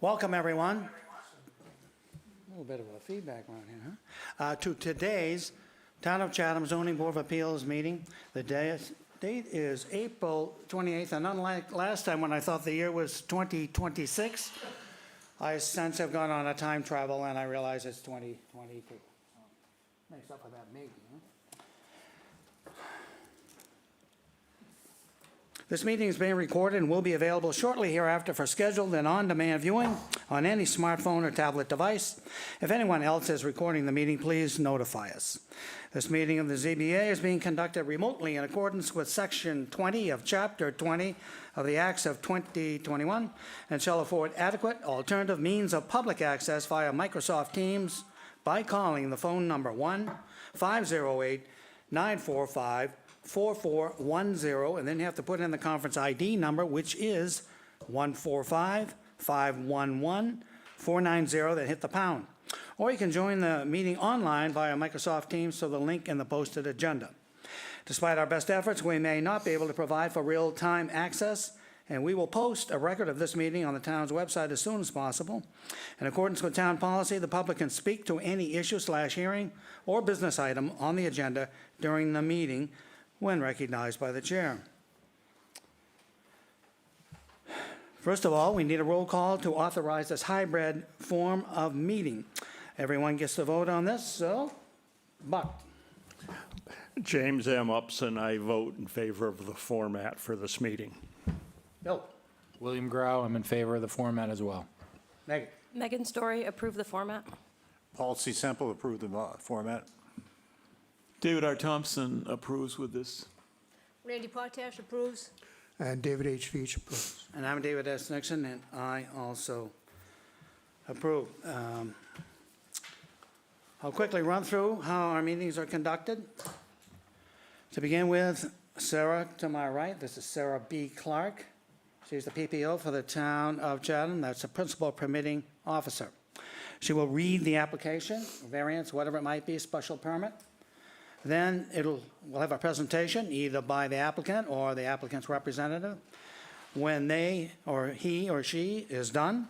Welcome, everyone. A little bit of a feedback around here, huh? To today's Town of Chatham Zoning Board of Appeals meeting. The date is April 28th, and unlike last time when I thought the year was 2026, I since have gone on a time travel and I realize it's 2022. So, nice up with that maybe, huh? This meeting is being recorded and will be available shortly hereafter for scheduled and on-demand viewing on any smartphone or tablet device. If anyone else is recording the meeting, please notify us. This meeting of the ZBA is being conducted remotely in accordance with Section 20 of Chapter 20 of the Acts of 2021 and shall afford adequate alternative means of public access via Microsoft Teams by calling the phone number 1-508-945-4410, and then you have to put in the conference ID number, which is 145-511-490, then hit the pound. Or you can join the meeting online via Microsoft Teams through the link in the posted agenda. Despite our best efforts, we may not be able to provide for real-time access, and we will post a record of this meeting on the town's website as soon as possible. In accordance with town policy, the public can speak to any issue/hearing or business item on the agenda during the meeting when recognized by the chair. First of all, we need a roll call to authorize this hybrid form of meeting. Everyone gets to vote on this, so Buck. James M. Upson, I vote in favor of the format for this meeting. Bill. William Grau, I'm in favor of the format as well. Megan. Megan Story, approve the format. Paul C. Semple, approve the format. David R. Thompson approves with this. Randy Potash approves. And David H. Veach approves. And I'm David S. Nixon, and I also approve. I'll quickly run through how our meetings are conducted. To begin with, Sarah to my right, this is Sarah B. Clark. She's the PPO for the town of Chatham. That's the principal permitting officer. She will read the application, variance, whatever it might be, special permit. Then we'll have a presentation either by the applicant or the applicant's representative. When they or he or she is done,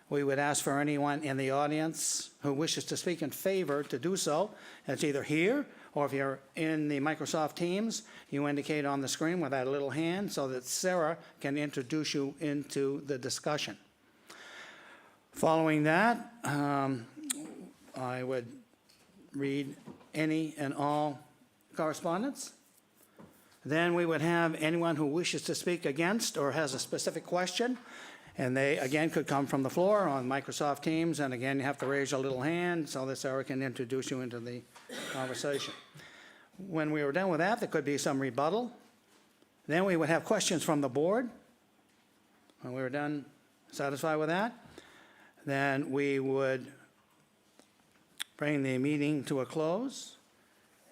we would ask for anyone in the audience who wishes to speak in favor to do so. It's either here or if you're in the Microsoft Teams, you indicate on the screen with that little hand so that Sarah can introduce you into the discussion. Following that, I would read any and all correspondence. Then we would have anyone who wishes to speak against or has a specific question, and they, again, could come from the floor on Microsoft Teams, and again, you have to raise your little hand so that Sarah can introduce you into the conversation. When we were done with that, there could be some rebuttal. Then we would have questions from the board. When we were done, satisfied with that, then we would bring the meeting to a close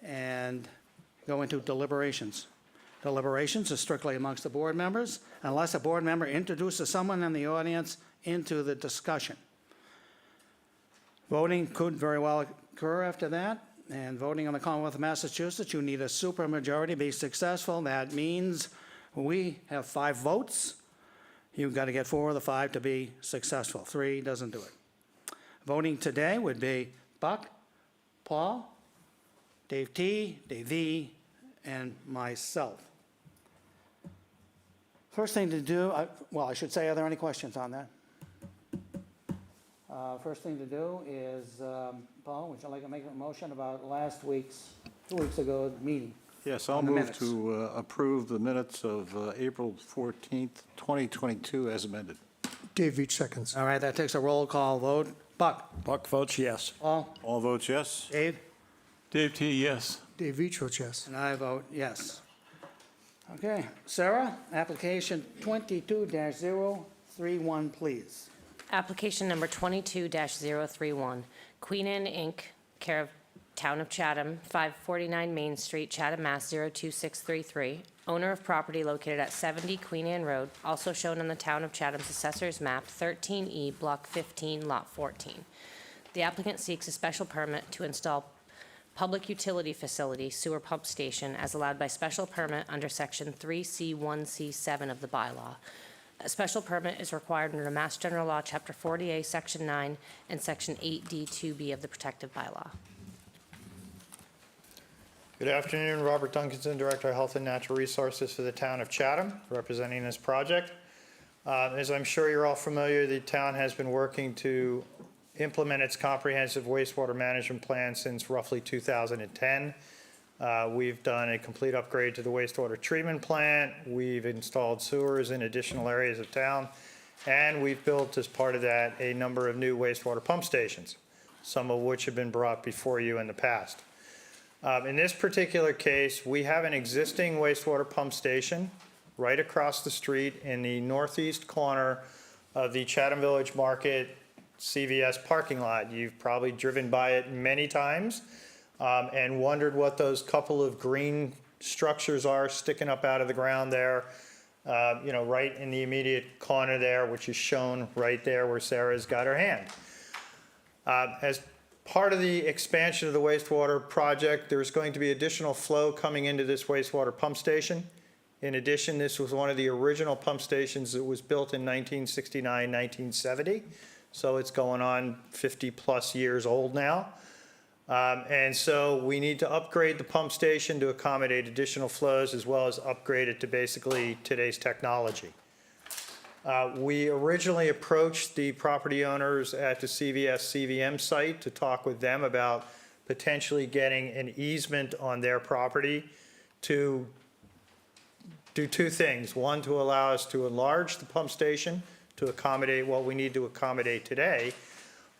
and go into deliberations. Deliberations are strictly amongst the board members, unless a board member introduces someone in the audience into the discussion. Voting could very well occur after that, and voting on the Commonwealth of Massachusetts, you need a supermajority to be successful. That means we have 5 votes. You've got to get 4 of the 5 to be successful. 3 doesn't do it. Voting today would be Buck, Paul, Dave T., Dave V., and myself. First thing to do, I should say, are there any questions on that? First thing to do is, Paul, would you like to make a motion about last week's, 2 weeks ago, meeting? Yes, I'll On the move minutes. to approve the minutes of April 14th, 2022 as amended. Dave Veach seconds. All right, that takes a roll call vote. Buck? Buck votes yes. Paul? All votes yes. Dave? Dave T., yes. Dave Veach votes yes. And I vote yes. Okay, Sarah, application 22-031, please. Application number 22-031, Queen Anne Inc., care of Town of Chatham, 549 Main Street, Chatham, Mass. 02633. Owner of property located at 70 Queen Anne Road, also shown on the Town of Chatham's Assessor's Map 13E, Block 15, Lot 14. The applicant seeks a special permit to install public utility facility sewer pump station as allowed by special permit under Section 3C1C7 of the bylaw. A special permit is required under Mass General Law, Chapter 40A, Section 9, and Section 8D2B of the protective bylaw. Good afternoon, Robert Duncanson, Director of Health and Natural Resources for the town of Chatham, representing this project. As I'm sure you're all familiar, the town has been working to implement its comprehensive wastewater management plan since roughly 2010. We've done a complete upgrade to the wastewater treatment plant. We've installed sewers in additional areas of town. And we've built, as part of that, a number of new wastewater pump stations, some of which have been brought before you in the past. In this particular case, we have an existing wastewater pump station right across the street in the northeast corner of the Chatham Village Market CVS parking lot. You've probably driven by it many times and wondered what those couple of green structures are sticking up out of the ground there, right in the immediate corner there, which is shown right there where Sarah's got her hand. As part of the expansion of the wastewater project, there's going to be additional flow coming into this wastewater pump station. In addition, this was one of the original pump stations that was built in 1969, 1970. So it's going on 50 plus years old now. And so we need to upgrade the pump station to accommodate additional flows, as well as upgrade it to basically today's technology. We originally approached the property owners at the CVS CVM site to talk with them about potentially getting an easement on their property to do two things. One, to allow us to enlarge the pump station to accommodate what we need to accommodate today,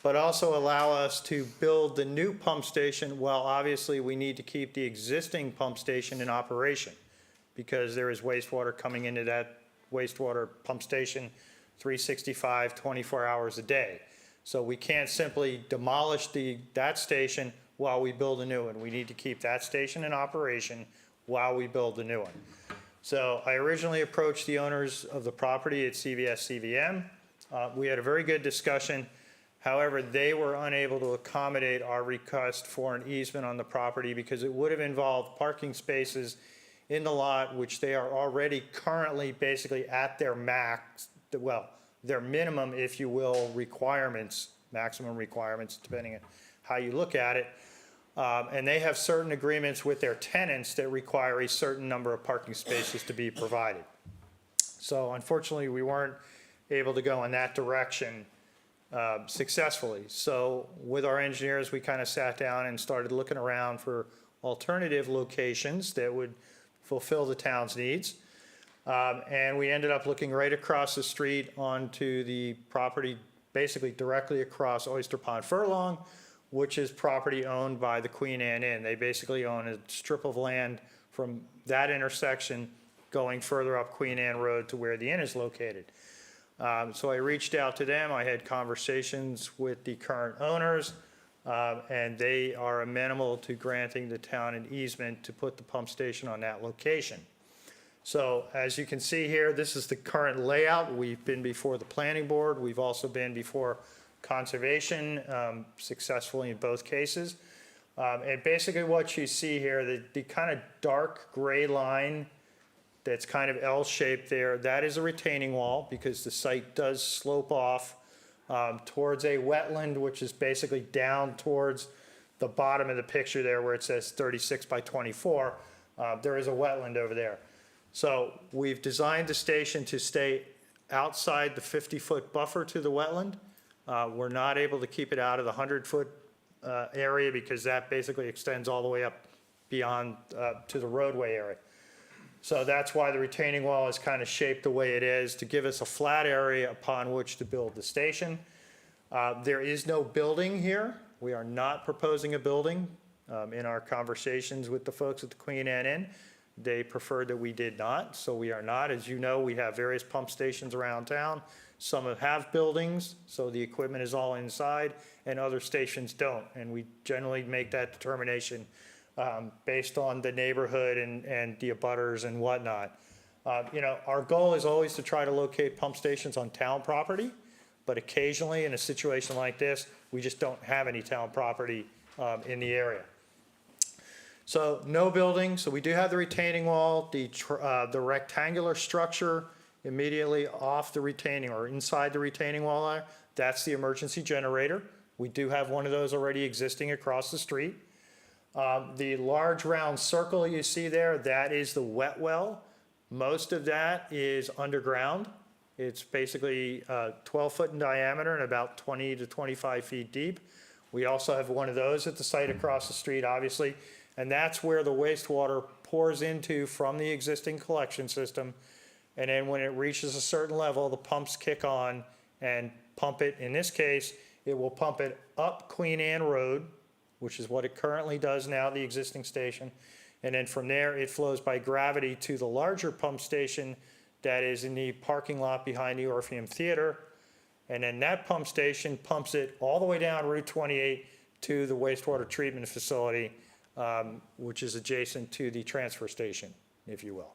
but also allow us to build the new pump station while obviously we need to keep the existing pump station in operation, because there is wastewater coming into that wastewater pump station 365, 24 hours a day. So we can't simply demolish that station while we build a new one. We need to keep that station in operation while we build the new one. So I originally approached the owners of the property at CVS CVM. We had a very good discussion. However, they were unable to accommodate our request for an easement on the property because it would have involved parking spaces in the lot, which they are already currently basically at their max, their minimum, if you will, requirements, maximum requirements, depending on how you look at it. And they have certain agreements with their tenants that require a certain number of parking spaces to be provided. So unfortunately, we weren't able to go in that direction successfully. So with our engineers, we kind of sat down and started looking around for alternative locations that would fulfill the town's needs. And we ended up looking right across the street onto the property, basically directly across Oyster Pond Furlong, which is property owned by the Queen Anne Inn. They basically own a strip of land from that intersection going further up Queen Anne Road to where the inn is located. So I reached out to them. I had conversations with the current owners, and they are amenable to granting the town an easement to put the pump station on that location. So as you can see here, this is the current layout. We've been before the planning board. We've also been before conservation, successfully in both cases. And basically what you see here, the kind of dark gray line that's kind of L-shaped there, that is a retaining wall because the site does slope off towards a wetland, which is basically down towards the bottom of the picture there where it says 36 by 24. There is a wetland over there. So we've designed the station to stay outside the 50-foot buffer to the wetland. We're not able to keep it out of the 100-foot area because that basically extends all the way up beyond to the roadway area. So that's why the retaining wall is kind of shaped the way it is, to give us a flat area upon which to build the station. There is no building here. We are not proposing a building. In our conversations with the folks at the Queen Anne Inn, they preferred that we did not, so we are not. As you know, we have various pump stations around town. Some have buildings, so the equipment is all inside, and other stations don't. And we generally make that determination based on the neighborhood and the abutters and whatnot. Our goal is always to try to locate pump stations on town property, but occasionally in a situation like this, we just don't have any town property in the area. So no building. So we do have the retaining wall. The rectangular structure immediately off the retaining or inside the retaining wall line, that's the emergency generator. We do have one of those already existing across the street. The large round circle you see there, that is the wet well. Most of that is underground. It's basically 12 foot in diameter and about 20 to 25 feet deep. We also have one of those at the site across the street, obviously, and that's where the wastewater pours into from the existing collection system. And then when it reaches a certain level, the pumps kick on and pump it. In this case, it will pump it up Queen Anne Road, which is what it currently does now, the existing station. And then from there, it flows by gravity to the larger pump station that is in the parking lot behind the Orpheum Theater. And then that pump station pumps it all the way down Route 28 to the wastewater treatment facility, which is adjacent to the transfer station, if you will.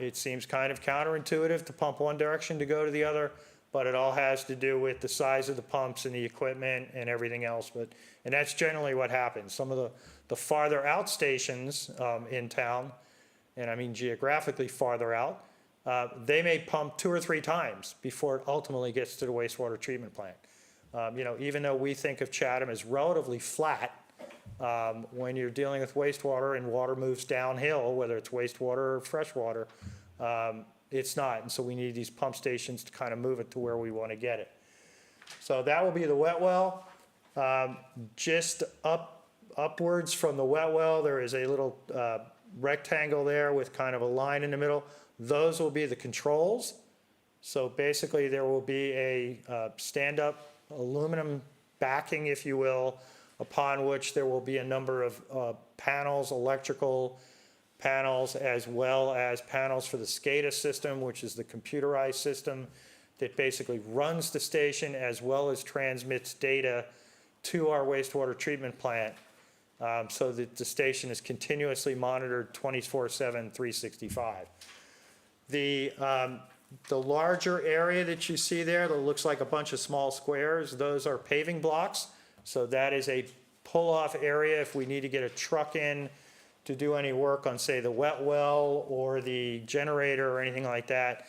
It seems kind of counterintuitive to pump one direction to go to the other, but it all has to do with the size of the pumps and the equipment and everything else. And that's generally what happens. Some of the farther out stations in town, and I mean geographically farther out, they may pump 2 or 3 times before it ultimately gets to the wastewater treatment plant. Even though we think of Chatham as relatively flat, when you're dealing with wastewater and water moves downhill, whether it's wastewater or fresh water, it's not. And so we need these pump stations to kind of move it to where we want to get it. So that will be the wet well. Just upwards from the wet well, there is a little rectangle there with kind of a line in the middle. Those will be the controls. So basically there will be a stand-up aluminum backing, if you will, upon which there will be a number of panels, electrical panels, as well as panels for the SCADA system, which is the computerized system that basically runs the station as well as transmits data to our wastewater treatment plant, so that the station is continuously monitored 24/7, 365. The larger area that you see there that looks like a bunch of small squares, those are paving blocks. So that is a pull-off area if we need to get a truck in to do any work on, say, the wet well or the generator or anything like that.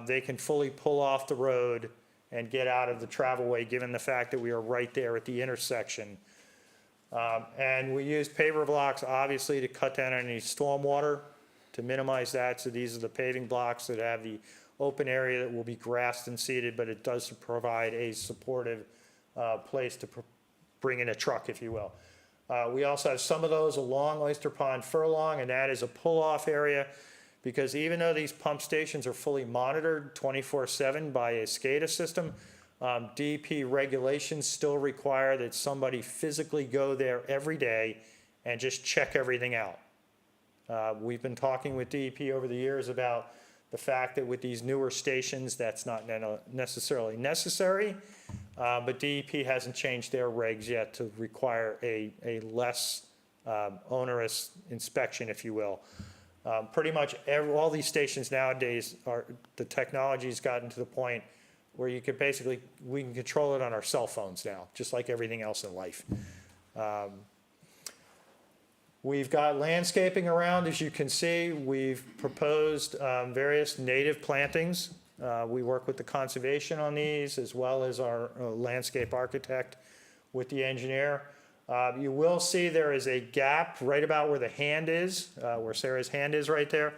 They can fully pull off the road and get out of the travelway, given the fact that we are right there at the intersection. And we use paver blocks, obviously, to cut down any stormwater, to minimize that. So these are the paving blocks that have the open area that will be grassed and seeded, but it does provide a supportive place to bring in a truck, if you will. We also have some of those along Oyster Pond Furlong, and that is a pull-off area, because even though these pump stations are fully monitored 24/7 by a SCADA system, DEP regulations still require that somebody physically go there every day and just check everything out. We've been talking with DEP over the years about the fact that with these newer stations, that's not necessarily necessary, but DEP hasn't changed their regs yet to require a less onerous inspection, if you will. Pretty much all these stations nowadays, the technology's gotten to the point where you could basically, we can control it on our cell phones now, just like everything else in life. We've got landscaping around, as you can see. We've proposed various native plantings. We work with the conservation on these, as well as our landscape architect with the engineer. You will see there is a gap right about where the hand is, where Sarah's hand is right there.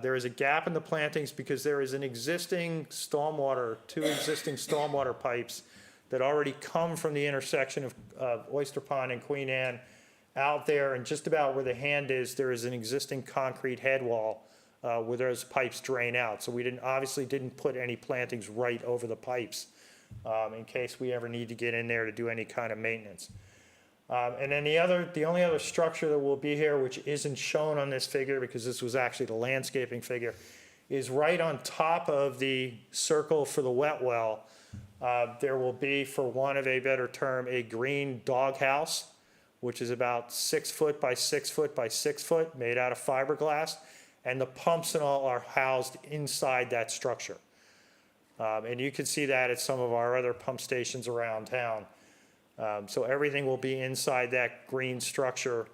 There is a gap in the plantings because there is an existing stormwater, 2 existing stormwater pipes that already come from the intersection of Oyster Pond and Queen Anne out there, and just about where the hand is, there is an existing concrete head wall where those pipes drain out. So we obviously didn't put any plantings right over the pipes in case we ever need to get in there to do any kind of maintenance. And then the only other structure that will be here, which isn't shown on this figure because this was actually the landscaping figure, is right on top of the circle for the wet well. There will be, for want of a better term, a green doghouse, which is about 6 foot by 6 foot by 6 foot, made out of fiberglass, and the pumps and all are housed inside that structure. And you can see that at some of our other pump stations around town. So everything will be inside that green structure,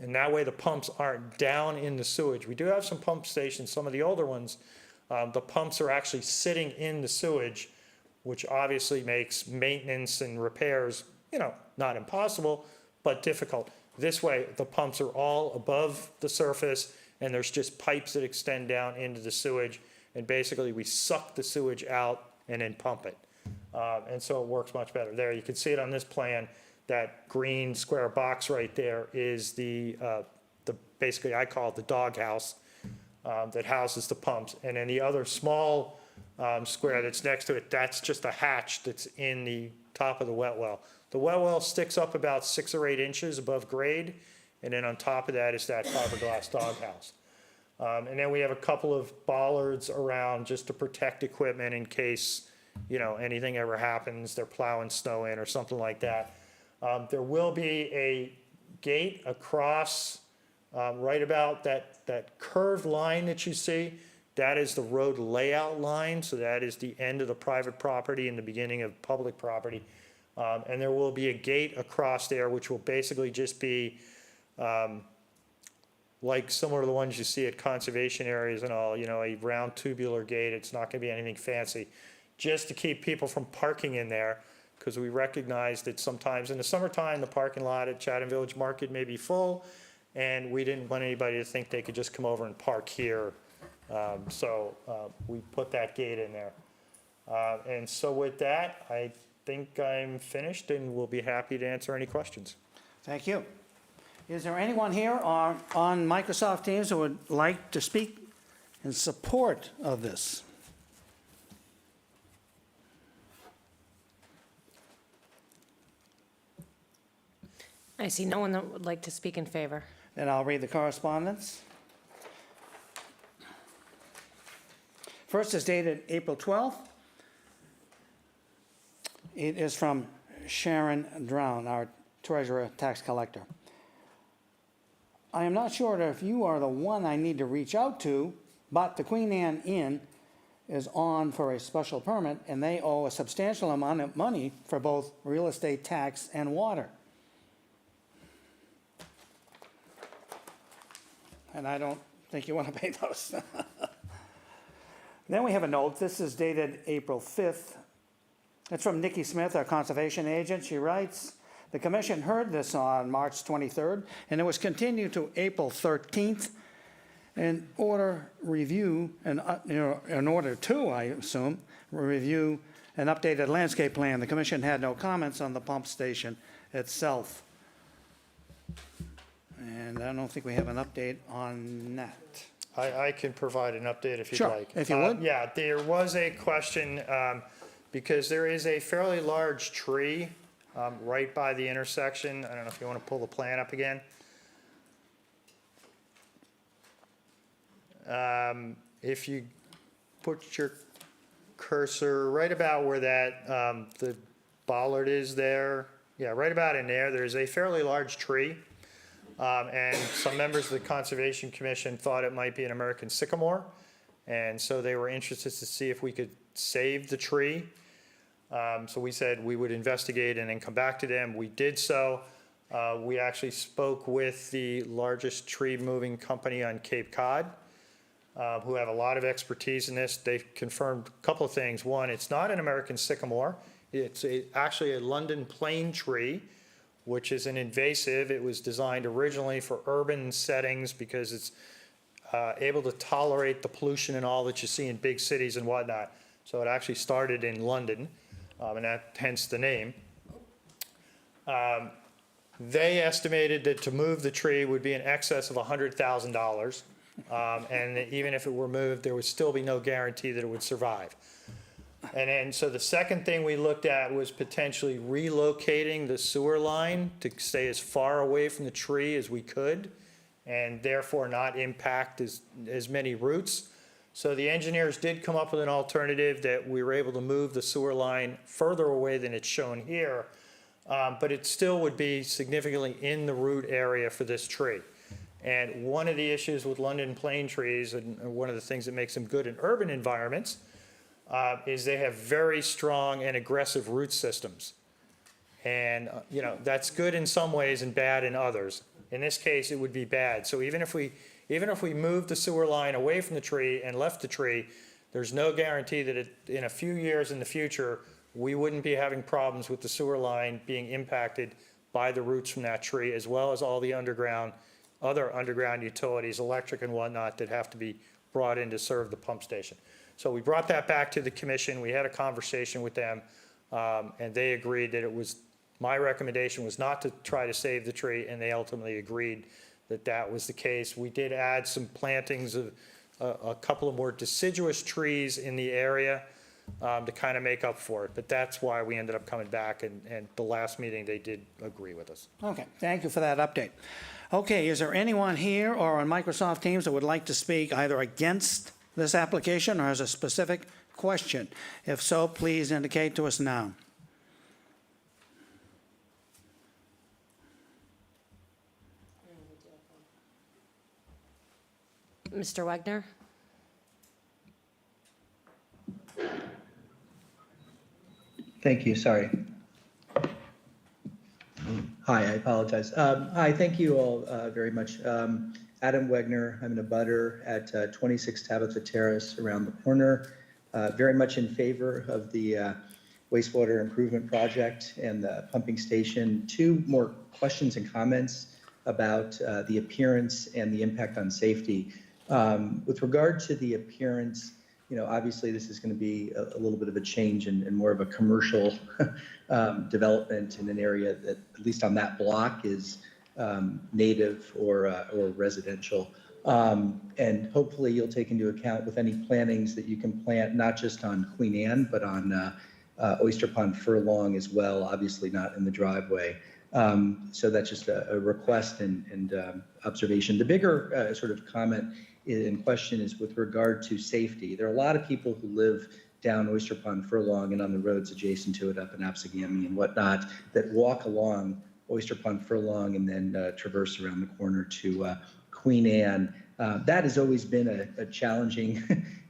and that way the pumps aren't down in the sewage. We do have some pump stations, some of the older ones, The pumps are actually sitting in the sewage, which obviously makes maintenance and repairs, not impossible, but difficult. This way, the pumps are all above the surface, and there's just pipes that extend down into the sewage, and basically we suck the sewage out and then pump it. And so it works much better. There, you can see it on this plan. That green square box right there is the basically I call it the doghouse that houses the pumps. And then the other small square that's next to it, that's just a hatch that's in the top of the wet well. The wet well sticks up about 6 or 8 inches above grade, and then on top of that is that fiberglass doghouse. And then we have a couple of bollards around just to protect equipment in case, anything ever happens, they're plowing snow in or something like that. There will be a gate across right about that curved line that you see. That is the road layout line, so that is the end of the private property and the beginning of public property. And there will be a gate across there, which will basically just be like similar to the ones you see at conservation areas and all, a round tubular gate. It's not going to be anything fancy, just to keep people from parking in there, because we recognize that sometimes in the summertime, the parking lot at Chatham Village Market may be full, and we didn't want anybody to think they could just come over and park here. So we put that gate in there. And so with that, I think I'm finished and we'll be happy to answer any questions. Thank you. Is there anyone here on Microsoft Teams who would like to speak in support of this? I see no one that would like to speak in favor. Then I'll read the correspondence. First is dated April 12th. It is from Sharon Drown, our treasurer tax collector. I am not sure if you are the one I need to reach out to, but the Queen Anne Inn is on for a special permit, and they owe a substantial amount of money for both real estate tax and water. And I don't think you want to pay those. Then we have a note. This is dated April 5th. It's from Nikki Smith, our conservation agent. She writes, the commission heard this on March 23rd, and it was continued to April 13th in order to, I assume, review an updated landscape plan. The commission had no comments on the pump station itself. And I don't think we have an update on that. I can provide an update if you'd Sure, like. if you would. Yeah, there was a question, because there is a fairly large tree right by the intersection. I don't know if you want to pull the plan up again. If you put your cursor right about where that, the bollard is there, yeah, right about in there, there's a fairly large tree. And some members of the Conservation Commission thought it might be an American sycamore. And so they were interested to see if we could save the tree. So we said we would investigate and then come back to them. We did so. We actually spoke with the largest tree moving company on Cape Cod, who have a lot of expertise in this. They've confirmed a couple of things. One, it's not an American sycamore. It's actually a London plane tree, which is an invasive. It was designed originally for urban settings because it's able to tolerate the pollution and all that you see in big cities and whatnot. So it actually started in London, and that hence the name. They estimated that to move the tree would be in excess of $100,000. And that even if it were moved, there would still be no guarantee that it would survive. And then, so the second thing we looked at was potentially relocating the sewer line to stay as far away from the tree as we could, and therefore not impact as many roots. So the engineers did come up with an alternative that we were able to move the sewer line further away than it's shown here, but it still would be significantly in the root area for this tree. And one of the issues with London plane trees, and one of the things that makes them good in urban environments, is they have very strong and aggressive root systems. And, that's good in some ways and bad in others. In this case, it would be bad. So even if we moved the sewer line away from the tree and left the tree, there's no guarantee that in a few years in the future, we wouldn't be having problems with the sewer line being impacted by the roots from that tree, as well as all the other underground utilities, electric and whatnot, that have to be brought in to serve the pump station. So we brought that back to the commission. We had a conversation with them, and they agreed that my recommendation was not to try to save the tree, and they ultimately agreed that that was the case. We did add some plantings of a couple of more deciduous trees in the area to kind of make up for it. But that's why we ended up coming back, and the last meeting, they did agree with us. Okay, thank you for that update. Okay, is there anyone here or on Microsoft Teams that would like to speak either against this application or has a specific question? If so, please indicate to us now. Mr. Wagner? Thank you, sorry. Hi, I apologize. Hi, thank you all very much. Adam Wegner, I'm in a butter at 26 Tabitha Terrace around the corner. Very much in favor of the wastewater improvement project and the pumping station. Two more questions and comments about the appearance and the impact on safety. With regard to the appearance, obviously this is going to be a little bit of a change and more of a commercial development in an area that, at least on that block, is native or residential. And hopefully you'll take into account with any plantings that you can plant, not just on Queen Anne, but on Oyster Pond Furlong as well, obviously not in the driveway. So that's just a request and observation. The bigger sort of comment in question is with regard to safety. There are a lot of people who live down Oyster Pond Furlong and on the roads adjacent to it up in Apsagamie and whatnot that walk along Oyster Pond Furlong and then traverse around the corner to Queen Anne. That has always been a challenging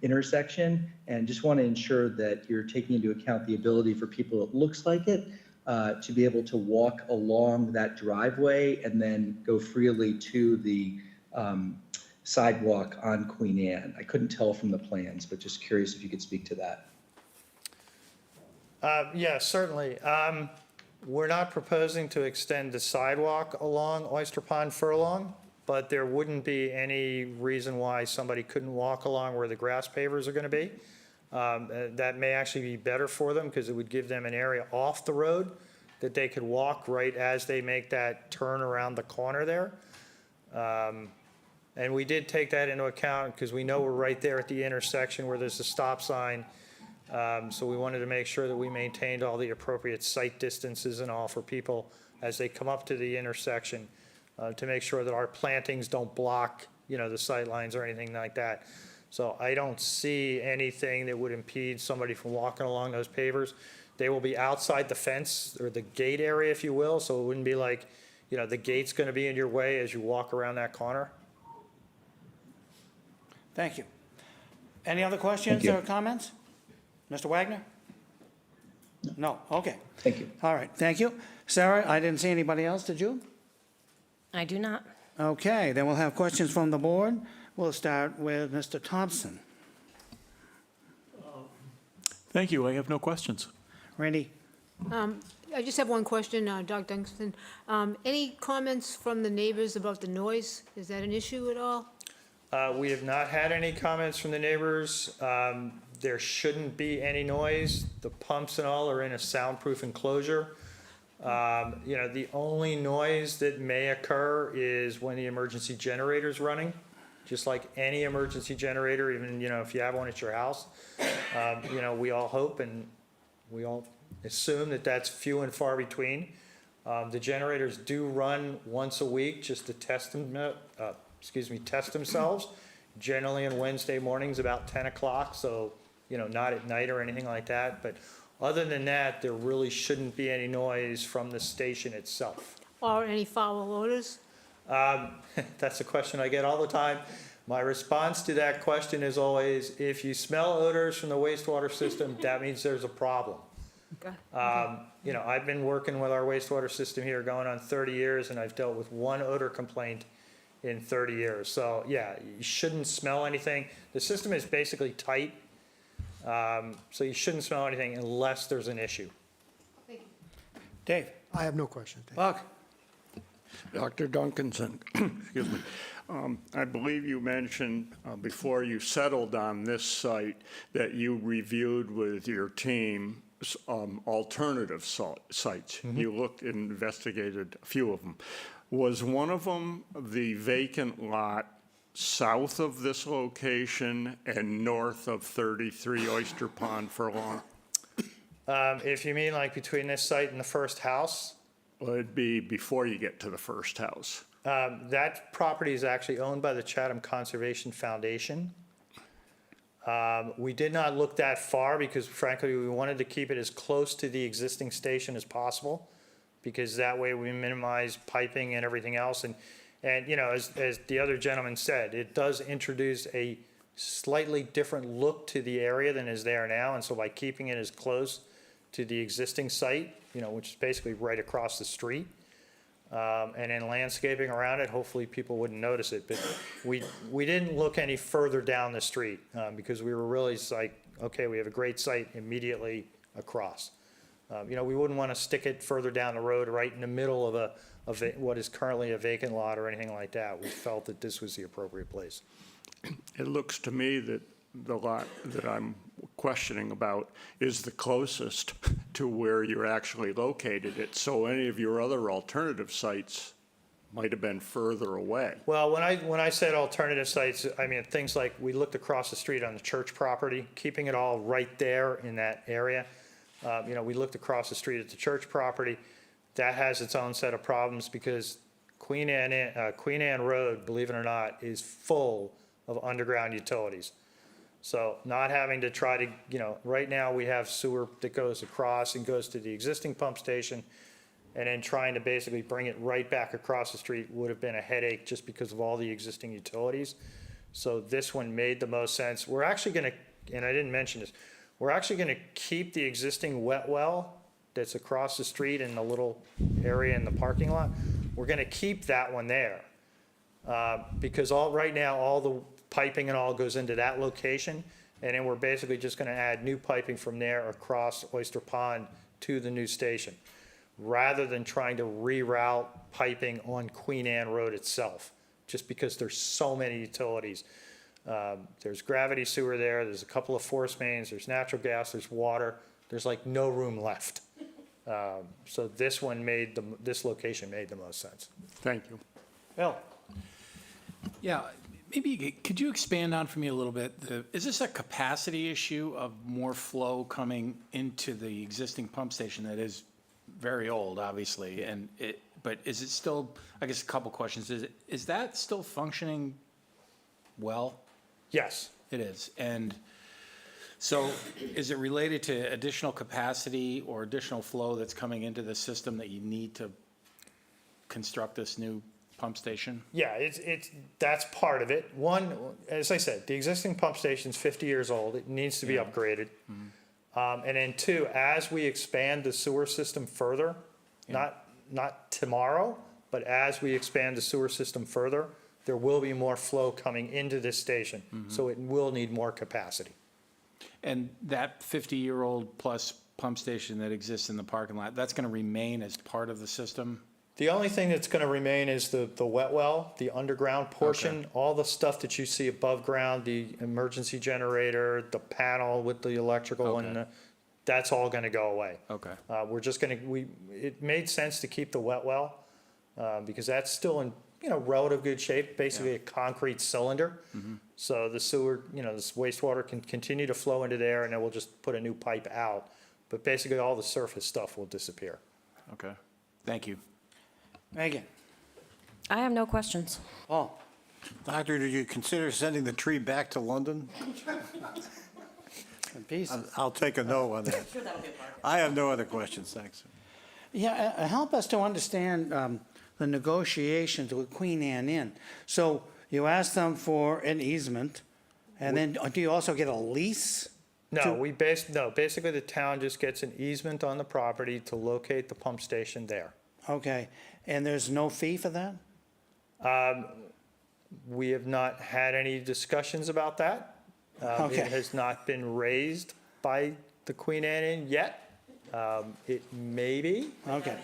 intersection, and just want to ensure that you're taking into account the ability for people, it looks like it, to be able to walk along that driveway and then go freely to the sidewalk on Queen Anne. I couldn't tell from the plans, but just curious if you could speak to that. Yeah, certainly. We're not proposing to extend the sidewalk along Oyster Pond Furlong, but there wouldn't be any reason why somebody couldn't walk along where the grass pavers are going to be. That may actually be better for them because it would give them an area off the road that they could walk right as they make that turn around the corner there. And we did take that into account because we know we're right there at the intersection where there's a stop sign. So we wanted to make sure that we maintained all the appropriate sight distances and all for people as they come up to the intersection to make sure that our plantings don't block, the sight lines or anything like that. So I don't see anything that would impede somebody from walking along those pavers. They will be outside the fence or the gate area, if you will. So it wouldn't be like, the gate's going to be in your way as you walk around that corner. Thank you. Any other questions or comments? Mr. Wagner? No, okay. Thank you. All right, thank you. Sarah, I didn't see anybody else, did you? I do not. Okay, then we'll have questions from the board. We'll start with Mr. Thompson. Thank you. I have no questions. Randy? I just have one question, Doc Duncan. Any comments from the neighbors about the noise? Is that an issue at all? We have not had any comments from the neighbors. There shouldn't be any noise. The pumps and all are in a soundproof enclosure. The only noise that may occur is when the emergency generator's running, just like any emergency generator, even, if you have one at your house. We all hope and we all assume that that's few and far between. The generators do run once a week just to test themselves, generally on Wednesday mornings about 10 o'clock. So, not at night or anything like that. But other than that, there really shouldn't be any noise from the station itself. Or any foul odors? That's a question I get all the time. My response to that question is always, if you smell odors from the wastewater system, that means there's a problem. Okay. I've been working with our wastewater system here going on 30 years, and I've dealt with one odor complaint in 30 years. So, yeah, you shouldn't smell anything. The system is basically tight. So you shouldn't smell anything unless there's an issue. Dave? I have no questions. Thank Buck? Dr. Duncanson, excuse me. I believe you mentioned before you settled on this site that you reviewed with your team alternative sites. You looked and investigated a few of them. Was one of them the vacant lot south of this location and north of 33 Oyster Pond Furlong? If you mean like between this site and the first house, Well, it'd be before you get to the first house. that property is actually owned by the Chatham Conservation Foundation. We did not look that far because frankly, we wanted to keep it as close to the existing station as possible, because that way we minimize piping and everything else. And you know, as the other gentleman said, it does introduce a slightly different look to the area than is there now. And so by keeping it as close to the existing site, you know, which is basically right across the street, and then landscaping around it, hopefully people wouldn't notice it. But we didn't look any further down the street because we were really like, okay, we have a great site immediately across. You know, we wouldn't want to stick it further down the road right in the middle of what is currently a vacant lot or anything like that. We felt that this was the appropriate place. It looks to me that the lot that I'm questioning about is the closest to where you're actually located it, so any of your other alternative sites might have been further away. Well, when I said alternative sites, I mean things like we looked across the street on the church property, keeping it all right there in that area. You know, we looked across the street at the church property. That has its own set of problems because Queen Anne Road, believe it or not, is full of underground utilities. So not having to try to, you know, right now we have sewer that goes across and goes to the existing pump station, and then trying to basically bring it right back across the street would have been a headache just because of all the existing utilities. So this one made the most sense. We're actually going to, and I didn't mention this, we're actually going to keep the existing wet well that's across the street in the little area in the parking lot. We're going to keep that one there because right now all the piping and all goes into that location, and then we're basically just going to add new piping from there across Oyster Pond to the new station, rather than trying to reroute piping on Queen Anne Road itself, just because there's so many utilities. There's gravity sewer there's a couple of force mains, there's natural gas, there's water, there's like no room left. So this location made the most sense. Thank you. Bill? Yeah, maybe, could you expand on for me a little bit? Is this a capacity issue of more flow coming into the existing pump station that is very old, obviously, but is it still, I guess a couple questions, is that still functioning well? Yes. It is, and so is it related to additional capacity or additional flow that's coming into the system that you need to construct this new pump station? Yeah, that's part of it. One, as I said, the existing pump station's 50 years old. It needs to be upgraded. And then two, as we expand the sewer system further, not tomorrow, but as we expand the sewer system further, there will be more flow coming into this station. So it will need more capacity. And that 50-year-old plus pump station that exists in the parking lot, that's going to remain as part of the system? The only thing that's going to remain is the wet well, the underground portion. Okay. All the stuff that you see above ground, the emergency generator, the panel with the electrical, Okay. and that's all going to go away. Okay. We're just going to, it made sense to keep the wet well because that's still in, you know, relative good shape, basically a concrete cylinder. So the sewer, you know, this wastewater can continue to flow into there, and then we'll just put a new pipe out. But basically all the surface stuff will disappear. Okay. Thank you. Megan? I have no questions. Paul? Doctor, did you consider sending the tree back to London? In peace. I'll take a no on that. I have no other questions, thanks. Yeah, help us to understand the negotiations with Queen Anne Inn. So you ask them for an easement, and then do you also get a lease? No, basically the town just gets an easement on the property to locate the pump station there. Okay, and there's no fee for that? We have not had any discussions about that. Okay. It has not been raised. by the Queen Anne Inn yet. It may be. Okay.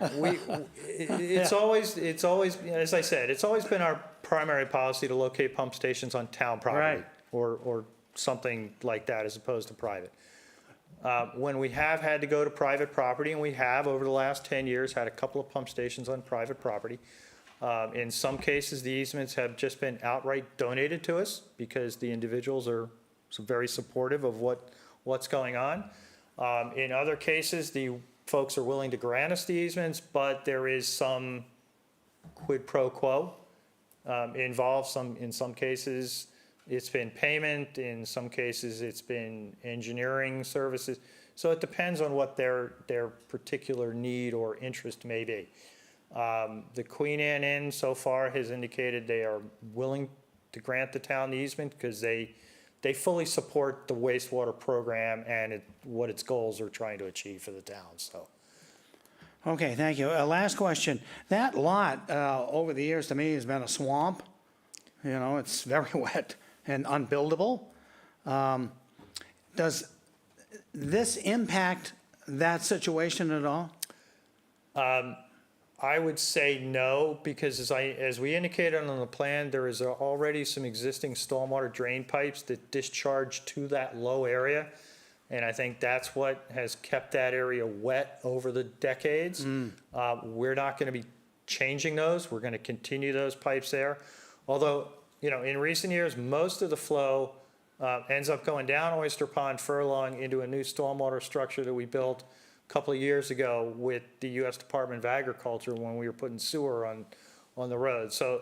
It's always, as I said, it's always been our primary policy to locate pump stations on town property. Right. Or something like that as opposed to private. When we have had to go to private property, and we have over the last 10 years had a couple of pump stations on private property, in some cases, the easements have just been outright donated to us because the individuals are very supportive of what's going on. In other cases, the folks are willing to grant us the easements, but there is some quid pro quo involved. In some cases, it's been payment. In some cases, it's been engineering services. So it depends on what their particular need or interest may be. The Queen Anne Inn so far has indicated they are willing to grant the town the easement because they fully support the wastewater program and what its goals are trying to achieve for the town, so. Okay, thank you. Last question. That lot, over the years to me, has been a swamp. You know, it's very wet and unbuildable. Does this impact that situation at all? I would say no, because as we indicated on the plan, there is already some existing stormwater drain pipes that discharge to that low area. And I think that's what has kept that area wet over the decades. We're not going to be changing those. We're going to continue those pipes there. Although, in recent years, most of the flow ends up going down Oyster Pond Furlong into a new stormwater structure that we built couple of years ago with the U.S. Department of Agriculture when we were putting sewer on the road. So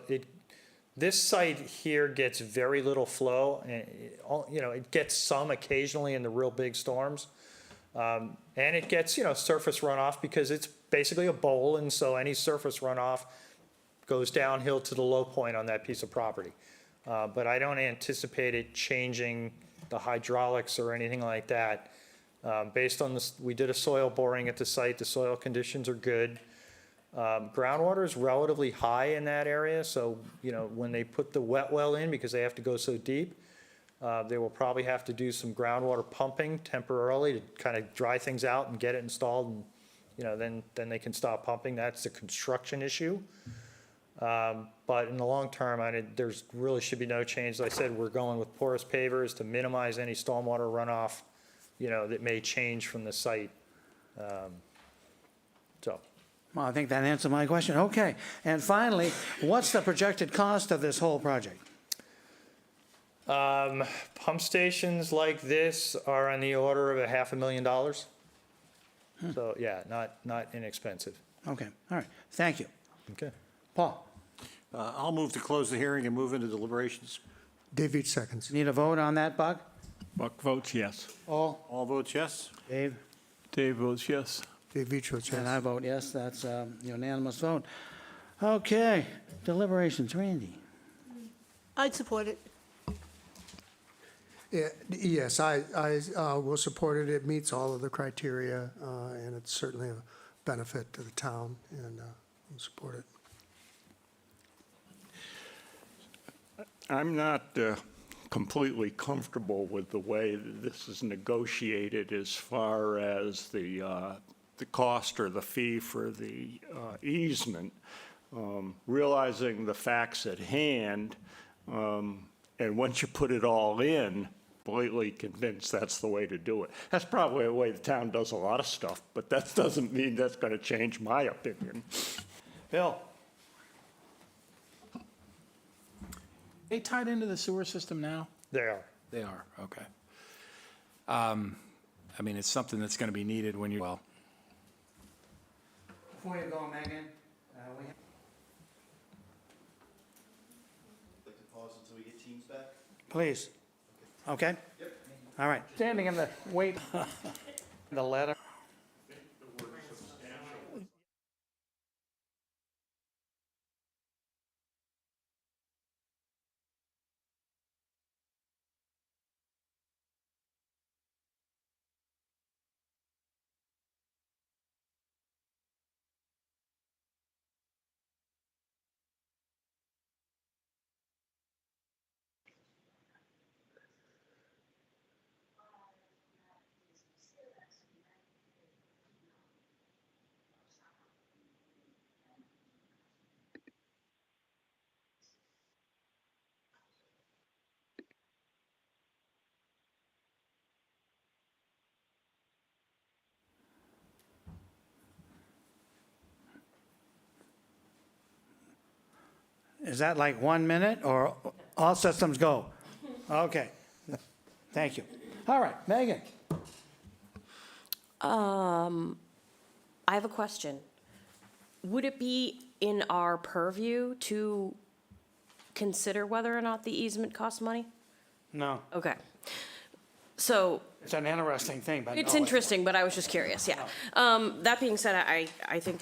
this site here gets very little flow, and it gets some occasionally in the real big storms, and it gets surface runoff because it's basically a bowl, and so any surface runoff goes downhill to the low point on that piece of property. But I don't anticipate it changing the hydraulics or anything like that. Based on this, we did a soil boring at the site. The soil conditions are good. Groundwater is relatively high in that area, so when they put the wet well in, because they have to go so deep, they will probably have to do some groundwater pumping temporarily to kind of dry things out and get it installed, and then they can stop pumping. That's a construction issue. But in the long term, there's really should be no change. As I said, we're going with porous pavers to minimize any stormwater runoff that may change from the site. Well, I think that answered my question. Okay. And finally, what's the projected cost of this whole project? Pump stations like this are on the order of $500,000. So yeah, not inexpensive. Okay. All right. Thank you. Okay. Paul, I'll move to close the hearing and move into deliberations. Dave Veach seconds. need a vote on that, Buck? Buck votes yes. All votes yes? Dave? Dave votes yes. Dave Veach votes And I yes. vote yes. That's a unanimous vote. Okay. Deliberations. Randy? I'd support it. Yeah, yes, I will support it. It meets all of the criteria, and it's certainly a benefit to the town, and I'll support it. I'm not completely comfortable with the way that this is negotiated as far as the cost or the fee for the easement. Realizing the facts at hand, and once you put it all in, completely convinced that's the way to do it. That's probably the way the town does a lot of stuff, but that doesn't mean that's going to change my opinion. Bill? They tied into the sewer system now? They are. They are, okay. It's something that's going to be needed when you're, Before you go, Megan, we have... Like to pause until we get teams back? Please. Okay? Yep. All right. Standing in the wait, the letter. Is that like 1 minute or all systems go? Okay, thank you. All right, Megan. I have a question. Would it be in our purview to consider whether or not the easement costs money? No, Okay. So it's an interesting thing, but no. it's interesting, but I was just curious, yeah. That being said, I think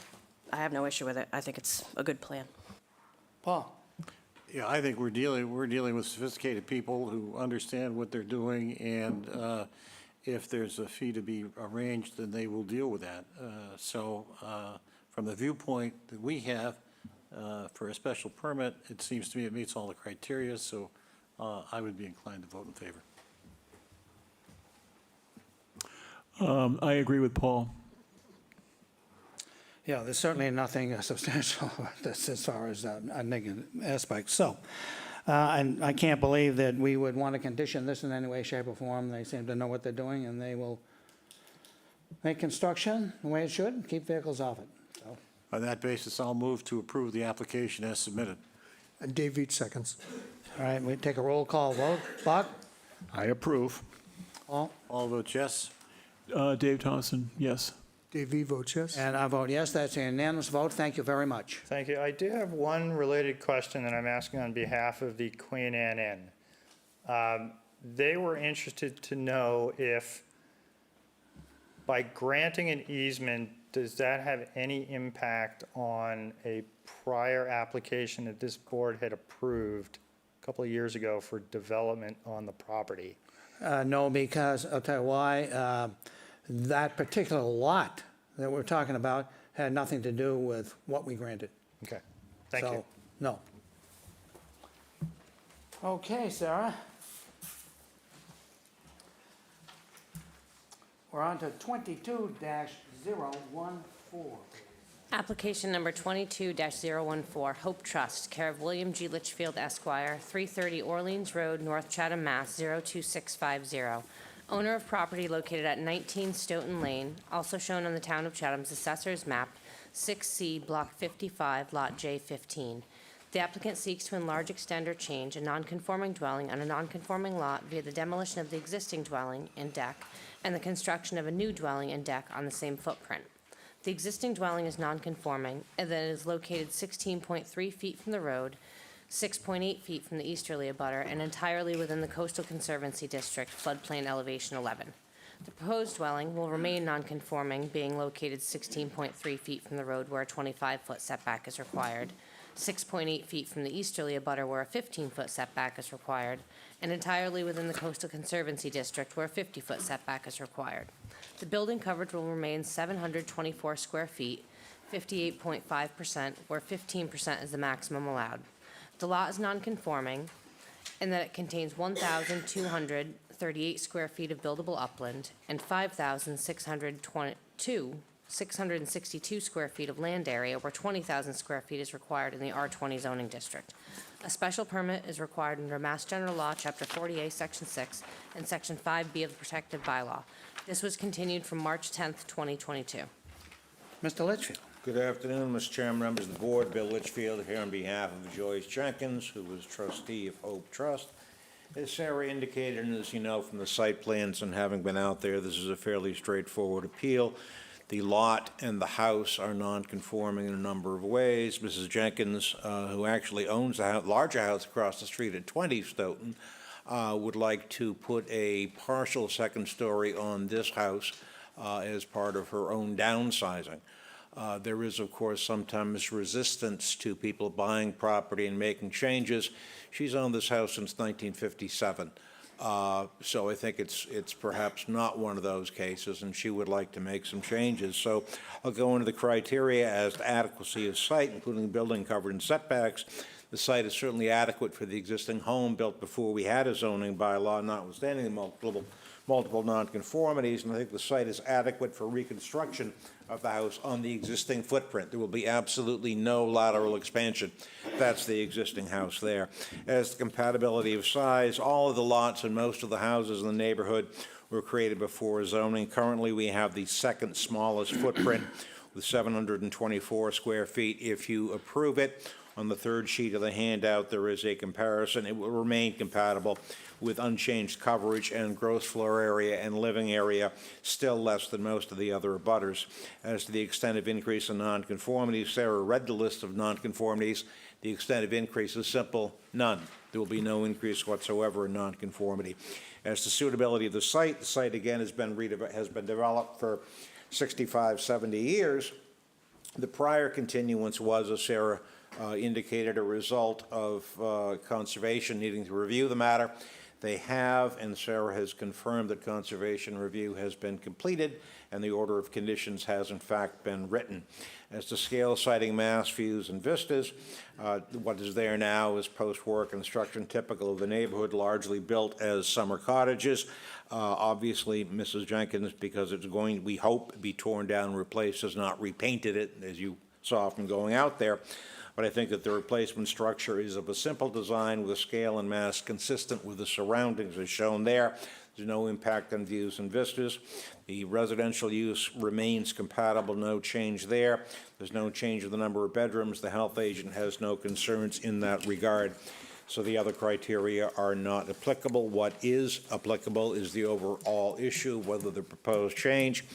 I have no issue with it. I think it's a good plan. Paul? Yeah, I think we're dealing with sophisticated people who understand what they're doing, and if there's a fee to be arranged, then they will deal with that. So from the viewpoint that we have for a special permit, it seems to me it meets all the criteria, so I would be inclined to vote in favor. I agree with Paul. Yeah, there's certainly nothing substantial as far as a negative aspect. So, and I can't believe that we would want to condition this in any way, shape, or form. They seem to know what they're doing, and they will make construction the way it should, keep vehicles off it. So, On that basis, I'll move to approve the application as submitted. And Dave Veach seconds. all right, we take a roll call vote. Buck? I approve. Paul? All vote yes. Dave Thompson, yes. Dave V. votes yes. And I vote yes. That's a unanimous vote. Thank you very much. Thank you. I do have one related question that I'm asking on behalf of the Queen Anne Inn. They were interested to know if, by granting an easement, does that have any impact on a prior application that this board had approved a couple of years ago for development on the property? No, because I'll tell you why. That particular lot that we're talking about had nothing to do with what we granted. Okay, thank you. So, no. Okay, Sarah. We're on to 22-014. Application number 22-014, Hope Trust, care of William G. Litchfield Esquire, 330 Orleans Road, North Chatham, Mass. 02650. Owner of property located at 19 Stoughton Lane, also shown on the Town of Chatham's Assessor's Map, 6C, Block 55, Lot J15. The applicant seeks to enlarge, extend, or change a nonconforming dwelling on a nonconforming lot via the demolition of the existing dwelling and deck and the construction of a new dwelling and deck on the same footprint. The existing dwelling is nonconforming and that it is located 16.3 feet from the road, 6.8 feet from the easterly abutter, and entirely within the Coastal Conservancy District, floodplain elevation 11. The proposed dwelling will remain nonconforming, being located 16.3 feet from the road where a 25-foot setback is required, 6.8 feet from the easterly abutter where a 15-foot setback is required, and entirely within the Coastal Conservancy District where a 50-foot setback is required. The building coverage will remain 724 square feet, 58.5%, where 15% is the maximum allowed. The lot is nonconforming in that it contains 1,238 square feet of buildable upland and 662 square feet of land area, where 20,000 square feet is required in the R20 zoning district. A special permit is required under Mass General Law, Chapter 40A, Section 6, and Section 5B of the Protective Bylaw. This was continued from March 10th, 2022. Mr. Litchfield. Good afternoon, Mr. Chairman, members of the board. Bill Litchfield here on behalf of Joyce Jenkins, who was trustee of Hope Trust. As Sarah indicated, and as you know from the site plans and having been out there, this is a fairly straightforward appeal. The lot and the house are non-conforming in a number of ways. Mrs. Jenkins, who actually owns a larger house across the street at 20 Stoughton, would like to put a partial second story on this house as part of her own downsizing. There is, of course, sometimes resistance to people buying property and making changes. She's owned this house since 1957. So I think it's perhaps not one of those cases, and she would like to make some changes. So I'll go into the criteria as to adequacy of site, including building coverage and setbacks. The site is certainly adequate for the existing home built before we had a zoning bylaw, notwithstanding the multiple nonconformities, and I think the site is adequate for reconstruction of the house on the existing footprint. There will be absolutely no lateral expansion. That's the existing house there. As to compatibility of size, all of the lots and most of the houses in the neighborhood were created before zoning. Currently, we have the second smallest footprint with 724 square feet. If you approve it, On the third sheet of the handout, there is a comparison. It will remain compatible with unchanged coverage and gross floor area and living area, still less than most of the other abutters. As to the extent of increase in nonconformities, Sarah read the list of nonconformities. The extent of increase is simple, none. There will be no increase whatsoever in nonconformity. As to suitability of the site again has been developed for 65, 70 years. The prior continuance was, as Sarah indicated, a result of conservation needing to review the matter. They have, and Sarah has confirmed that conservation review has been completed and the order of conditions has in fact been written. As to scale, sighting, mass, views, and vistas, what is there now is post-war construction typical of the neighborhood, largely built as summer cottages. Obviously, Mrs. Jenkins, because it's going, we hope, be torn down and replaced, has not repainted it, as you saw from going out there. But I think that the replacement structure is of a simple design with a scale and mass consistent with the surroundings as shown there. There's no impact on views and vistas. The residential use remains compatible, no change there. There's no change in the number of bedrooms. The health agent has no concerns in that regard. So the other criteria are not applicable. What is applicable is the overall issue, whether the proposed change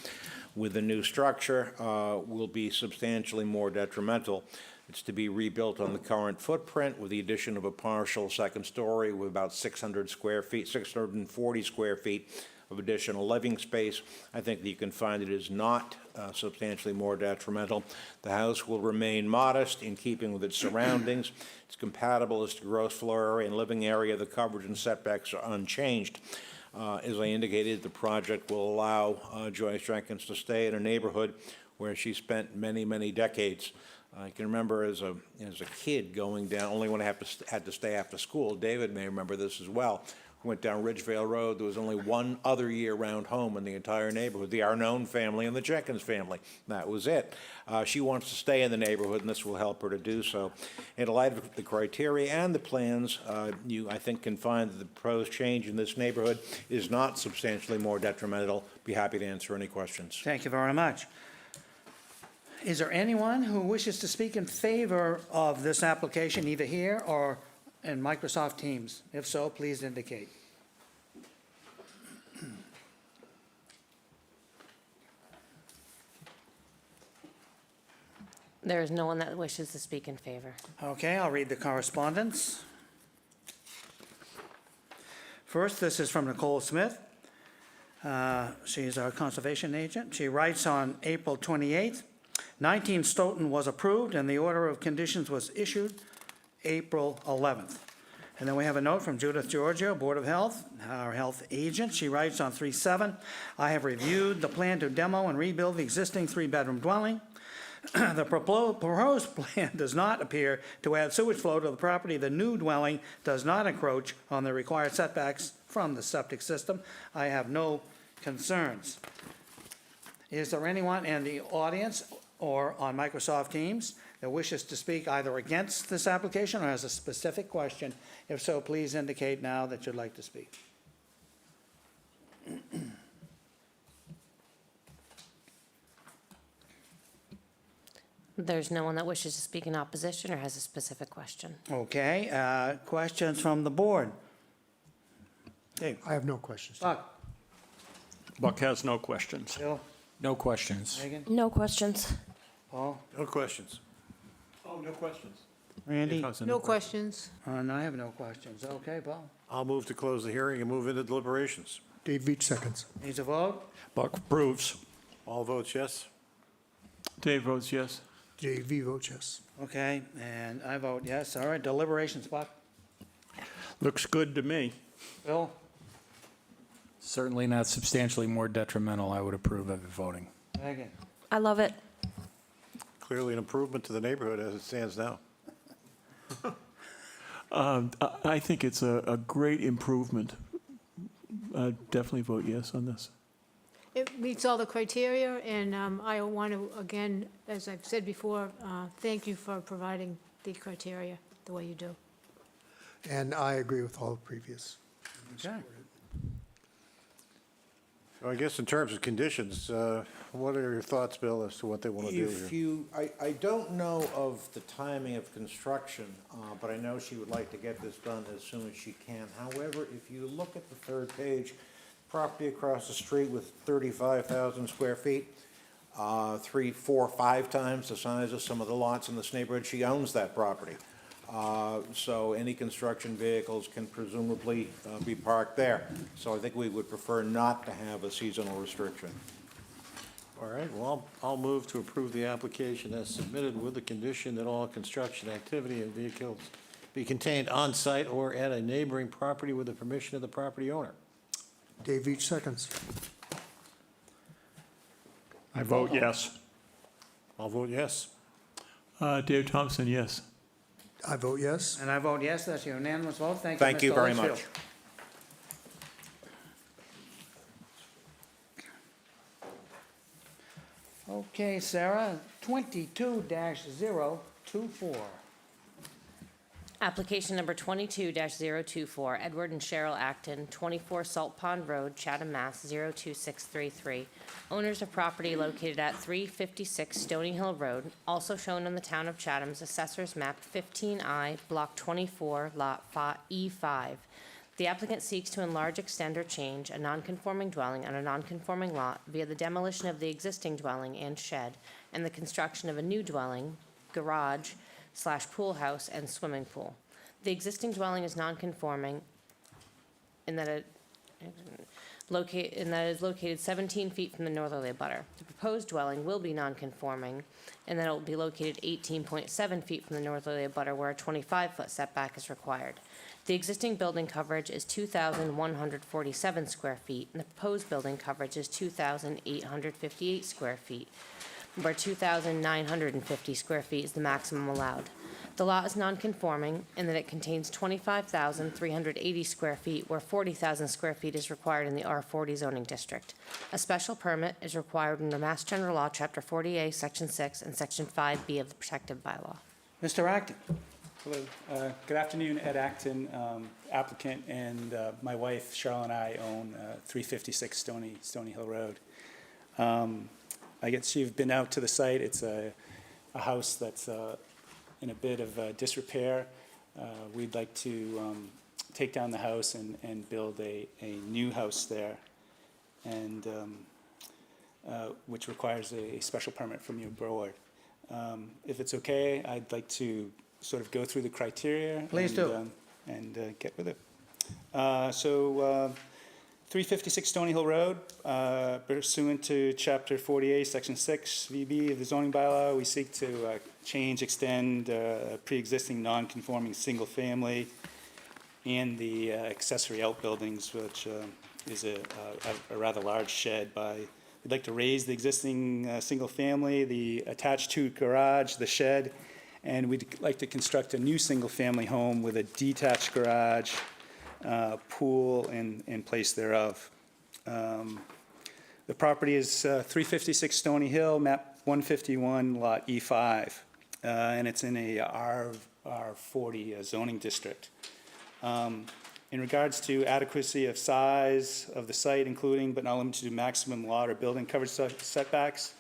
with the new structure will be substantially more detrimental. It's to be rebuilt on the current footprint with the addition of a partial second story with about 600 square feet, 640 square feet of additional living space. I think that you can find it is not substantially more detrimental. The house will remain modest in keeping with its surroundings. It's compatible as to gross floor area and living area. The coverage and setbacks are unchanged. As I indicated, the project will allow Joyce Jenkins to stay in a neighborhood where she spent many, many decades. I can remember as a kid going down, only when I had to stay after school. David may remember this as well. Went down Ridgevale Road. There was only one other year-round home in the entire neighborhood, the Arnone family and the Jenkins family. That was it. She wants to stay in the neighborhood, and this will help her to do so. In light of the criteria and the plans, you, I think, can find that the proposed change in this neighborhood is not substantially more detrimental. Be happy to answer any questions. Thank you very much. Is there anyone who wishes to speak in favor of this application, either here or in Microsoft Teams? If so, please indicate. There is no one that wishes to speak in favor. Okay, I'll read the correspondence. First, this is from Nicole Smith. She's our conservation agent. She writes on April 28th, 19 Stoughton was approved and the order of conditions was issued April 11th. And then we have a note from Judith Giorgio, Board of Health, our health agent. She writes on 3/7, I have reviewed the plan to demo and rebuild the existing 3-bedroom dwelling. The proposed plan does not appear to add sewage flow to the property. The new dwelling does not encroach on the required setbacks from the septic system. I have no concerns. Is there anyone in the audience or on Microsoft Teams that wishes to speak either against this application or has a specific question? If so, please indicate now that you'd like to speak. There's no one that wishes to speak in opposition or has a specific question. Okay, questions from the board? Dave? I have no questions. Buck? Buck has no questions. Bill? No questions. Megan? No questions. Paul? No questions. Oh, no questions. Randy? No questions. And I have no questions. Okay, Paul? I'll move to close the hearing and move into deliberations. Dave Veach seconds. Needs a vote? Buck approves. All votes yes? Dave votes yes. JV votes yes. Okay, and I vote yes. All right, deliberations, Buck? Looks good to me. Bill? Certainly not substantially more detrimental. I would approve of it voting. Megan? I love it. Clearly an improvement to the neighborhood as it stands now. I think it's a great improvement. Definitely vote yes on this. It meets all the criteria, and I want to, again, as I've said before, thank you for providing the criteria the way you do. And I agree with all the previous. Okay. I guess in terms of conditions, what are your thoughts, Bill, as to what they want to do If here? you, I don't know of the timing of construction, but I know she would like to get this done as soon as she can. However, if you look at the third page, property across the street with 35,000 square feet, 3, 4, 5 times the size of some of the lots in this neighborhood, she owns that property. So any construction vehicles can presumably be parked there. So I think we would prefer not to have a seasonal restriction. All right, well, I'll move to approve the application as submitted with the condition that all construction activity and vehicles be contained on-site or at a neighboring property with the permission of the property owner. Dave Veach seconds. I vote yes. I'll vote yes. Dave Thompson, yes. I vote yes. And I vote yes, that's a unanimous vote. Thank you, Thank you Mr. very Litchfield. much. Okay, Sarah, 22-024. Application number 22-024, Edward and Cheryl Acton, 24 Salt Pond Road, Chatham, Mass. 02633. Owners of property located at 356 Stony Hill Road, also shown on the Town of Chatham's Assessor's Map 15I, Block 24, Lot E5. The applicant seeks to enlarge, extend, or change a nonconforming dwelling on a nonconforming lot via the demolition of the existing dwelling and shed, and the construction of a new dwelling, garage/pool house, and swimming pool. The existing dwelling is nonconforming in that it is located 17 feet from the northerly abutter. The proposed dwelling will be nonconforming in that it will be located 18.7 feet from the northerly abutter, where a 25-foot setback is required. The existing building coverage is 2,147 square feet, and the proposed building coverage is 2,858 square feet, where 2,950 square feet is the maximum allowed. The lot is non-conforming in that it contains 25,380 square feet, where 40,000 square feet is required in the R40 zoning district. A special permit is required under Mass General Law, Chapter 40A, Section 6, and Section 5B of the Protective Bylaw. Mr. Acton? Hello. Good afternoon, Ed Acton, applicant, and my wife Cheryl and I own 356 Stony Hill Road. I guess you've been out to the site. It's a house that's in a bit of disrepair. We'd like to take down the house and build a new house there, and which requires a special permit from your board. If it's okay, I'd like to sort of go through the criteria. Please do. And get with it. 356 Stony Hill Road, pursuant to Chapter 48, Section 6, VB of the zoning bylaw, we seek to change, extend a pre-existing non-conforming single-family and the accessory outbuildings, which is a rather large shed. We'd like to raise the existing single-family, the attached-to garage, the shed, and we'd like to construct a new single-family home with a detached garage, pool, and place thereof. The property is 356 Stony Hill, map 151, lot E5, and it's in a R40 zoning district. In regards to adequacy of size of the site, including but not limited to maximum lot or building coverage setbacks,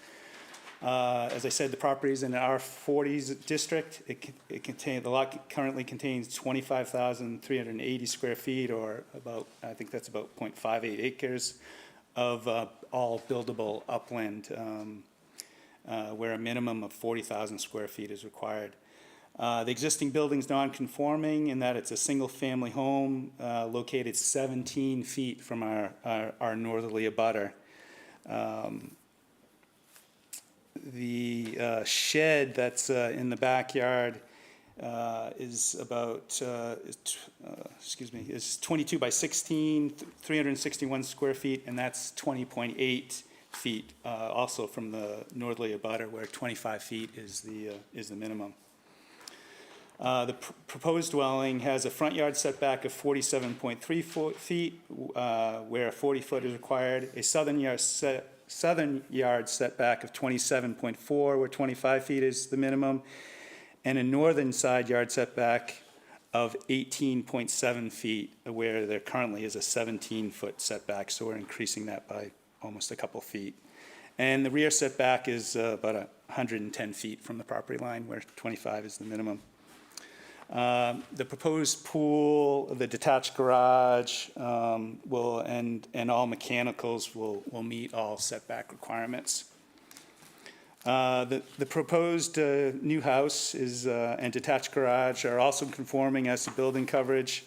as I said, the property is in an R40 district. The lot currently contains 25,380 square feet, or about, I think that's about 0.58 acres of all buildable upland, where a minimum of 40,000 square feet is required. The existing building's non-conforming in that it's a single-family home located 17 feet from our northerly abutter. The shed that's in the backyard is about, is 22 by 16, 361 square feet, and that's 20.8 feet, also from the northerly abutter, where 25 feet is the minimum. The proposed dwelling has a front yard setback of 47.3 feet, where 40 foot is required, a southern yard setback of 27.4, where 25 feet is the minimum, and a northern side yard setback of 18.7 feet, where there currently is a 17-foot setback, so we're increasing that by almost a couple feet. And the rear setback is about 110 feet from the property line, where 25 is the minimum. The proposed pool, the detached garage, and all mechanicals will meet all setback requirements. The proposed new house and detached garage are also conforming as to building coverage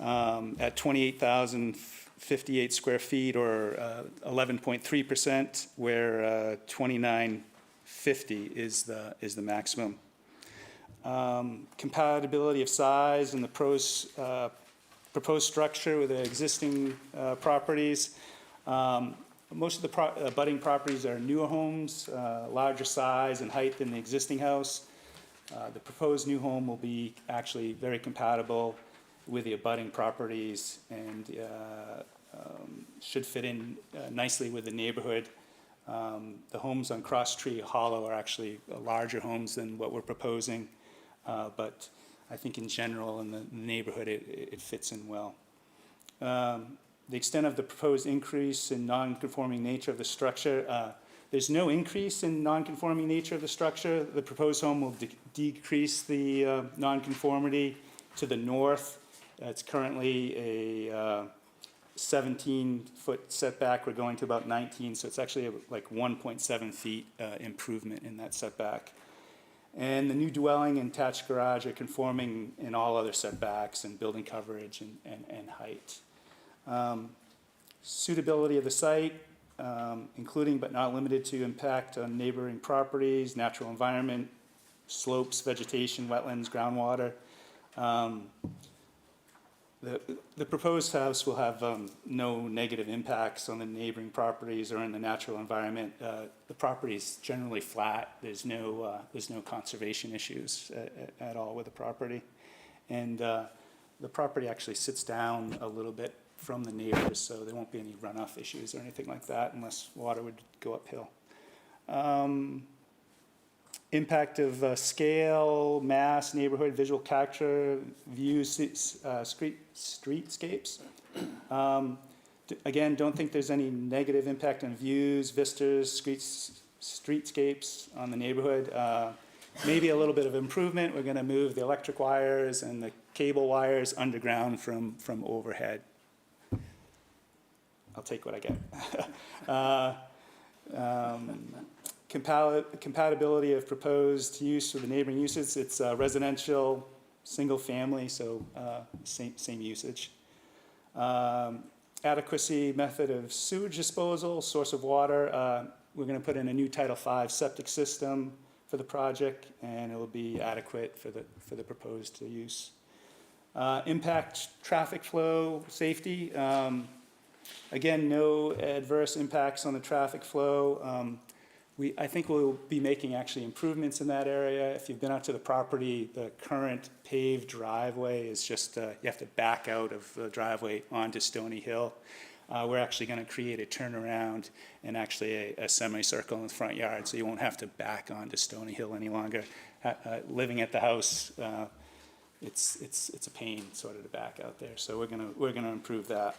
at 28,058 square feet, or 11.3%, where 2,950 is the maximum. Compatibility of size and the proposed structure with the existing properties. Most of the abutting properties are newer homes, larger size and height than the existing house. The proposed new home will be actually very compatible with the abutting properties and should fit in nicely with the neighborhood. The homes on Cross Tree Hollow are actually larger homes than what we're proposing, but I think in general in the neighborhood it fits in well. The extent of the proposed increase in non-conforming nature of the structure, there's no increase in non-conforming nature of the structure. The proposed home will decrease the non-conformity to the north. It's currently a 17-foot setback. We're going to about 19, so it's actually like 1.7 feet improvement in that setback. And the new dwelling and attached garage are conforming in all other setbacks and building coverage and height. Suitability of the site, including but not limited to impact on neighboring properties, natural environment, slopes, vegetation, wetlands, groundwater. The proposed house will have no negative impacts on the neighboring properties or in the natural environment. The property is generally flat. There's no conservation issues at all with the property. And the property actually sits down a little bit from the neighbors, so there won't be any runoff issues or anything like that unless water would go uphill. Impact of scale, mass, neighborhood, visual character, views, streetscapes. Again, don't think there's any negative impact on views, vistas, streetscapes on the neighborhood. Maybe a little bit of improvement. We're going to move the electric wires and the cable wires underground from overhead. I'll take what I get. Compatibility of proposed use with the neighboring uses. It's residential, single family, so same usage. Adequacy method of sewage disposal, source of water. We're going to put in a new Title V septic system for the project, and it will be adequate for the proposed use. Impact traffic flow, safety. Again, no adverse impacts on the traffic flow. I think we'll be making actually improvements in that area. If you've been out to the property, the current paved driveway is just, you have to back out of the driveway onto Stony Hill. We're actually going to create a turnaround and actually a semicircle in the front yard, so you won't have to back onto Stony Hill any longer. Living at the house, it's a pain sort of to back out there, so we're gonna improve that.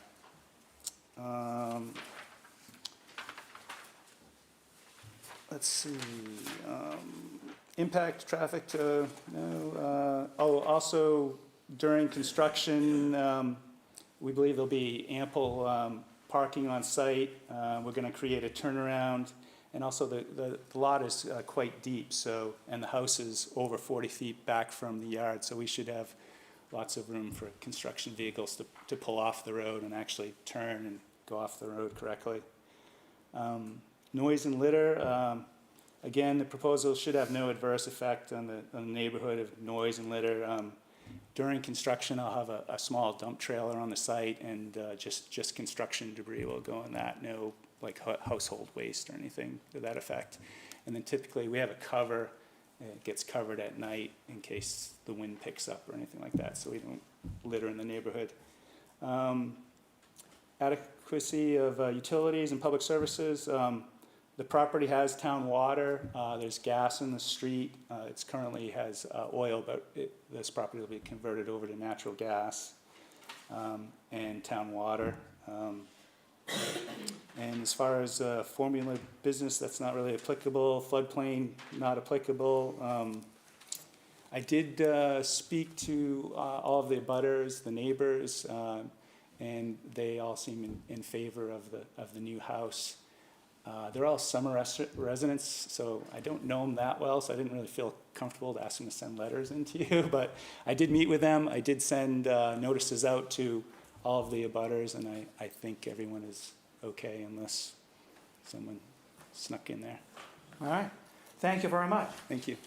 Let's see. Impact traffic to also during construction, we believe there'll be ample parking on site. We're going to create a turnaround, and also the lot is quite deep, and the house is over 40 feet back from the yard, so we should have lots of room for construction vehicles to pull off the road and actually turn and go off the road correctly. Noise and litter. Again, the proposal should have no adverse effect on the neighborhood of noise and litter. During construction, I'll have a small dump trailer on the site, and just construction debris will go in that. No like household waste or anything to that effect. And then typically we have a cover. It gets covered at night in case the wind picks up or anything like that, so we don't litter in the neighborhood. Adequacy of utilities and public services. The property has town water. There's gas in the street. It currently has oil, but this property will be converted over to natural gas and town water. And as far as formula business, that's not really applicable. Floodplain, not applicable. I did speak to all of the abutters, the neighbors, and they all seem in favor of the new house. They're all summer residents, so I don't know them that well, so I didn't really feel comfortable to ask them to send letters into you, but I did meet with them. I did send notices out to all of the abutters, and I think everyone is okay unless someone snuck in there. All right. Thank you very much. Thank you.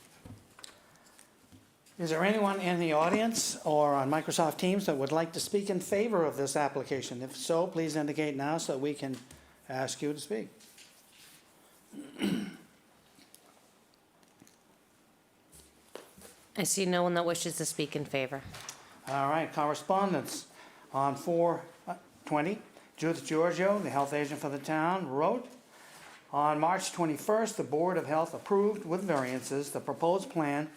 Is there anyone in the audience or on Microsoft Teams that would like to speak in favor of this application? If so, please indicate now so that we can ask you to speak. I see no one that wishes to speak in favor. All right, correspondence on 4/20. Judith Giorgio, the health agent for the town, wrote, on March 21st, the Board of Health approved with variances the proposed plan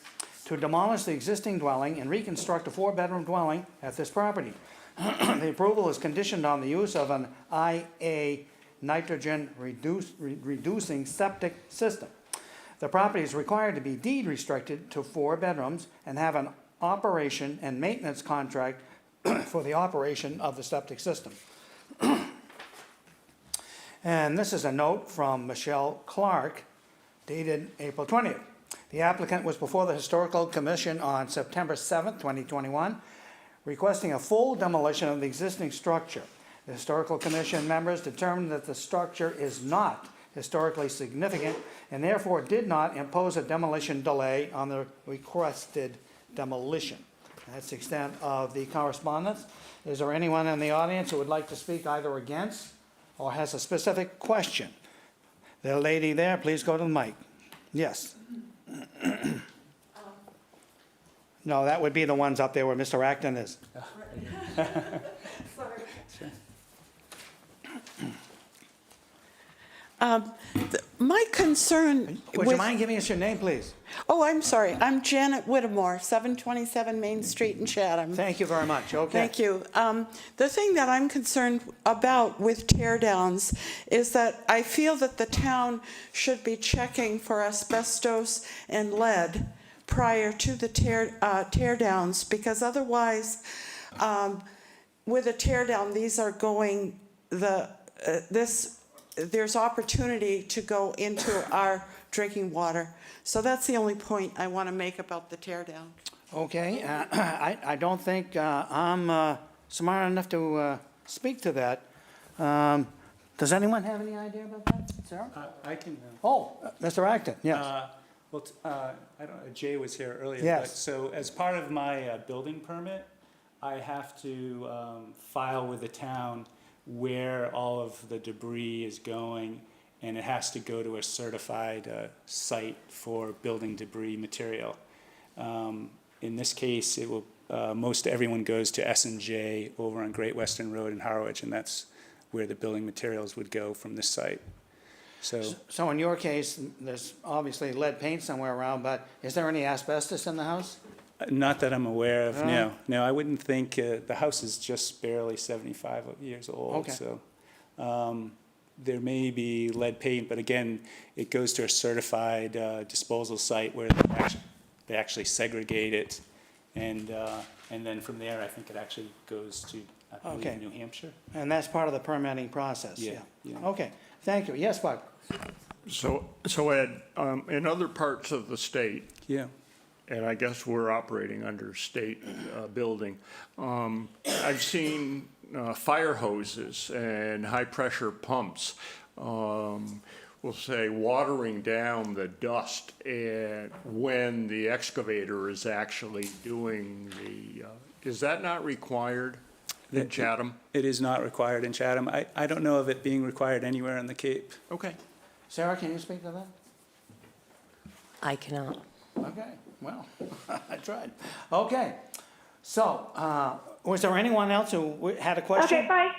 to demolish the existing dwelling and reconstruct a 4-bedroom dwelling at this property. The approval is conditioned on the use of an IA nitrogen reducing septic system. The property is required to be deed restricted to 4 bedrooms and have an operation and maintenance contract for the operation of the septic system. And this is a note from Michelle Clark, dated April 20th. The applicant was before the Historical Commission on September 7th, 2021, requesting a full demolition of the existing structure. The Historical Commission members determined that the structure is not historically significant and therefore did not impose a demolition delay on the requested demolition. That's the extent of the correspondence. Is there anyone in the audience who would like to speak either against or has a specific question? The lady there, please go to the mic. Yes. No, that would be the ones up there where Mr. Acton is. My concern Would you mind giving us your name, please? Oh, I'm sorry. I'm Janet Whittemore, 727 Main Street in Chatham. Thank you very much. Okay. Thank you. The thing that I'm concerned about with tear downs is that I feel that the town should be checking for asbestos and lead prior to the tear downs, because otherwise, with a tear down, these are going there's opportunity to go into our drinking water. So that's the only point I want to make about the tear down. Okay. I don't think I'm smart enough to speak to that. Does anyone have any idea about that, Sarah? I can. Oh, Mr. Acton, yes. Well, I don't. Jay was here earlier. Yes. But, so as part of my building permit, I have to file with the town where all of the debris is going, and it has to go to a certified site for building debris material. In this case, it will. Most everyone goes to S&J over on Great Western Road in Harwich, and that's where the building materials would go from this site. So in your case, there's obviously lead paint somewhere around, but is there any asbestos in the house? Not that I'm aware of, no. No, I wouldn't think, the house is just barely 75 years old. Okay. So there may be lead paint, but again, it goes to a certified disposal site where they actually segregate it. And then from there, I think it actually goes to, I believe, Okay. New Hampshire. And that's part of the permitting process? Yeah. Okay, thank you. Yes, Buck? So Ed, in other parts of the state, Yeah. and I guess we're operating under state building, I've seen fire hoses and high-pressure pumps, we'll say, watering down the dust and when the excavator is actually doing the, is that not required in Chatham? It is not required in Chatham. I don't know of it being required anywhere on the Cape. Okay. Sarah, can you speak to that? I cannot. Okay, well, I tried. Okay, so, was there anyone else who had a question? Okay, bye.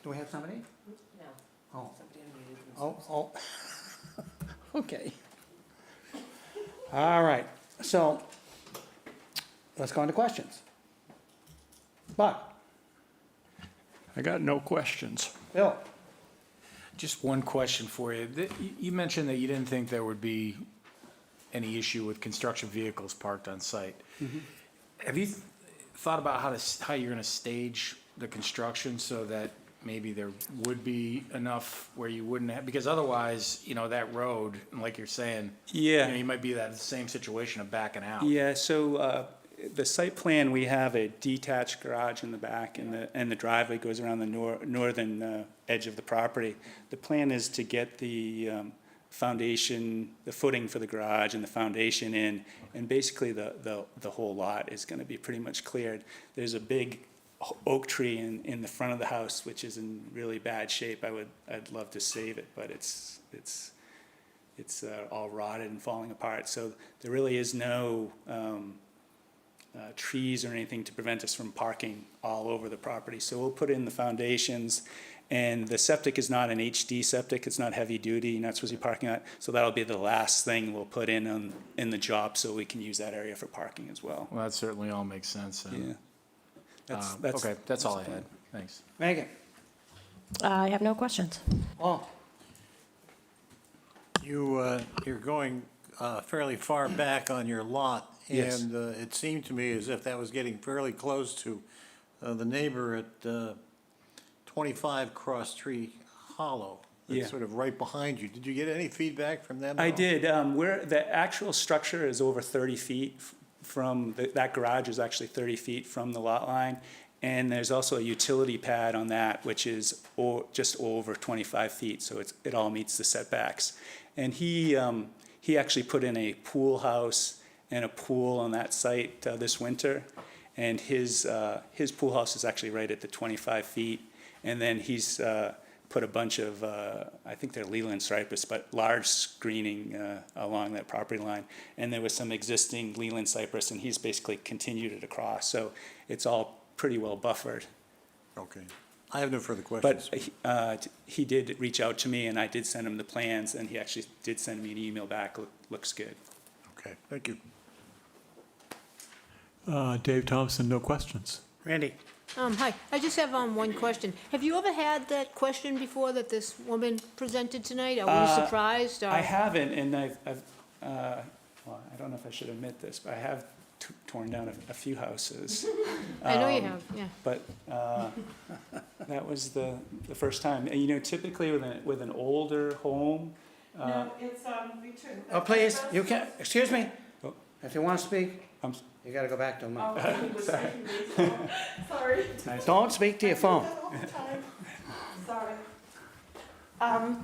Do we have somebody? No. Oh. Okay. All right, so, let's go into questions. Buck? I got no questions. Bill? Just one question for you. You mentioned that you didn't think there would be any issue with construction vehicles parked on site. Have you thought about how you're going to stage the construction so that maybe there would be enough where you wouldn't have, because otherwise, that road, like you're saying, Yeah. you might be in that same situation of backing out. Yeah, so the site plan, we have a detached garage in the back, and the driveway goes around the northern edge of the property. The plan is to get the foundation, the footing for the garage and the foundation in, and basically the whole lot is going to be pretty much cleared. There's a big oak tree in the front of the house, which is in really bad shape. I'd love to save it, but it's all rotted and falling apart. So there really is no trees or anything to prevent us from parking all over the property. So we'll put in the foundations, and the septic is not an HD septic. It's not heavy duty. You're not supposed to be parking on it. So that'll be the last thing we'll put in the job, so we can use that area for parking as well. Well, that certainly all makes sense. Yeah. Okay, that's all I had. Thanks. Megan? I have no questions. Paul? You're going fairly far back on your lot. Yes. And it seemed to me as if that was getting fairly close to the neighbor at 25 Cross Tree Hollow. Yeah. That's sort of right behind you. Did you get any feedback from them at I all? did. The actual structure is over 30 feet from, that garage is actually 30 feet from the lot line. And there's also a utility pad on that, which is just over 25 feet, so it all meets the setbacks. And he actually put in a pool house and a pool on that site this winter. And his pool house is actually right at the 25 feet. And then he's put a bunch of, I think they're Leland cypress, but large screening along that property line. And there was some existing Leland cypress, and he's basically continued it across. So it's all pretty well buffered. Okay. I have no further questions. But he did reach out to me, and I did send him the plans, and he actually did send me an email back. Looks good. Okay, thank you. Dave Thompson, no questions. Randy? Hi, I just have one question. Have you ever had that question before that this woman presented tonight? Are we surprised? Or? I haven't, and I've well, I don't know if I should admit this, but I have torn down a few houses. I know you have, yeah. But that was the first time. And, typically with an older home. No, it's, me too. Oh, please, you can, excuse me. Oh. If you want to speak, I'm you got to go back to the mic. Oh, he was making me, so, sorry. Don't speak to your phone. All the time. Sorry.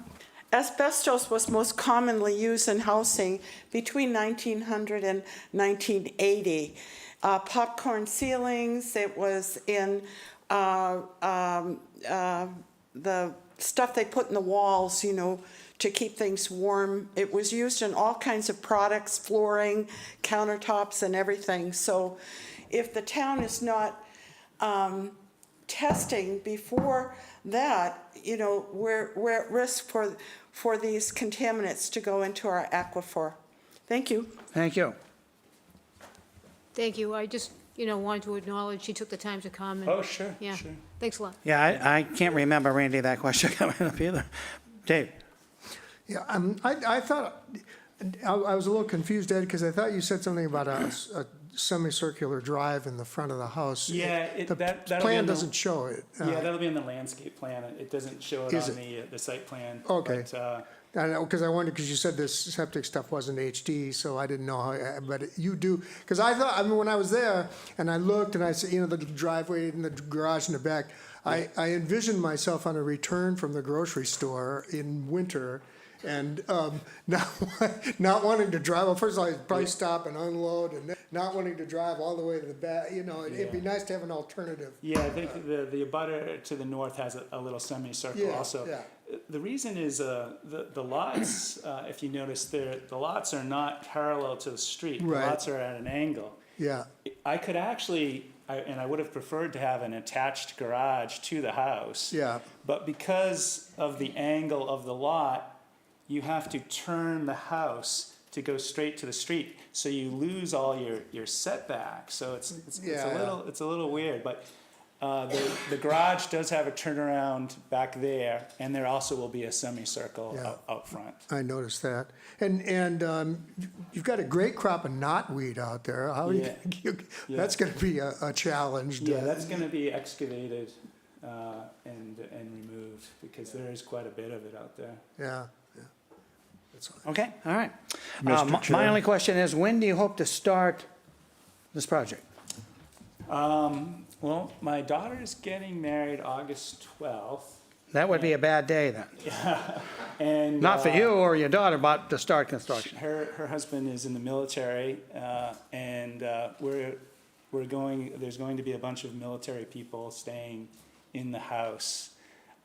Asbestos was most commonly used in housing between 1900 and 1980. Popcorn ceilings, it was in the stuff they put in the walls, to keep things warm. It was used in all kinds of products, flooring, countertops, and everything. So if the town is not testing before that, we're at risk for these contaminants to go into our aquifer. Thank you. Thank you. Thank you. I just, wanted to acknowledge she took the time to come. And, Oh, sure, Yeah, sure. thanks a lot. Yeah, I can't remember, Randy, that question coming up either. Dave? Yeah, I thought, I was a little confused, Ed, because I thought you said something about a semicircular drive in the front of the house. Yeah, The that'll be plan in the- doesn't show it. Yeah, that'll be in the landscape plan. It doesn't show it Is on the site plan. Okay. But, I know, because I wondered, because you said this septic stuff wasn't HD, so I didn't know how, but you do, because I thought, when I was there, and I looked, and I said, the driveway and the garage in the back, I envisioned myself on a return from the grocery store in winter, and not wanting to drive, well, first of all, I'd probably stop and unload, and then not wanting to drive all the way to the back, it'd be nice to have an alternative. yeah, I think the abutter to the north has a little semicircle Yeah, also. yeah. The reason is the lots, if you notice, the lots are not parallel to the street. Right. The lots are at an angle. Yeah, I could actually, and I would have preferred to have an attached garage to the house. yeah, But because of the angle of the lot, you have to turn the house to go straight to the street. So you lose all your setbacks. So it's Yeah, a little weird. But The garage does have a turnaround back there, and there also will be a semicircle Yeah. out front. I noticed that. And you've got a great crop of knotweed out there. How do you Yeah. think you, Yeah. that's gonna be a challenge. Yeah, that's gonna be excavated and removed, because there is quite a bit of it out there. Yeah, yeah. That's all. Okay, all right. Mr. My Chair. only question is, when do you hope to start this project? Well, my daughter is getting married August 12th, That would be a bad day then. and. Not for you or your daughter, but to start construction. Her husband is in the military, and there's going to be a bunch of military people staying in the house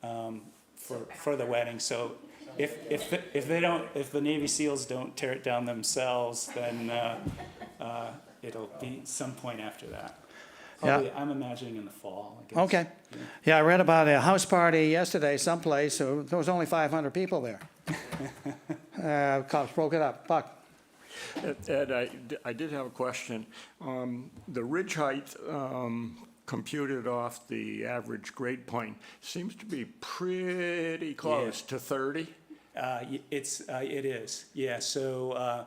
for the wedding. So if the Navy SEALs don't tear it down themselves, then it'll be some point after that. Probably, I'm imagining in the fall, I guess. Okay. Yeah, I read about a house party yesterday someplace, so there was only 500 people there. Cops broke it up. Buck? Ed, I did have a question. The ridge height computed off the average grade point seems to be pretty close to 30. It is, yeah. So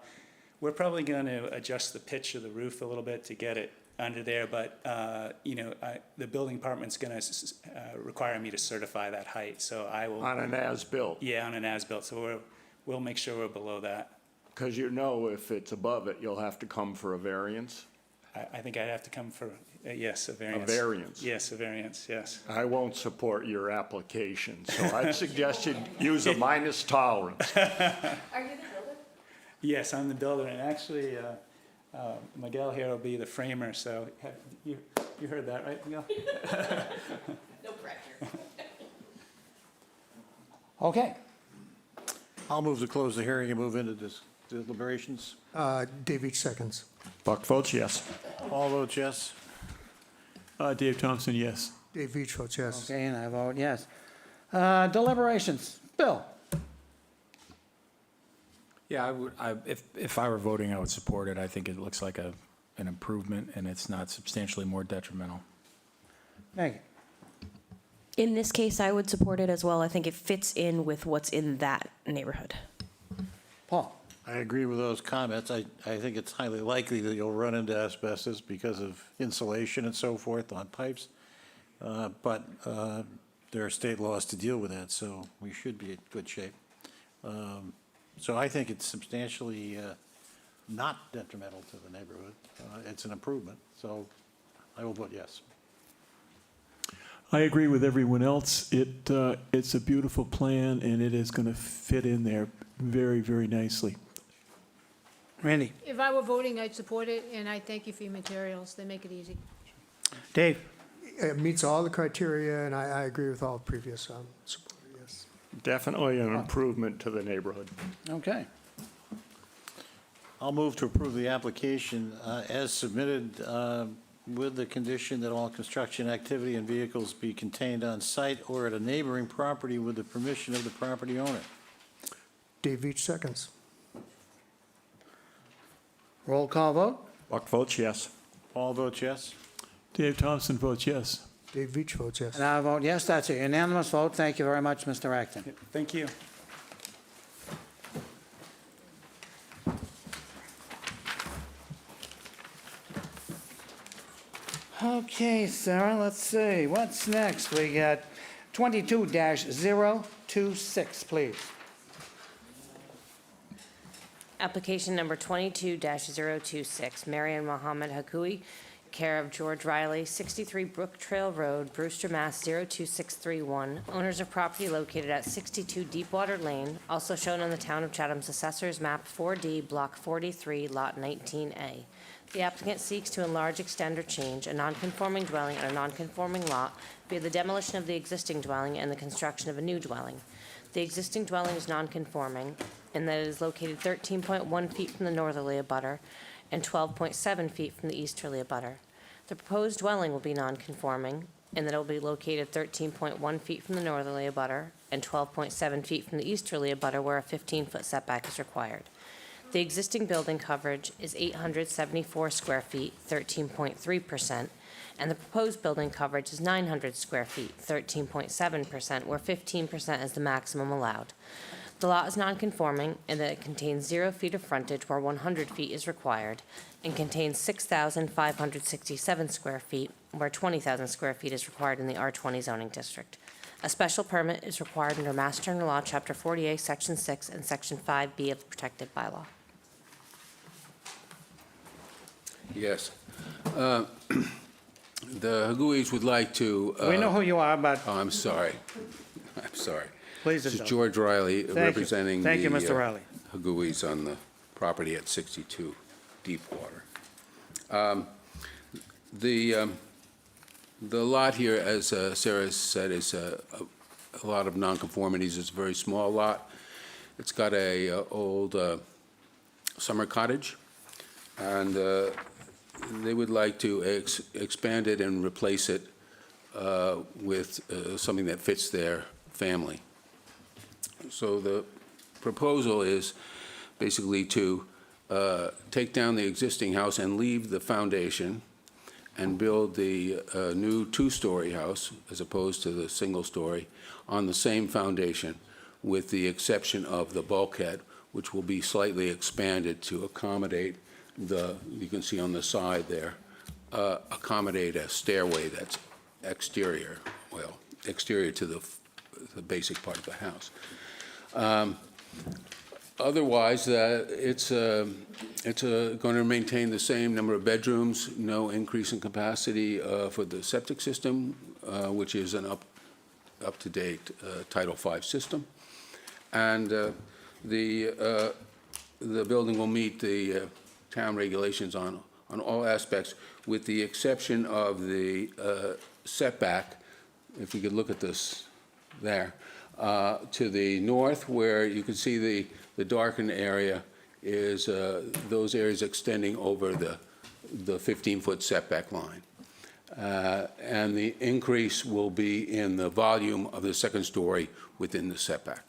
we're probably going to adjust the pitch of the roof a little bit to get it under there, but the building department's going to require me to certify that height, so I will. On an as-built. Yeah, on an as-built, so we'll make sure we're below that. Because if it's above it, you'll have to come for a variance. I think I'd have to come for, yes, a variance. A variance. Yes, a variance, yes. I won't support your application, so I'd suggest you use a minus tolerance. Are you the builder? Yes, I'm the builder, and actually, Miguel here will be the framer, so you heard that, right, Miguel? No pressure. Okay. I'll move to close the hearing and move into deliberations. Dave, each seconds. Buck votes yes. All votes yes. Dave Thompson, yes. Dave Veach votes yes. Okay, and I vote yes. Deliberations. Bill? Yeah, if I were voting, I would support it. I think it looks like an improvement, and it's not substantially more detrimental. Megan? In this case, I would support it as well. I think it fits in with what's in that neighborhood. Paul? I agree with those comments. I think it's highly likely that you'll run into asbestos because of insulation and so forth on pipes. But there are state laws to deal with that, so we should be in good shape. So I think it's substantially not detrimental to the neighborhood. It's an improvement, so I will vote yes. I agree with everyone else. It's a beautiful plan, and it is going to fit in there very, very nicely. Randy? If I were voting, I'd support it, and I thank you for your materials. They make it easy. Dave? It meets all the criteria, and I agree with all previous support, yes. Definitely an improvement to the neighborhood. Okay. I'll move to approve the application as submitted with the condition that all construction activity and vehicles be contained on site or at a neighboring property with the permission of the property owner. Dave Veach seconds. Roll call vote? Buck votes yes. All votes yes. Dave Thompson votes yes. Dave Veach votes yes. And I vote yes. That's a unanimous vote. Thank you very much, Mr. Acton. Thank you. Okay, Sarah, let's see. What's next? We got 22-026, please. Application number 22-026, Marian Mohammed Hakui, care of George Riley, 63 Brook Trail Road, Brewster, Mass. 02631. Owners of property located at 62 Deepwater Lane, also shown on the Town of Chatham's Assessor's Map 4D, Block 43, Lot 19A. The applicant seeks to enlarge, extend, or change a nonconforming dwelling on a nonconforming lot via the demolition of the existing dwelling and the construction of a new dwelling. The existing dwelling is nonconforming in that it is located 13.1 feet from the northerly abutter and 12.7 feet from the easterly abutter. The proposed dwelling will be nonconforming in that it will be located 13.1 feet from the northerly abutter and 12.7 feet from the easterly abutter where a 15-foot setback is required. The existing building coverage is 874 square feet, 13.3%, and the proposed building coverage is 900 square feet, 13.7%, where 15% is the maximum allowed. The lot is non-conforming in that it contains 0 feet of frontage where 100 feet is required, and contains 6,567 square feet where 20,000 square feet is required in the R20 zoning district. A special permit is required under Mass General Law, Chapter 48, Section 6, and Section 5B of the protected bylaw. Yes. The Haguis would like to... We know who you are, but Oh, I'm sorry. I'm sorry. please This is indulge. George Riley, Thank you. representing Thank you, the Mr. Riley. Haguis on the property at 62 Deepwater. The lot here, as Sarah said, is a lot of nonconformities. It's a very small lot. It's got a old summer cottage, and they would like to expand it and replace it with something that fits their family. So the proposal is basically to take down the existing house and leave the foundation and build the new two-story house, as opposed to the single-story, on the same foundation, with the exception of the bulkhead, which will be slightly expanded to accommodate you can see on the side there, accommodate a stairway that's exterior to the basic part of the house. Otherwise, it's going to maintain the same number of bedrooms, no increase in capacity for the septic system, which is an up-to-date Title V system. And the building will meet the town regulations on all aspects, with the exception of the setback, if we could look at this there, to the north, where you can see the darkened area is those areas extending over the 15-foot setback line. And the increase will be in the volume of the second story within the setback.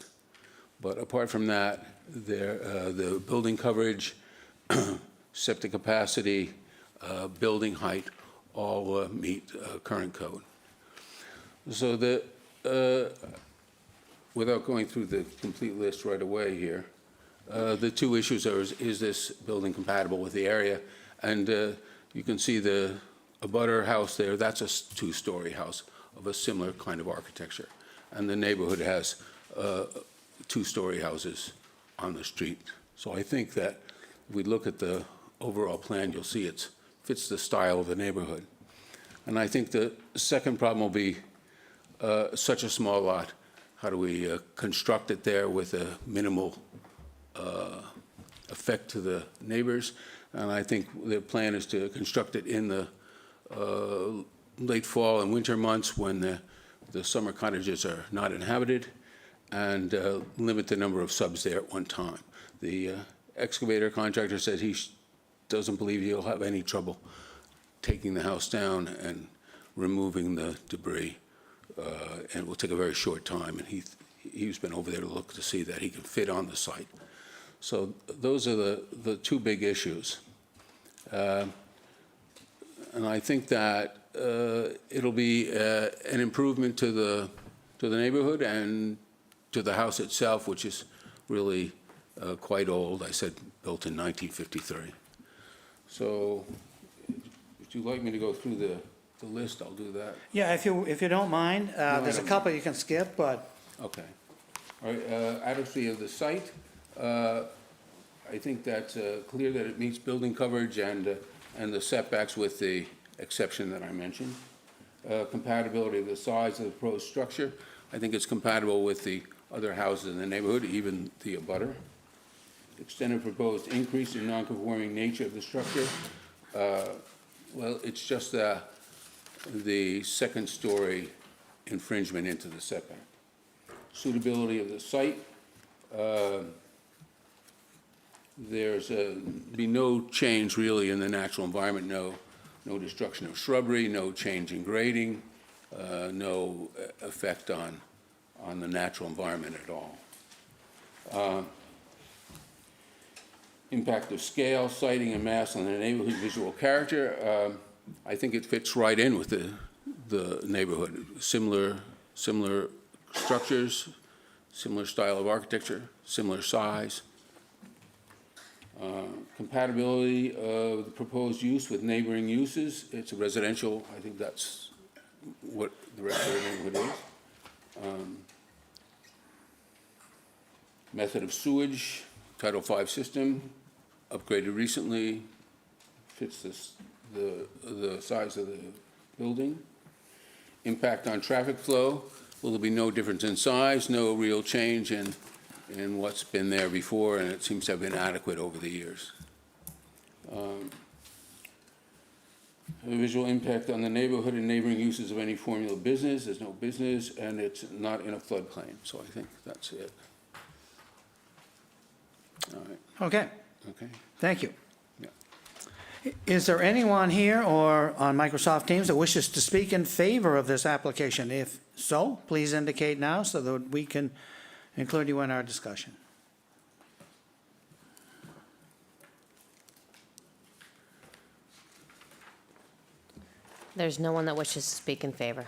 But apart from that, the building coverage, septic capacity, building height, all meet current code. So without going through the complete list right away here, the two issues are, is this building compatible with the area? And you can see the abutter house there, that's a two-story house of a similar kind of architecture. And the neighborhood has two-story houses on the street. So I think that if we look at the overall plan, you'll see it fits the style of the neighborhood. And I think the second problem will be such a small lot. How do we construct it there with a minimal effect to the neighbors? And I think the plan is to construct it in the late fall and winter months when the summer cottages are not inhabited, and limit the number of subs there at one time. The excavator contractor says he doesn't believe he'll have any trouble taking the house down and removing the debris, and it will take a very short time. And he's been over there to look to see that he can fit on the site. So those are the two big issues. And I think that it'll be an improvement to the neighborhood and to the house itself, which is really quite old. I said built in 1953. So if you'd like me to go through the list, I'll do that. Yeah, if you don't mind, there's a don't couple you can skip, but Okay. All right, adequacy of the site. I think that's clear that it meets building coverage and the setbacks with the exception that I mentioned. Compatibility of the size of the proposed structure. I think it's compatible with the other houses in the neighborhood, even the abutter. Extended proposed increase in non-conforming nature of the structure. Well, it's just the second story infringement into the setback. Suitability of the site. There's be no change really in the natural environment, no destruction of shrubbery, no change in grading, no effect on the natural environment at all. Impact of scale, sighting, and mass on the neighborhood visual character. I think it fits right in with the neighborhood. Similar structures, similar style of architecture, similar size. Compatibility of the proposed use with neighboring uses. It's a residential, I think that's what the rest of the neighborhood is. Method of sewage, Title V system, upgraded recently, fits the size of the building. Impact on traffic flow, will there be no difference in size, no real change in what's been there before, and it seems to have been adequate over the years. The visual impact on the neighborhood and neighboring uses of any formula business, there's no business, and it's not in a floodplain, so I think that's it. All right, Okay, okay. thank you. Yeah. Is there anyone here or on Microsoft Teams that wishes to speak in favor of this application? If so, please indicate now so that we can include you in our discussion. There's no one that wishes to speak in favor.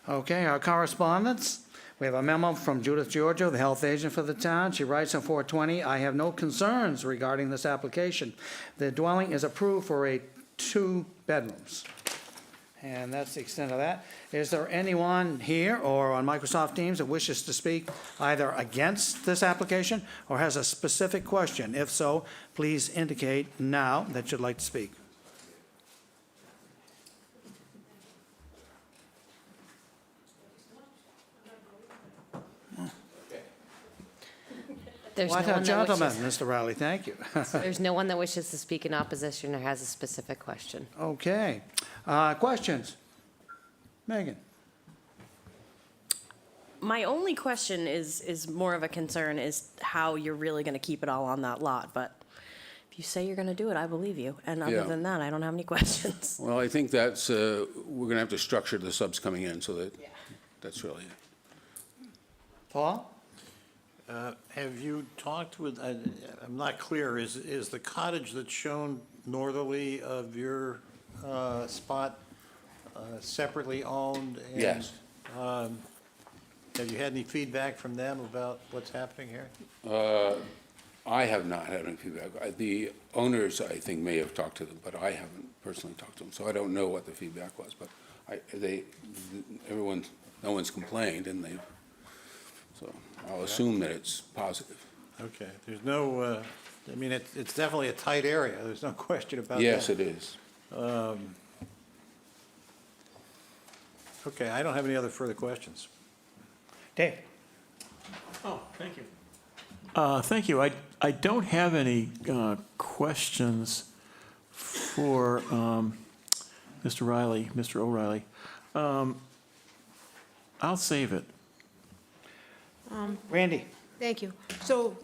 Okay, our correspondence. We have a memo from Judith Giorgio, the health agent for the town. She writes on 4/20, I have no concerns regarding this application. The dwelling is approved for 2 bedrooms. And that's the extent of that. Is there anyone here or on Microsoft Teams that wishes to speak either against this application or has a specific question? If so, please indicate now that you'd like to speak. There's What no a one that gentleman, wishes, Mr. Riley, thank you. there's no one that wishes to speak in opposition or has a specific question. Okay. Questions? Megan? My only question is more of a concern, is how you're really going to keep it all on that lot. But if you say you're going to do it, I believe you. And other Yeah. than that, I don't have any questions. Well, I think that's, we're going to have to structure the subs coming in, so that's really it. Paul? Have you talked with, I'm not clear, is the cottage that's shown northerly of your spot separately owned? And, Yes. Have you had any feedback from them about what's happening here? I have not had any feedback. The owners, I think, may have talked to them, but I haven't personally talked to them, so I don't know what the feedback was. But no one's complained, and so I'll assume that it's positive. Okay, there's no, I mean, it's definitely a tight area, there's no question about that. Yes, it is. Okay, I don't have any other further questions. Dave? Oh, thank you. Thank you. I don't have any questions for Mr. Riley, Mr. O'Reilly. I'll save it. Randy? Thank you. So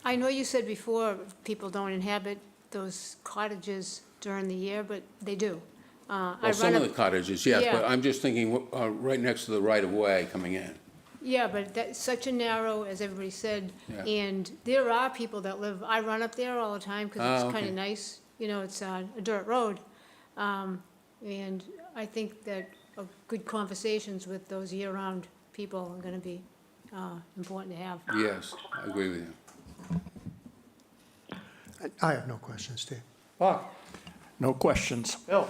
I know you said before, people don't inhabit those cottages during the year, but they do. Well, some of the cottages, yes, but Yeah. I'm just thinking right next to the right-of-way coming in. Yeah, but that's such a narrow, as everybody said, Yeah. and there are people that live, I run up there all the time because it's kind okay. of nice. You know, it's a dirt road. And I think that good conversations with those year-round people are going to be important to have. Yes, I agree with you. I have no questions, Steve. Bob? No questions. Bill?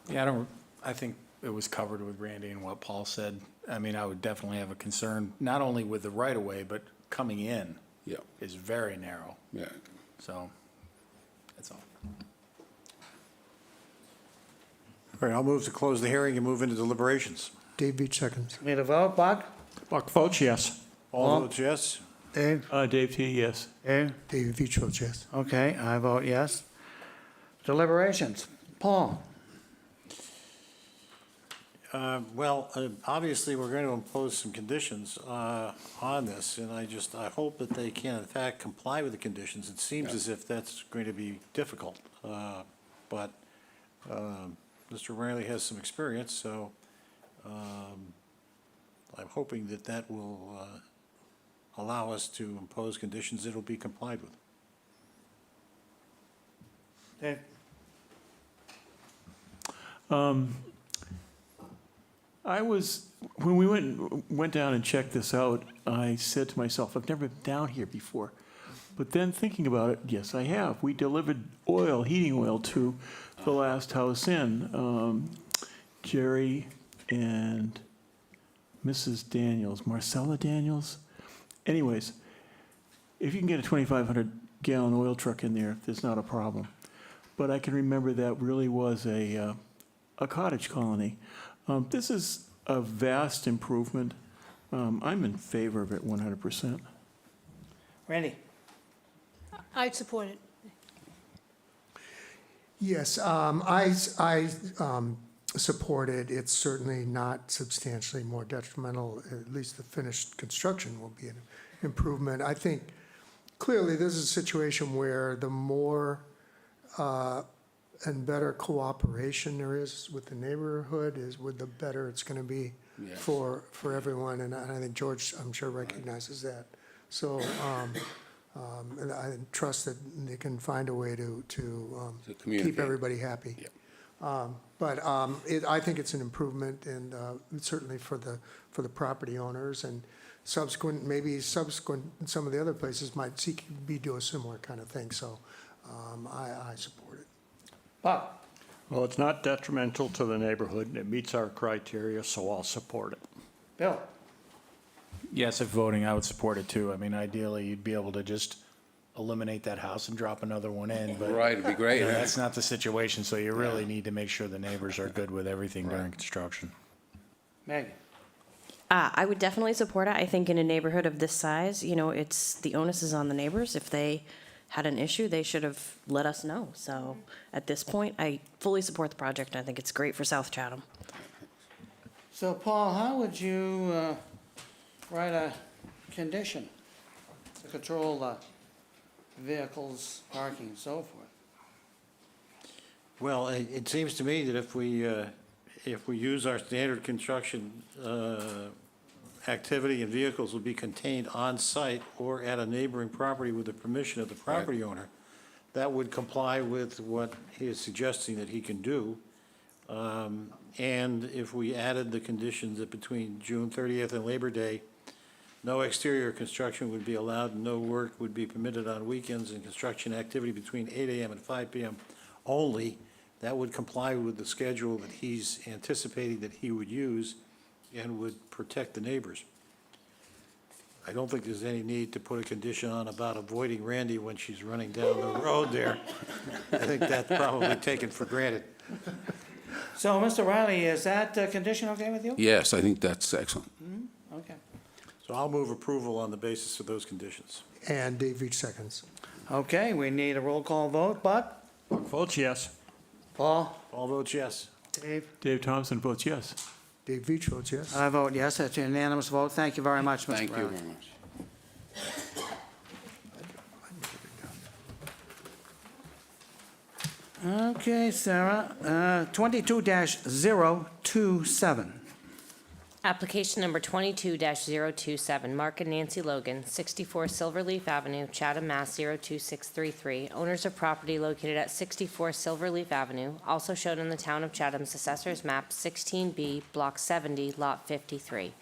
Yeah, I think it was covered with Randy and what Paul said. I mean, I would definitely have a concern, not only with the right-of-way, but coming in Yeah, is very narrow. yeah. So, that's all. All right, I'll move to close the hearing and move into deliberations. Dave Beach seconds. Need a vote, Buck? Buck votes yes. All votes yes? Dave? Dave T., yes. Dave? David Beach votes yes. Okay, I vote yes. Deliberations. Paul? Well, obviously, we're going to impose some conditions on this, and I hope that they can, in fact, comply with the conditions. It seems as if that's going to be difficult, but Mr. Riley has some experience, so I'm hoping that that will allow us to impose conditions that will be complied with. Dave? When we went down and checked this out, I said to myself, I've never been down here before. But then thinking about it, yes, I have. We delivered oil, heating oil, to the last house in. Jerry and Mrs. Daniels, Marcella Daniels. Anyways, if you can get a 2,500-gallon oil truck in there, there's not a problem. But I can remember that really was a cottage colony. This is a vast improvement. I'm in favor of it 100%. Randy? I'd support it. Yes, I support it. It's certainly not substantially more detrimental. At least the finished construction will be an improvement. I think clearly this is a situation where the more and better cooperation there is with the neighborhood the better it's going to be Yes. for everyone. And I think George, I'm sure, recognizes that. So and I trust that they can find a way to keep communicate. everybody happy. Yep. I think it's an improvement, and certainly for the property owners, and some of the other places might do a similar kind of thing. So I support it. Bob? Well, it's not detrimental to the neighborhood, and it meets our criteria, so I'll support it. Bill? Yes, if voting, I would support it too. I mean, ideally, you'd be able to just eliminate that house and drop another one in, but. Right, it'd be great, you know, huh? That's not the situation, so you really need to make sure the neighbors are good with everything during construction. Maggie? I would definitely support it. I think in a neighborhood of this size, you know, the onus is on the neighbors. If they had an issue, they should have let us know. So at this point, I fully support the project. I think it's great for South Chatham. So, Paul, how would you write a condition to control the vehicles, parking, and so forth? Well, it seems to me that if we use our standard construction activity, and vehicles will be contained on-site or at a neighboring property with the permission of the property owner, that would comply with what he is suggesting that he can do. And if we added the conditions that between June 30th and Labor Day, no exterior construction would be allowed, no work would be permitted on weekends, and construction activity between 8 a.m. and 5 p.m. only, that would comply with the schedule that he's anticipating that he would use and would protect the neighbors. I don't think there's any need to put a condition on about avoiding Randy when she's running down the road there. I think that's probably taken for granted. So, Mr. Riley, is that condition okay with you? Yes, I think that's excellent. Okay. So I'll move approval on the basis of those conditions. And Dave Veach seconds. Okay, we need a roll call vote. Bud? Buck votes yes. Paul? All votes yes. Dave? Dave Thompson votes yes. Dave Veach votes yes. I vote yes. That's a unanimous vote. Thank you very much, Mr. Riley. Thank you very much. Okay, Sarah, 22-027. Application number 22-027, Mark and Nancy Logan, 64 Silverleaf Avenue, Chatham, Mass. 02633. Owners of property located at 64 Silverleaf Avenue, also shown in the Town of Chatham's Assessor's Map 16B, Block 70, Lot 53.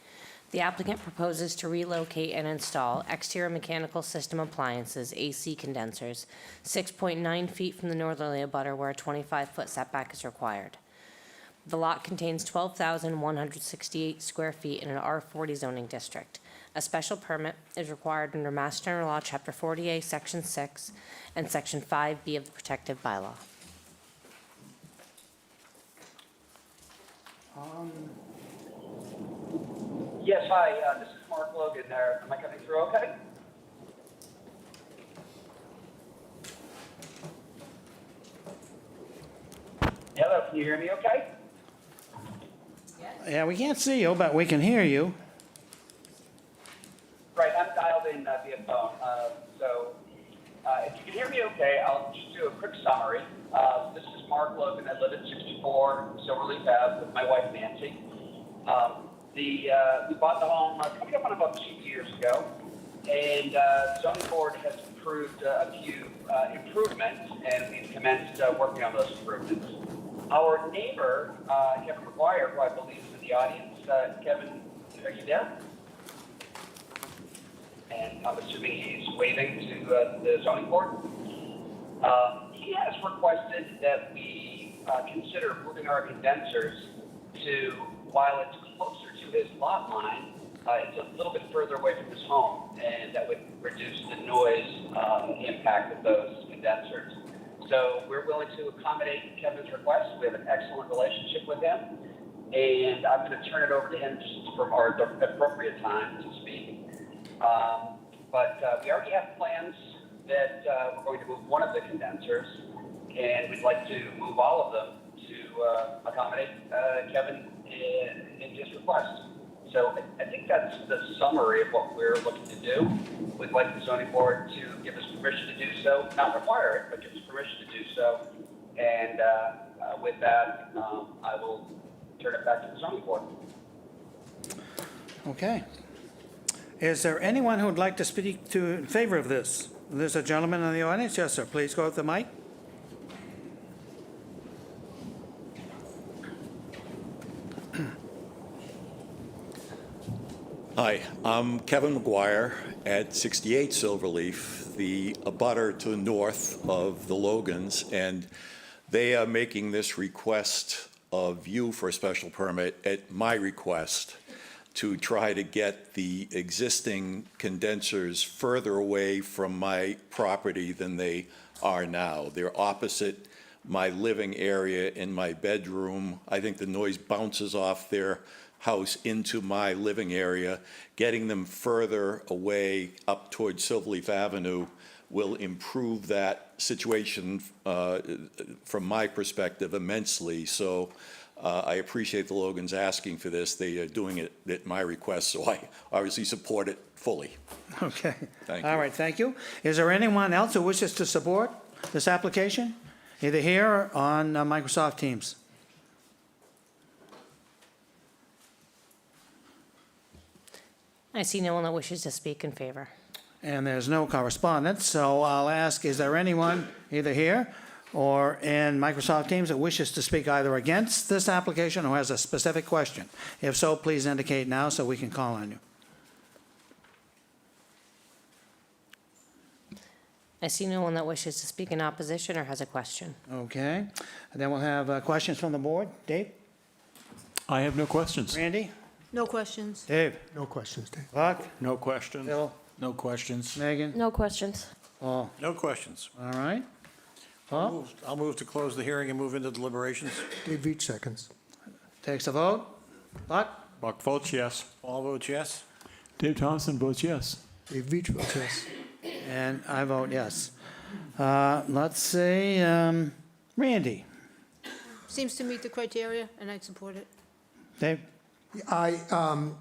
The applicant proposes to relocate and install exterior mechanical system appliances, AC condensers, 6.9 feet from the northerly abutter where a 25-foot setback is required. The lot contains 12,168 square feet in an R40 zoning district. A special permit is required under Mass General Law, Chapter 48, Section 6, and Section 5B of the Protective Bylaw. Yes, hi, this is Mark Logan there. Am I coming through okay? Hello, can you hear me okay? Yeah, we can't see you, but we can hear you. Right, I'm dialed in via phone. If you can hear me okay, I'll just do a quick summary. This is Mark Logan. I live at 64 Silverleaf Ave with my wife Nancy. We bought the home coming up on about 2 years ago, and the zoning board has approved a few improvements, and we've commenced working on those improvements. Our neighbor, Kevin McGuire, who I believe is in the audience, Kevin, are you there? And I'm assuming he's waving to the zoning board. He has requested that we consider moving our condensers to, while it's closer to his lot line, it's a little bit further away from his home, and that would reduce the noise impact of those condensers. So we're willing to accommodate Kevin's request. We have an excellent relationship with him, and I'm going to turn it over to him just for the appropriate time to speak. But we already have plans that we're going to move one of the condensers, and we'd like to move all of them to accommodate Kevin in his request. So I think that's the summary of what we're looking to do. We'd like the zoning board to give us permission to do so, not require it, but give us permission to do so. And with that, I will turn it back to the zoning board. Okay. Is there anyone who would like to speak in favor of this? There's a gentleman in the audience. Yes, sir. Please go with the mic. Hi, I'm Kevin McGuire at 68 Silverleaf, the abutter to the north of the Logans, and they are making this request of you for a special permit at my request to try to get the existing condensers further away from my property than they are now. They're opposite my living area in my bedroom. I think the noise bounces off their house into my living area. Getting them further away up towards Silverleaf Avenue will improve that situation from my perspective immensely. So I appreciate the Logans asking for this. They are doing it at my request, so I obviously support it fully. Okay. Thank you. All right, thank you. Is there anyone else who wishes to support this application, either here or on Microsoft Teams? I see no one that wishes to speak in favor. And there's no correspondence, so I'll ask, is there anyone either here or in Microsoft Teams that wishes to speak either against this application or has a specific question? If so, please indicate now so we can call on you. I see no one that wishes to speak in opposition or has a question. Okay. And then we'll have questions from the board. Dave? I have no questions. Randy? No questions. Dave? No questions, Dave. Buck? No question. Phil? No questions. Megan? No questions. Paul? No questions. All right. Paul? I'll move to close the hearing and move into deliberations. Dave Veach seconds. Takes a vote. Buck? Buck votes yes. All votes yes. Dave Thompson votes yes. Dave Veach votes yes. And I vote yes. Let's see, Randy? Seems to meet the criteria, and I'd support it. Dave? I'm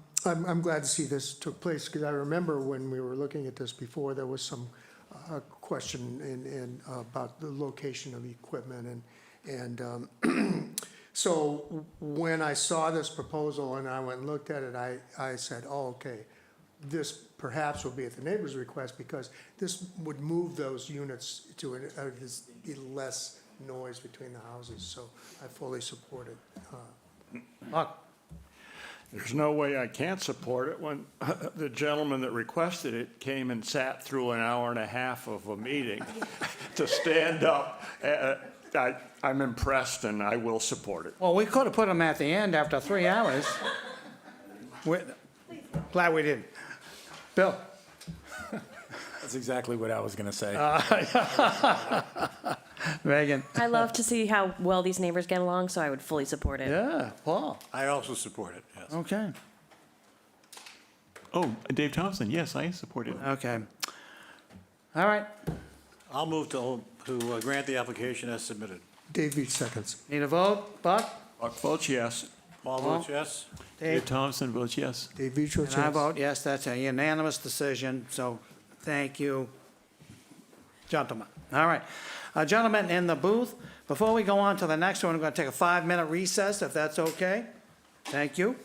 glad to see this took place, because I remember when we were looking at this before, there was some question about the location of the equipment, and so when I saw this proposal and I went and looked at it, I said, oh, okay, this perhaps will be at the neighbor's request, because this would move those units to be less noise between the houses, so I fully support it. Buck? There's no way I can't support it when the gentleman that requested it came and sat through an hour and a half of a meeting to stand up. I'm impressed, and I will support it. Well, we could have put him at the end after 3 hours. Glad we didn't. Bill? That's exactly what I was going to say. Megan? I love to see how well these neighbors get along, so I would fully support it. Yeah, Paul? I also support it, yes. Okay, Oh, Dave Thompson, yes, I support it. okay. All right, I'll move to grant the application as submitted. Dave Veach seconds. need a vote? Buck? Buck votes yes. All votes yes. Dave Dave? Thompson votes yes. Dave Veach votes And I yes. vote yes, that's a unanimous decision, so thank you, gentlemen. All right. Gentlemen in the booth, before we go on to the next one, we're going to take a 5-minute recess, if that's okay. Thank you.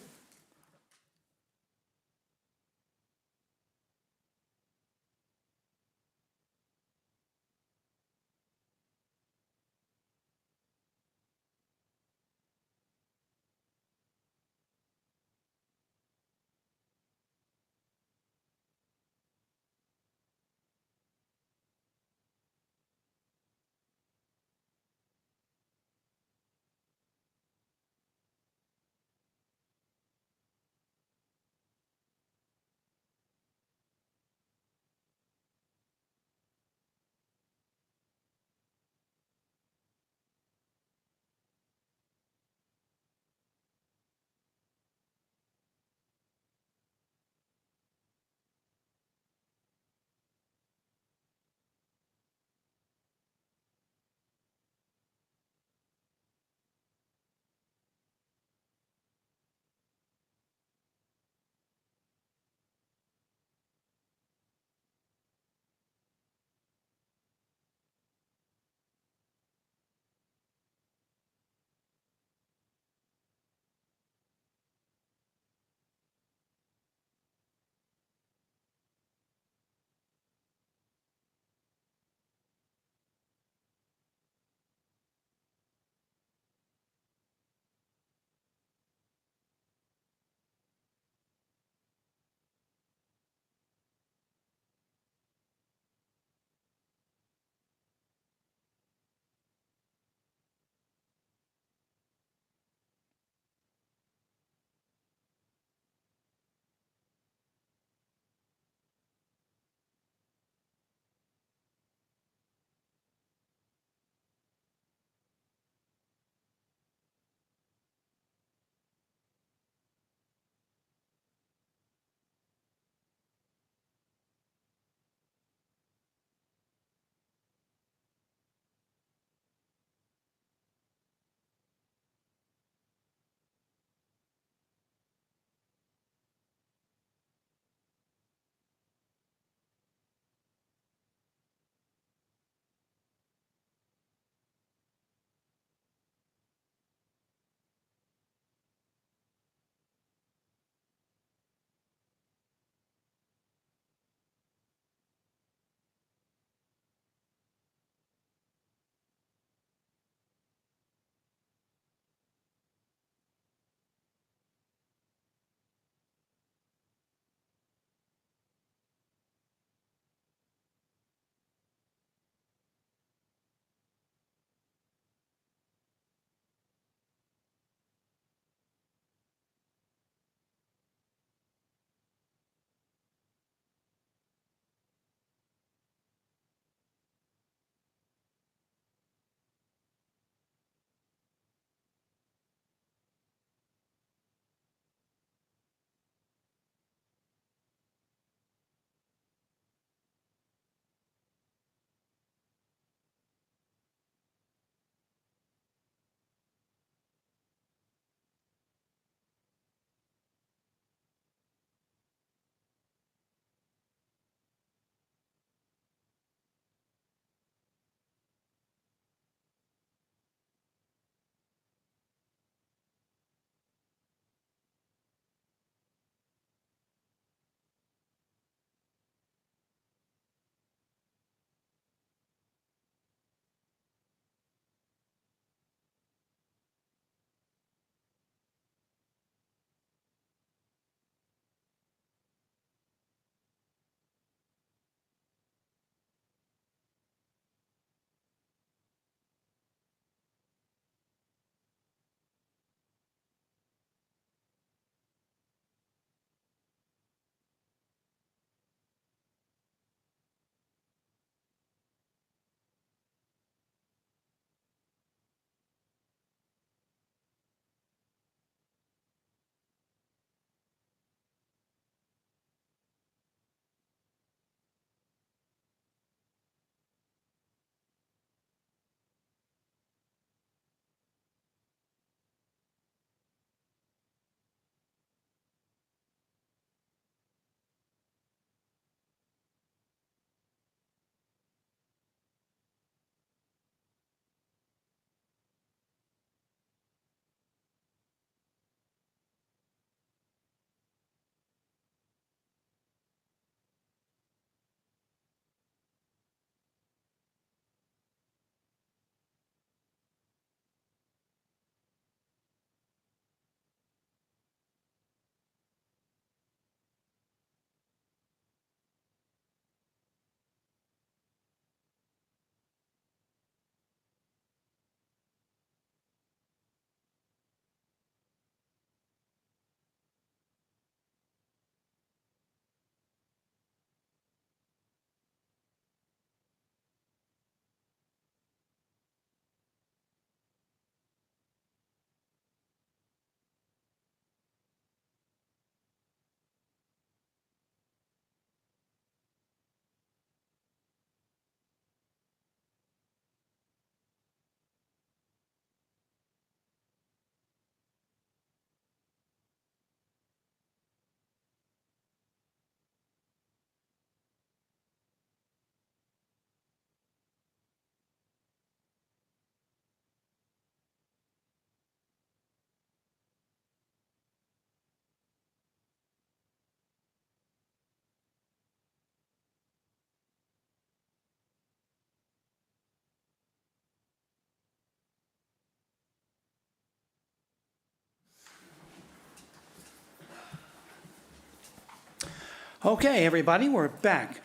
Okay, everybody, we're back.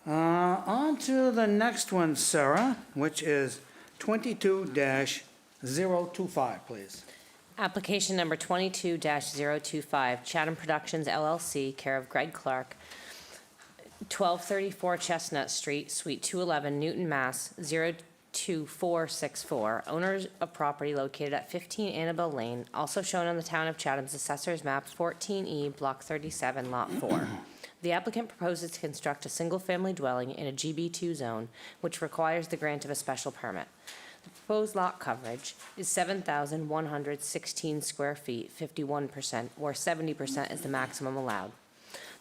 On to the next one, Sarah, which is 22-025, please. Application number 22-025, Chatham Productions LLC, care of Greg Clark, 1234 Chestnut Street, Suite 211, Newton, Mass. 02464. Owners of property located at 15 Annabelle Lane, also shown on the Town of Chatham's Assessor's Map 14E, Block 37, Lot 4. The applicant proposes to construct a single-family dwelling in a GB2 zone, which requires the grant of a special permit. The proposed lot coverage is 7,116 square feet, 51%, or 70% is the maximum allowed.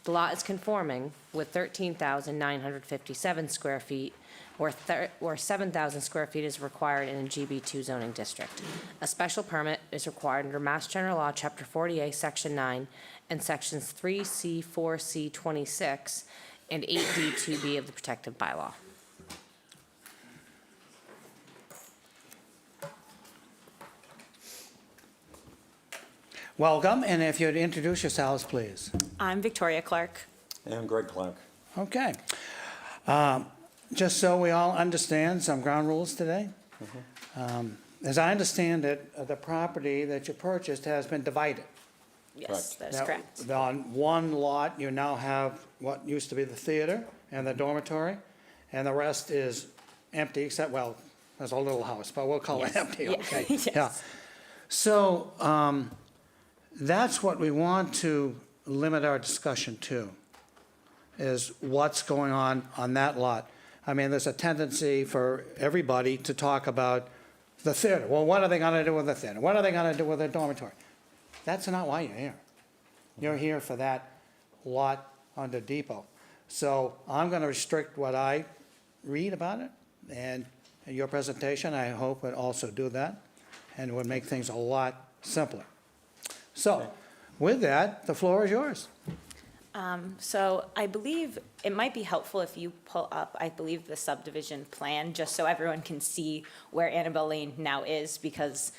The lot is conforming with 13,957 square feet, or 7,000 square feet is required in a GB2 zoning district. A special permit is required under Mass General Law, Chapter 48, Section 9, and Sections 3C, 4C, 26, and 8D, 2B of the protective bylaw. Welcome, and if you'd introduce yourselves, please. I'm Victoria Clark. And Greg Clark. Okay. Just so we all understand some ground rules today. As I understand it, the property that you purchased has been divided. Yes, that's Now, correct. On one lot, you now have what used to be the theater and the dormitory, and the rest is empty, except, well, there's a little house, but we'll call it empty, Yeah. okay? Yes. Yeah. So that's what we want to limit our discussion to, is what's going on that lot. I mean, there's a tendency for everybody to talk about the theater. Well, what are they going to do with the theater? What are they going to do with the dormitory? That's not why you're here. You're here for that lot under Depot. So I'm going to restrict what I read about it, and your presentation, I hope, would also do that, and would make things a lot simpler. So with that, the floor is yours. So I believe it might be helpful if you pull up, I believe, the subdivision plan, just so everyone can see where Annabelle Lane now is, because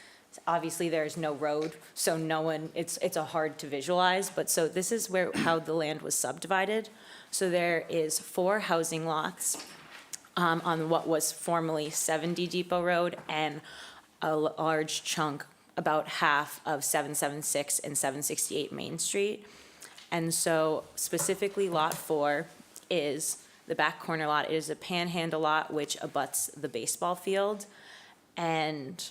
obviously there's no road, so no one, it's a hard to visualize, but so this is how the land was subdivided. So there is 4 housing lots on what was formerly 70 Depot Road, and a large chunk, about half of 776 and 768 Main Street. And so specifically Lot 4 is the back corner lot. It is a panhandle lot which abuts the baseball field. And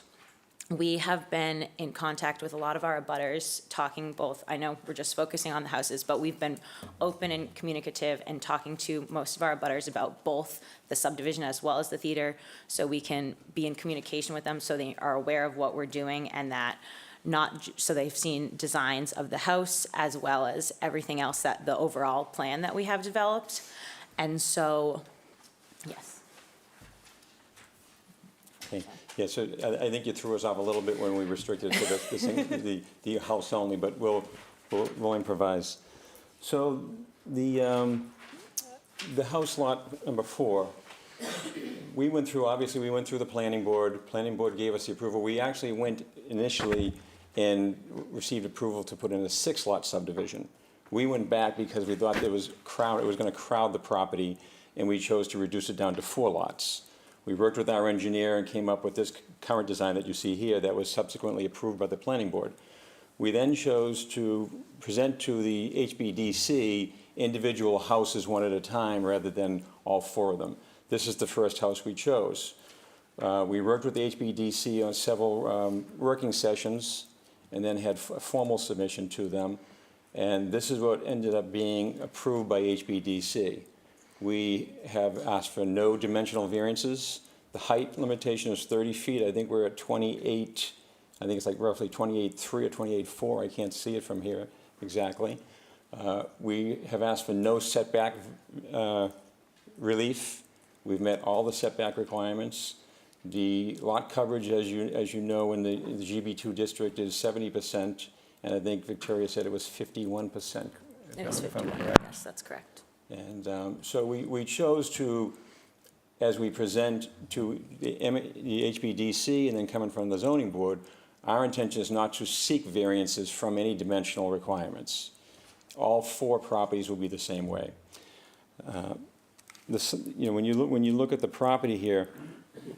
we have been in contact with a lot of our abutters, talking both, I know we're just focusing on the houses, but we've been open and communicative and talking to most of our abutters about both the subdivision as well as the theater, so we can be in communication with them so they are aware of what we're doing, and that so they've seen designs of the house as well as everything else, that the overall plan that we have developed. And so, yes. Okay. Yeah, so I think you threw us off a little bit when we restricted it to the house only, but we'll improvise. So the house lot number 4, we went through the planning board. Planning board gave us the approval. We actually went initially and received approval to put in a 6-lot subdivision. We went back because we thought it was going to crowd the property, and we chose to reduce it down to 4 lots. We worked with our engineer and came up with this current design that you see here that was subsequently approved by the planning board. We then chose to present to the HBDC individual houses one at a time rather than all 4 of them. This is the first house we chose. We worked with the HBDC on several working sessions and then had a formal submission to them. And this is what ended up being approved by HBDC. We have asked for no dimensional variances. The height limitation is 30 feet. I think we're at 28, I think it's like roughly 28.3 or 28.4. I can't see it from here exactly. We have asked for no setback relief. We've met all the setback requirements. The lot coverage, as you know, in the GB2 district is 70%, and I think Victoria said it was 51%. It was 51, yes, that's correct. And so we chose to, as we present to the HBDC and then coming from the zoning board, our intention is not to seek variances from any dimensional requirements. all 4 properties will be the same way. When you look at the property here,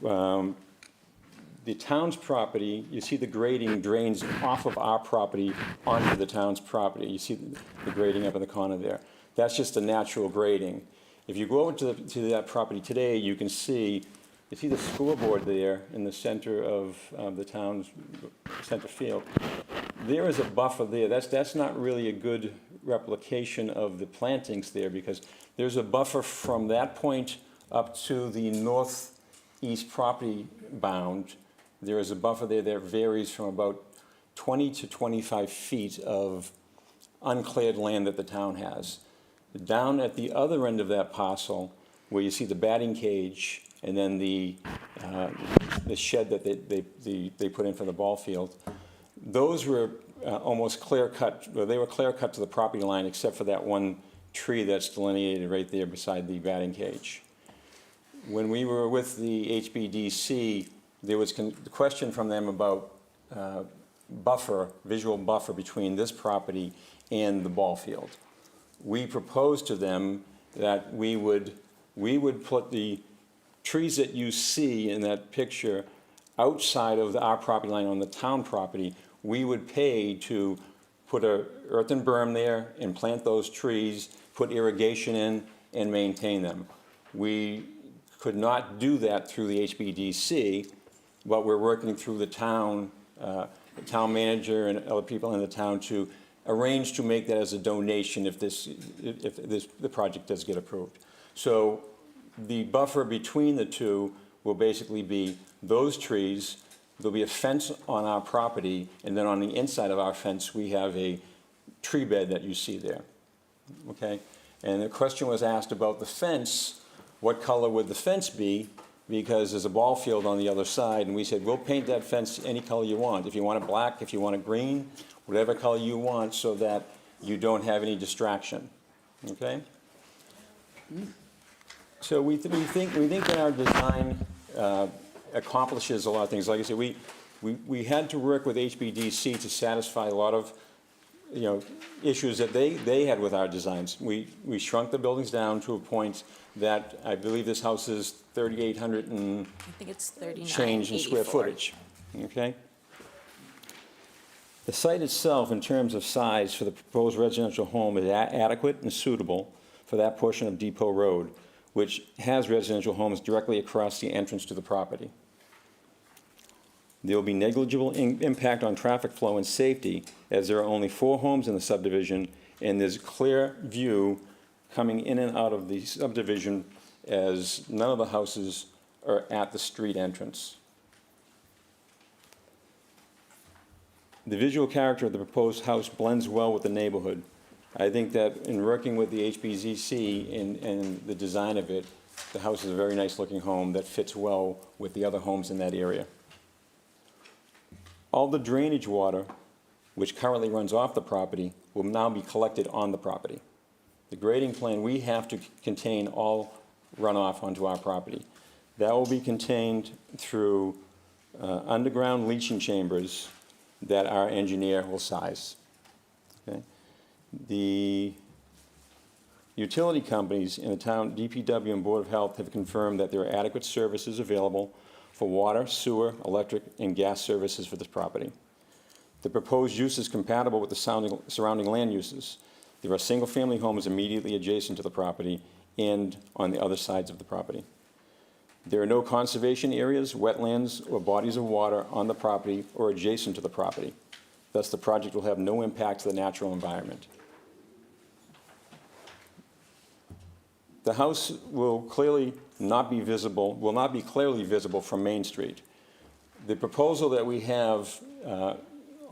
the town's property, you see the grading drains off of our property onto the town's property. You see the grading up in the corner there. That's just a natural grading. If you go over to that property today, you can see, you see the scoreboard there in the center of the town's center field. There is a buffer there. That's not really a good replication of the plantings there, because there's a buffer from that point up to the northeast property bound. There is a buffer there that varies from about 20 to 25 feet of uncleared land that the town has. Down at the other end of that parcel, where you see the batting cage and then the shed that they put in for the ball field, those were almost clear cut. Well, they were clear cut to the property line, except for that one tree that's delineated right there beside the batting cage. When we were with the HBDC, there was the question from them about visual buffer between this property and the ball field. We proposed to them that we would put the trees that you see in that picture outside of our property line on the town property. We would pay to put an earthen berm there and plant those trees, put irrigation in, and maintain them. We could not do that through the HBDC, but we're working through the town manager and other people in the town to arrange to make that as a donation if the project does get approved. So the buffer between the two will basically be those trees. There'll be a fence on our property, and then on the inside of our fence, we have a tree bed that you see there, okay? And the question was asked about the fence, what color would the fence be? Because there's a ball field on the other side, and we said, we'll paint that fence any color you want. If you want it black, if you want it green, whatever color you want, so that you don't have any distraction, okay? So we think that our design accomplishes a lot of things. Like I said, we had to work with HBDC to satisfy a lot of issues that they had with our designs. We shrunk the buildings down to a point that I believe this house is 3,800 and I think it's 39, change in square footage, okay? The site itself, in terms of size for the proposed residential home, is adequate and suitable for that portion of Depot Road, which has residential homes directly across the entrance to the property. There will be negligible impact on traffic flow and safety, as there are only 4 homes in the subdivision, and there's clear view coming in and out of the subdivision, as none of the houses are at the street entrance. The visual character of the proposed house blends well with the neighborhood. I think that in working with the HBDC and the design of it, the house is a very nice looking home that fits well with the other homes in that area. All the drainage water, which currently runs off the property, will now be collected on the property. The grading plan, we have to contain all runoff onto our property. That will be contained through underground leaching chambers that our engineer will size. Okay? The utility companies in the town, DPW and Board of Health, have confirmed that there are adequate services available for water, sewer, electric, and gas services for this property. The proposed use is compatible with the surrounding land uses. There are single-family homes immediately adjacent to the property and on the other sides of the property. There are no conservation areas, wetlands, or bodies of water on the property or adjacent to the property. Thus, the project will have no impact to the natural environment. The house will clearly not be visible, will not be clearly visible from Main Street. The proposal that we have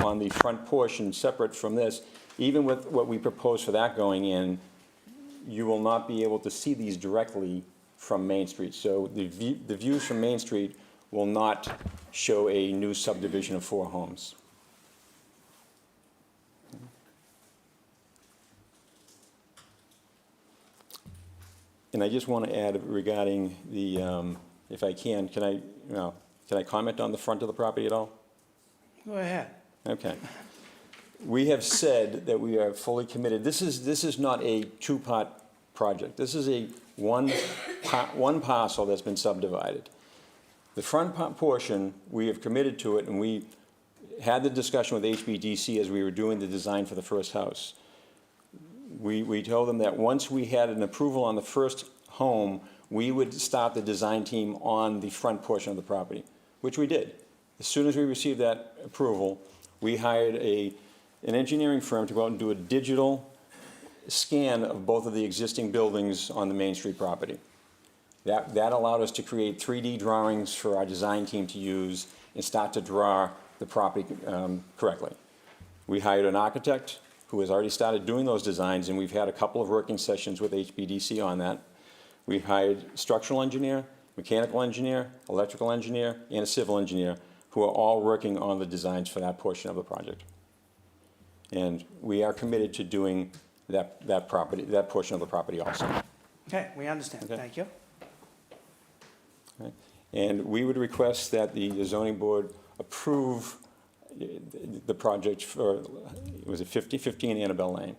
on the front portion, separate from this, even with what we propose for that going in, you will not be able to see these directly from Main Street. So the views from Main Street will not show a new subdivision of 4 homes. And I just want to add regarding the, if I can I comment on the front of the property at all? Go ahead. Okay. we have said that we are fully committed. This is not a two-part project. This is a one parcel that's been subdivided. The front portion, we have committed to it, and we had the discussion with HBDC as we were doing the design for the first house. We told them that once we had an approval on the first home, we would start the design team on the front portion of the property, which we did. As soon as we received that approval, we hired an engineering firm to go out and do a digital scan of both of the existing buildings on the Main Street property. That allowed us to create 3D drawings for our design team to use and start to draw the property correctly. We hired an architect who has already started doing those designs, and we've had a couple of working sessions with HBDC on that. We've hired structural engineer, mechanical engineer, electrical engineer, and a civil engineer who are all working on the designs for that portion of the project. And we are committed to doing that portion of the property also. Okay, we understand. Okay. Thank you. Okay. And we would request that the zoning board approve the project for, was it 15 Annabelle Lane?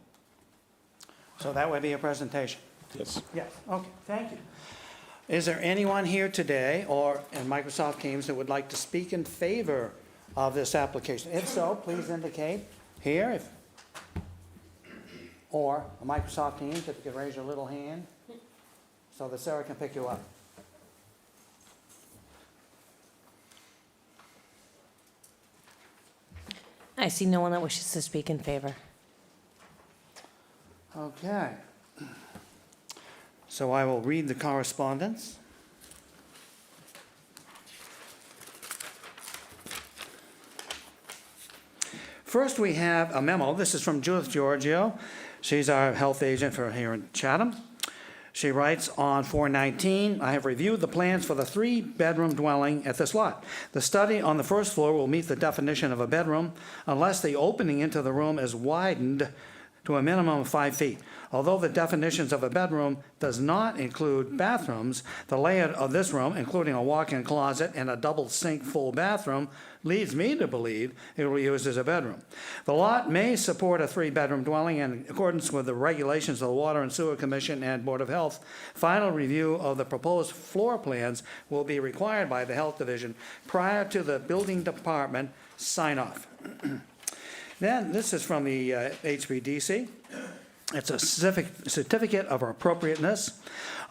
So that would be a presentation. Yes. Yes, okay, thank you. Is there anyone here today or in Microsoft Teams that would like to speak in favor of this application? If so, please indicate here, or a Microsoft Teams, if you could raise your little hand so that Sarah can pick you up. I see no one that wishes to speak in favor. Okay. So I will read the correspondence. First, we have a memo. This is from Judith Giorgio. She's our health agent for here in Chatham. She writes on 4/19, I have reviewed the plans for the 3-bedroom dwelling at this lot. The study on the first floor will meet the definition of a bedroom unless the opening into the room is widened to a minimum of 5 feet. Although the definitions of a bedroom does not include bathrooms, the layout of this room, including a walk-in closet and a double sink full bathroom, leads me to believe it will be used as a bedroom. The lot may support a 3-bedroom dwelling in accordance with the regulations of the Water and Sewer Commission and Board of Health. Final review of the proposed floor plans will be required by the Health Division prior to the Building Department sign-off. Then, this is from the HBDC. It's a certificate of appropriateness.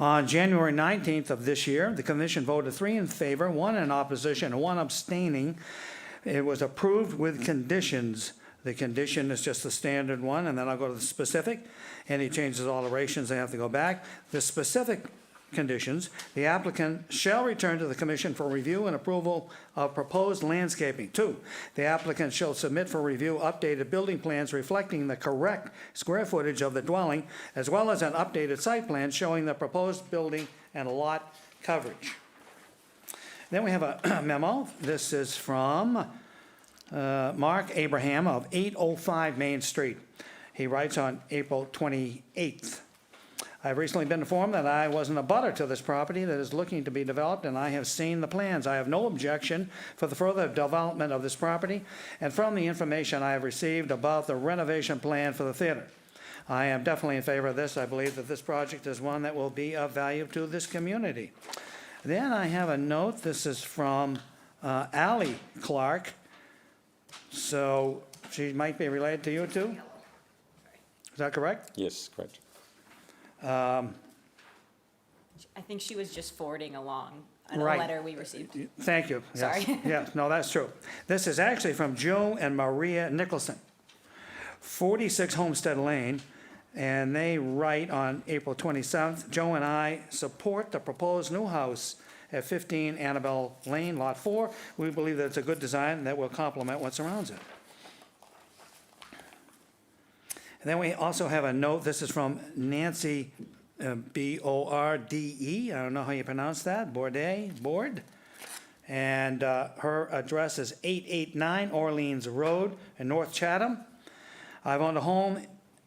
On January 19th of this year, the commission voted 3 in favor, 1 in opposition, and 1 abstaining. It was approved with conditions. The condition is just the standard one, and then I'll go to the specific. Any changes, alterations, they have to go back. The specific conditions, the applicant shall return to the commission for review and approval of proposed landscaping. 2, the applicant shall submit for review updated building plans reflecting the correct square footage of the dwelling, as well as an updated site plan showing the proposed building and lot coverage. Then we have a memo. This is from Mark Abraham of 805 Main Street. He writes on April 28th. I've recently been informed that I wasn't a butter to this property that is looking to be developed, and I have seen the plans. I have no objection for the further development of this property, and from the information I have received about the renovation plan for the theater. I am definitely in favor of this. I believe that this project is one that will be of value to this community. Then I have a note. This is from Ally Clark. So she might be related to you too? Is that correct? Yes, correct. I think she was just forwarding along a Right. letter we received. Thank you. Yes. Sorry. Yes, no, that's true. This is actually from Joe and Maria Nicholson, 46 Homestead Lane, and they write on April 27th, Joe and I support the proposed new house at 15 Annabelle Lane, Lot 4. We believe that it's a good design that will complement what surrounds it. And then we also have a note. This is from Nancy, B-O-R-D-E. I don't know how you pronounce that. Board. And her address is 889 Orleans Road in North Chatham. I've owned a home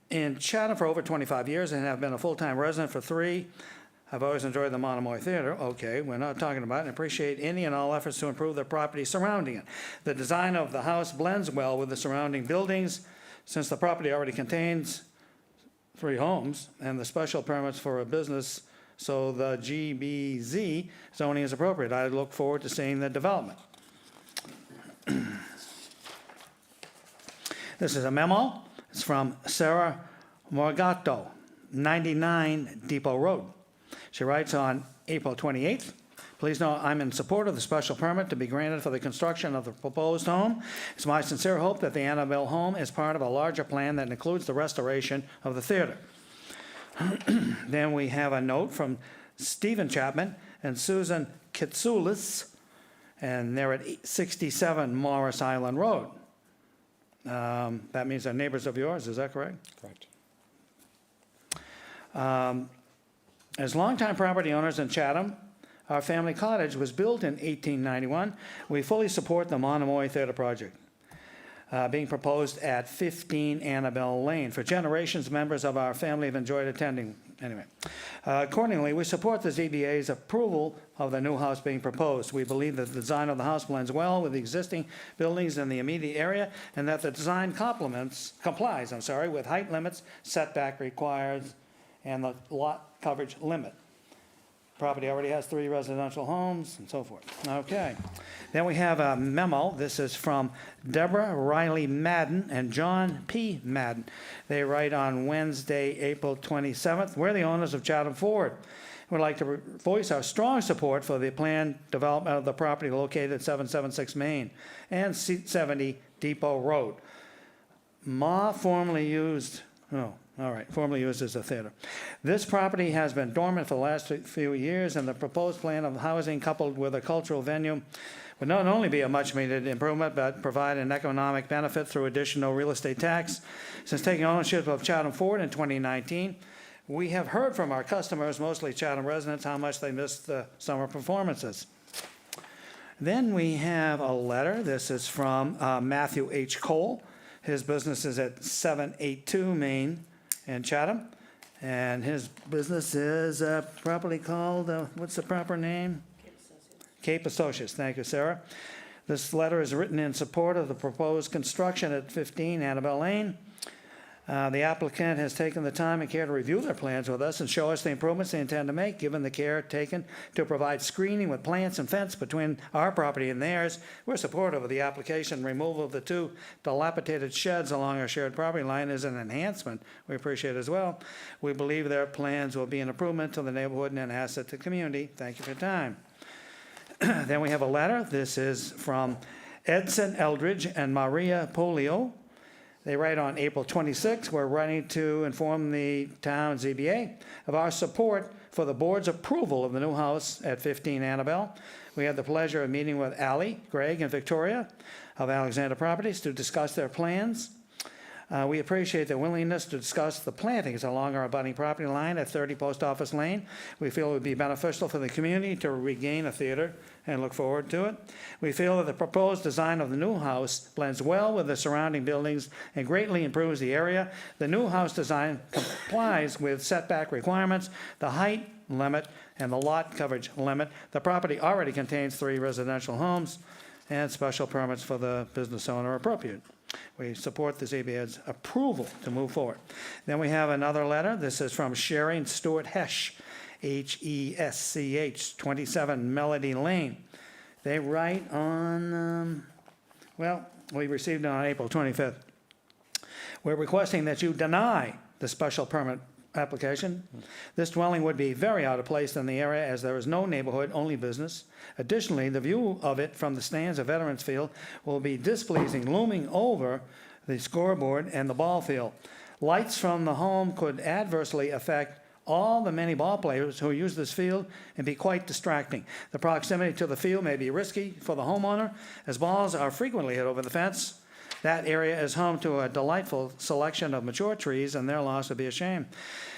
in Chatham for over 25 years and have been a full-time resident for 3. I've always enjoyed the Monomoy Theater. Okay, we're not talking about it. And appreciate any and all efforts to improve the property surrounding it. The design of the house blends well with the surrounding buildings, Since the property already contains 3 homes and the special permits for a business, so the GBZ zoning is appropriate. I look forward to seeing the development. This is a memo. It's from Sarah Morgato, 99 Depot Road. She writes on April 28th, please know I'm in support of the special permit to be granted for the construction of the proposed home. It's my sincere hope that the Annabelle home is part of a larger plan that includes the restoration of the theater. Then we have a note from Stephen Chapman and Susan Kitsoulis, and they're at 67 Morris Island Road. That means they're neighbors of yours, is that correct? Correct. As longtime property owners in Chatham, our family cottage was built in 1891. We fully support the Monomoy Theater project being proposed at 15 Annabelle Lane. For generations, members of our family have enjoyed attending. Anyway, accordingly, we support the ZBA's approval of the new house being proposed. We believe that the design of the house blends well with the existing buildings in the immediate area, and that the design complies with height limits, setback requires, and the lot coverage limit. Property already has 3 residential homes and so forth. Okay. Then we have a memo. This is from Deborah Riley Madden and John P. Madden. They write on Wednesday, April 27th. We're the owners of Chatham Ford. We'd like to voice our strong support for the planned development of the property located at 776 Main and 70 Depot Road. Formerly used as a theater. This property has been dormant for the last few years, and the proposed plan of housing coupled with a cultural venue would not only be a much-needed improvement, but provide an economic benefit through additional real estate tax. Since taking ownership of Chatham Ford in 2019, we have heard from our customers, mostly Chatham residents, how much they missed the summer performances. Then we have a letter. This is from Matthew H. Cole. His business is at 782 Main in Chatham, and his business is properly called, what's the proper name? Cape Associates. Thank you, Sarah. This letter is written in support of the proposed construction at 15 Annabelle Lane. The applicant has taken the time and care to review their plans with us and show us the improvements they intend to make, given the care taken to provide screening with plants and fence between our property and theirs. We're supportive of the application. Removal of the 2 dilapidated sheds along our shared property line is an enhancement we appreciate as well. We believe their plans will be an improvement to the neighborhood and an asset to the community. Thank you for your time. Then we have a letter. This is from Edson Eldridge and Maria Polio. They write on April 26, we're writing to inform the town ZBA of our support for the board's approval of the new house at 15 Annabelle. We had the pleasure of meeting with Allie, Greg, and Victoria of Alexander Properties to discuss their plans. We appreciate their willingness to discuss the plantings along our abutting property line at 30 Post Office Lane. We feel it would be beneficial for the community to regain a theater and look forward to it. We feel that the proposed design of the new house blends well with the surrounding buildings and greatly improves the area. The new house design complies with setback requirements, the height limit, and the lot coverage limit. The property already contains 3 residential homes, and special permits for the business owner are appropriate. We support the ZBA's approval to move forward. Then we have another letter. This is from Sherry Stewart Hesch, Hesch, 27 Melody Lane. They write on, we received it on April 25th. We're requesting that you deny the special permit application. This dwelling would be very out of place in the area as there is no neighborhood, only business. Additionally, the view of it from the stands of Veterans Field will be displeasing, looming over the scoreboard and the ball field. Lights from the home could adversely affect all the many ball players who use this field and be quite distracting. The proximity to the field may be risky for the homeowner, as balls are frequently hit over the fence. That area is home to a delightful selection of mature trees, and their loss would be a shame.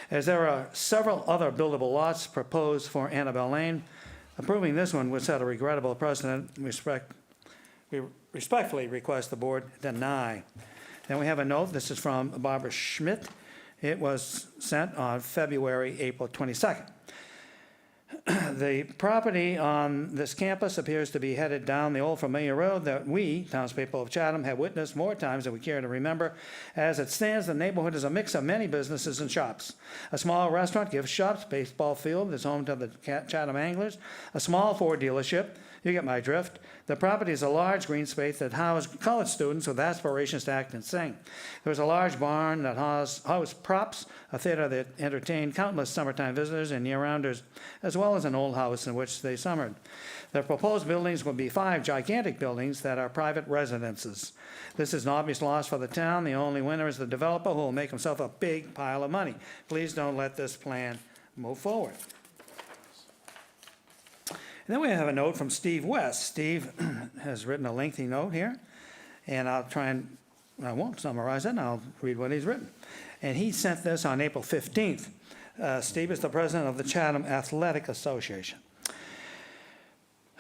As there are several other buildable lots proposed for Annabelle Lane, approving this one would set a regrettable precedent. We respectfully request the board deny. Then we have a note. This is from Barbara Schmidt. It was sent on April 22nd. The property on this campus appears to be headed down the old familiar road that we, townspeople of Chatham, have witnessed more times than we care to remember. As it stands, the neighborhood is a mix of many businesses and shops. A small restaurant, gift shops, baseball field is home to the Chatham Anglers, a small Ford dealership. You get my drift. The property is a large green space that housed college students with aspirations to act and sing. There was a large barn that housed props, a theater that entertained countless summertime visitors and year-rounders, as well as an old house in which they summered. The proposed buildings will be 5 gigantic buildings that are private residences. This is an obvious loss for the town. The only winner is the developer, who will make himself a big pile of money. Please don't let this plan move forward. And then we have a note from Steve West. Steve has written a lengthy note here, and I won't summarize it, and I'll read what he's written. And he sent this on April 15th. Steve is the president of the Chatham Athletic Association.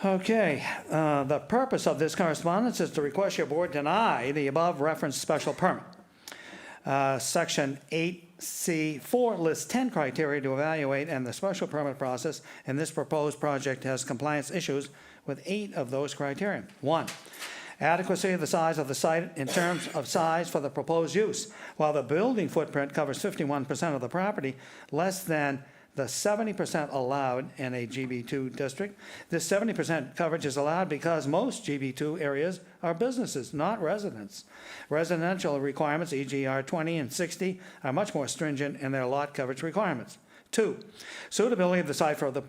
Okay, the purpose of this correspondence is to request your board deny the above referenced special permit. Section 8C4 lists 10 criteria to evaluate, and the special permit process in this proposed project has compliance issues with 8 of those criteria. 1, adequacy of the size of the site in terms of size for the proposed use. While the building footprint covers 51% of the property, less than the 70% allowed in a GB2 district. This 70% coverage is allowed because most GB2 areas are businesses, not residents. Residential requirements, e.g. R20 and 60, are much more stringent in their lot coverage requirements. 2, suitability of the site for the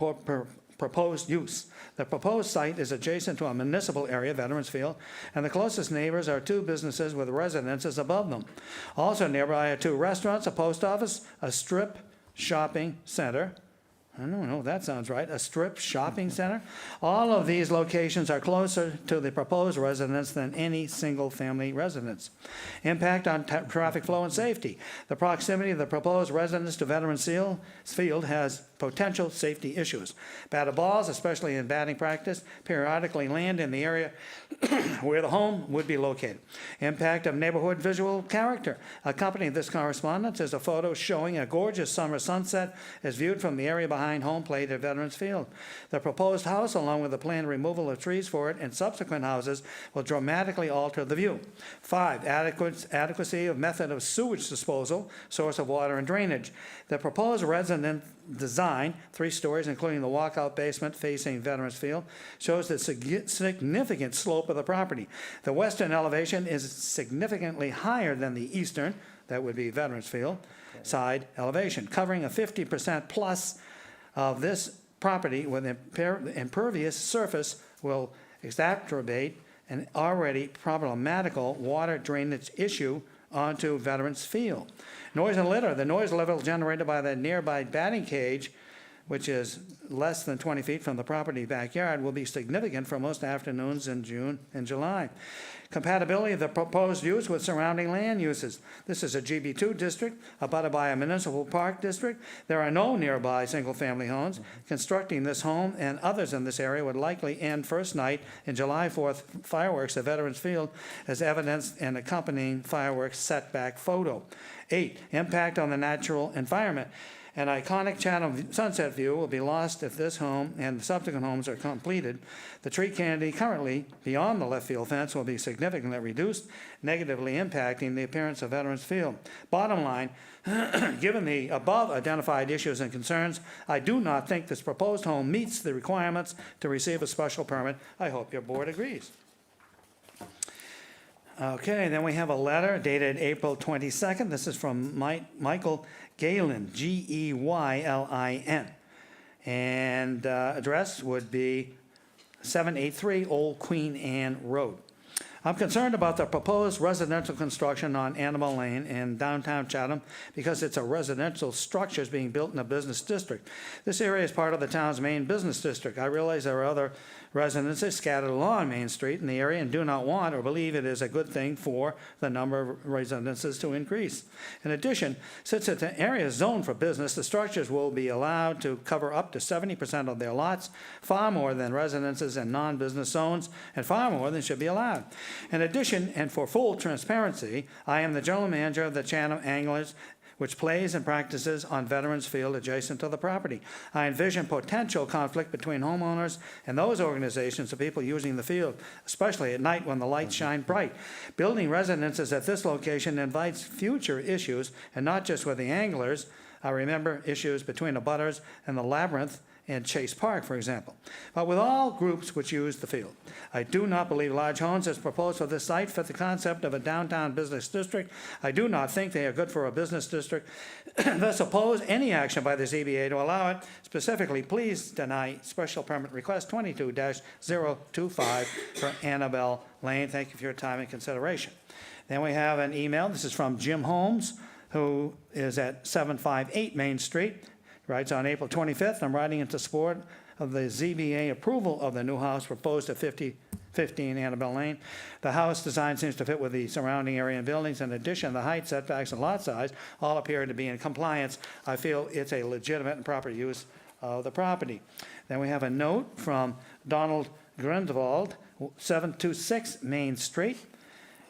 proposed use. The proposed site is adjacent to a municipal area, Veterans Field, and the closest neighbors are 2 businesses with residences above them. Also nearby are 2 restaurants, a post office, a strip shopping center. I don't know if that sounds right. A strip shopping center. All of these locations are closer to the proposed residence than any single-family residence. Impact on traffic flow and safety. The proximity of the proposed residence to Veterans Field has potential safety issues. Batted balls, especially in batting practice, periodically land in the area where the home would be located. Impact of neighborhood visual character. Accompanying this correspondence is a photo showing a gorgeous summer sunset as viewed from the area behind home plate at Veterans Field. The proposed house, along with the planned removal of trees for it and subsequent houses, will dramatically alter the view. 5, adequacy of method of sewage disposal, source of water and drainage. The proposed resident design, 3 stories, including the walkout basement facing Veterans Field, shows the significant slope of the property. The western elevation is significantly higher than the eastern, that would be Veterans Field, side elevation, covering a 50% plus of this property with impervious surface will exacerbate an already problematical water drainage issue onto Veterans Field. Noise and litter. The noise level generated by the nearby batting cage, which is less than 20 feet from the property backyard, will be significant for most afternoons in June and July. Compatibility of the proposed use with surrounding land uses. This is a GB2 district, abutted by a municipal park district. There are no nearby single-family homes. Constructing this home and others in this area would likely end first night in July 4th fireworks at Veterans Field, as evidenced in accompanying fireworks setback photo. 8, impact on the natural environment. An iconic Chatham sunset view will be lost if this home and the subsequent homes are completed. The tree canopy currently beyond the left field fence will be significantly reduced, negatively impacting the appearance of Veterans Field. Bottom line, given the above identified issues and concerns, I do not think this proposed home meets the requirements to receive a special permit. I hope your board agrees. Okay, then we have a letter dated April 22nd. This is from Michael Galen, Geylin, and address would be 783 Old Queen Anne Road. I'm concerned about the proposed residential construction on Annabelle Lane in downtown Chatham because it's a residential structure being built in a business district. This area is part of the town's main business district. I realize there are other residences scattered along Main Street in the area and do not want or believe it is a good thing for the number of residences to increase. In addition, since it's an area zoned for business, the structures will be allowed to cover up to 70% of their lots, far more than residences in non-business zones, and far more than should be allowed. In addition, and for full transparency, I am the general manager of the Chatham Anglers, which plays and practices on Veterans Field adjacent to the property. I envision potential conflict between homeowners and those organizations of people using the field, especially at night when the lights shine bright. Building residences at this location invites future issues, and not just with the anglers. I remember issues between the Butters and the Labyrinth and Chase Park, for example, but with all groups which use the field. I do not believe large homes as proposed for this site fit the concept of a downtown business district. I do not think they are good for a business district. Thus oppose any action by the ZBA to allow it. Specifically, please deny special permit request 22-025 for Annabelle Lane. Thank you for your time and consideration. Then we have an email. This is from Jim Holmes, who is at 758 Main Street. Writes, on April 25th, I'm writing into support of the ZBA approval of the new house proposed at 5015 Annabelle Lane. The house design seems to fit with the surrounding area and buildings. In addition, the height, setbacks, and lot size all appear to be in compliance. I feel it's a legitimate and proper use of the property. Then we have a note from Donald Grindwald, 726 Main Street,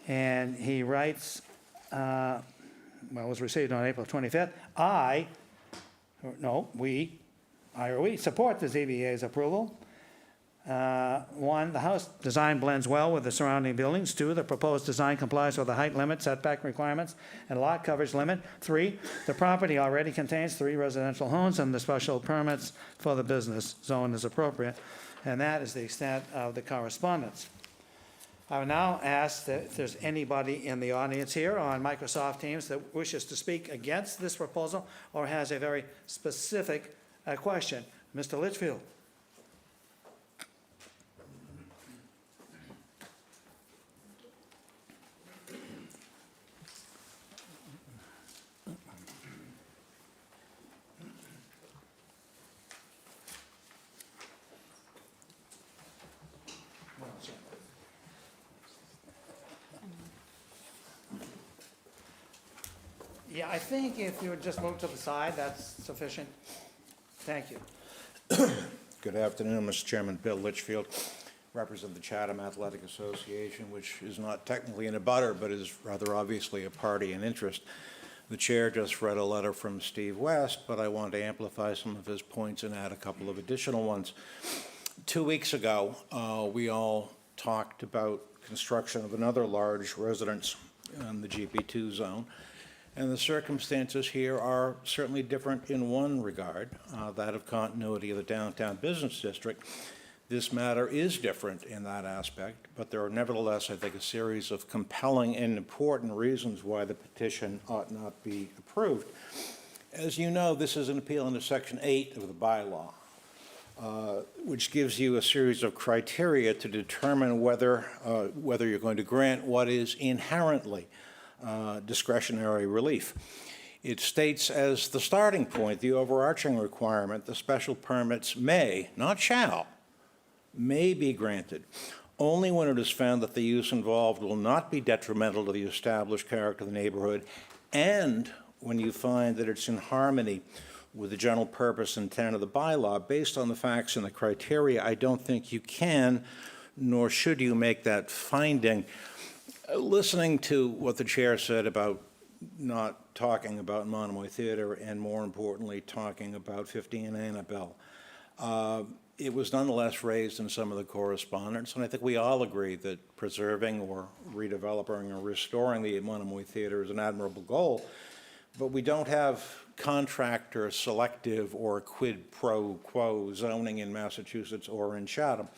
and he writes, well, it was received on April 25th. We support the ZBA's approval. 1, the house design blends well with the surrounding buildings. 2, the proposed design complies with the height limit, setback requirements, and lot coverage limit. 3, the property already contains 3 residential homes, and the special permits for the business zone is appropriate. And that is the extent of the correspondence. I will now ask that if there's anybody in the audience here on Microsoft Teams that wishes to speak against this proposal or has a very specific question. Mr. Litchfield. Yeah, I think if you would just move to the side, that's sufficient. Thank you. Good afternoon, Mr. Chairman. Bill Litchfield, represent the Chatham Athletic Association, which is not technically in a butter, but is rather obviously a party in interest. The chair just read a letter from Steve West, but I want to amplify some of his points and add a couple of additional ones. 2 weeks ago, we all talked about construction of another large residence in the GP2 zone. And the circumstances here are certainly different in one regard, that of continuity of the downtown business district. This matter is different in that aspect, but there are nevertheless, I think, a series of compelling and important reasons why the petition ought not be approved. As you know, this is an appeal under Section 8 of the bylaw, which gives you a series of criteria to determine whether you're going to grant what is inherently discretionary relief. It states as the starting point, the overarching requirement, the special permits may, not shall, may be granted only when it is found that the use involved will not be detrimental to the established character of the neighborhood, and when you find that it's in harmony with the general purpose and intent of the bylaw. Based on the facts and the criteria, I don't think you can, nor should you make that finding. Listening to what the chair said about not talking about Monomoy Theater and, more importantly, talking about 15 Annabelle, it was nonetheless raised in some of the correspondence, and I think we all agree that preserving or redeveloping or restoring the Monomoy Theater is an admirable goal, but we don't have contractor selective or quid pro quo zoning in Massachusetts or in Chatham.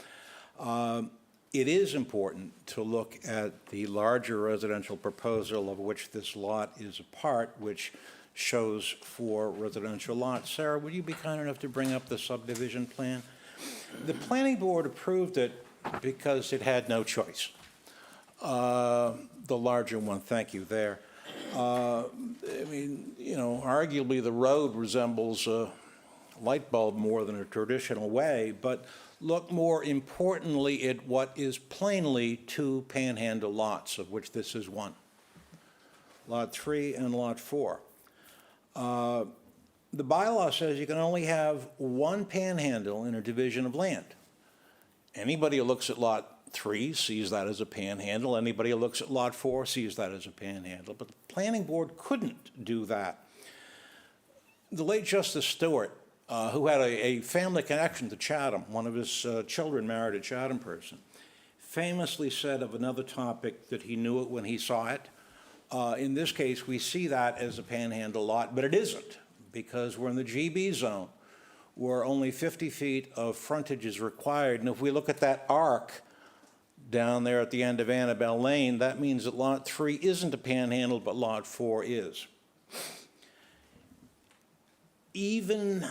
It is important to look at the larger residential proposal of which this lot is a part, which shows 4 residential lots. Sarah, would you be kind enough to bring up the subdivision plan? The planning board approved it because it had no choice. The larger one, thank you there. I mean, you know, arguably the road resembles a light bulb more than a traditional way, but look more importantly at what is plainly 2 panhandle lots, of which this is one. Lot 3 and Lot 4. The bylaw says you can only have 1 panhandle in a division of land. Anybody who looks at Lot 3 sees that as a panhandle. Anybody who looks at Lot 4 sees that as a panhandle. But the planning board couldn't do that. The late Justice Stewart, who had a family connection to Chatham, one of his children married a Chatham person, famously said of another topic that he knew it when he saw it. In this case, we see that as a panhandle lot, but it isn't, because we're in the GB zone, where only 50 feet of frontage is required. And if we look at that arc down there at the end of Annabelle Lane, that means that Lot 3 isn't a panhandle, but Lot 4 is. Even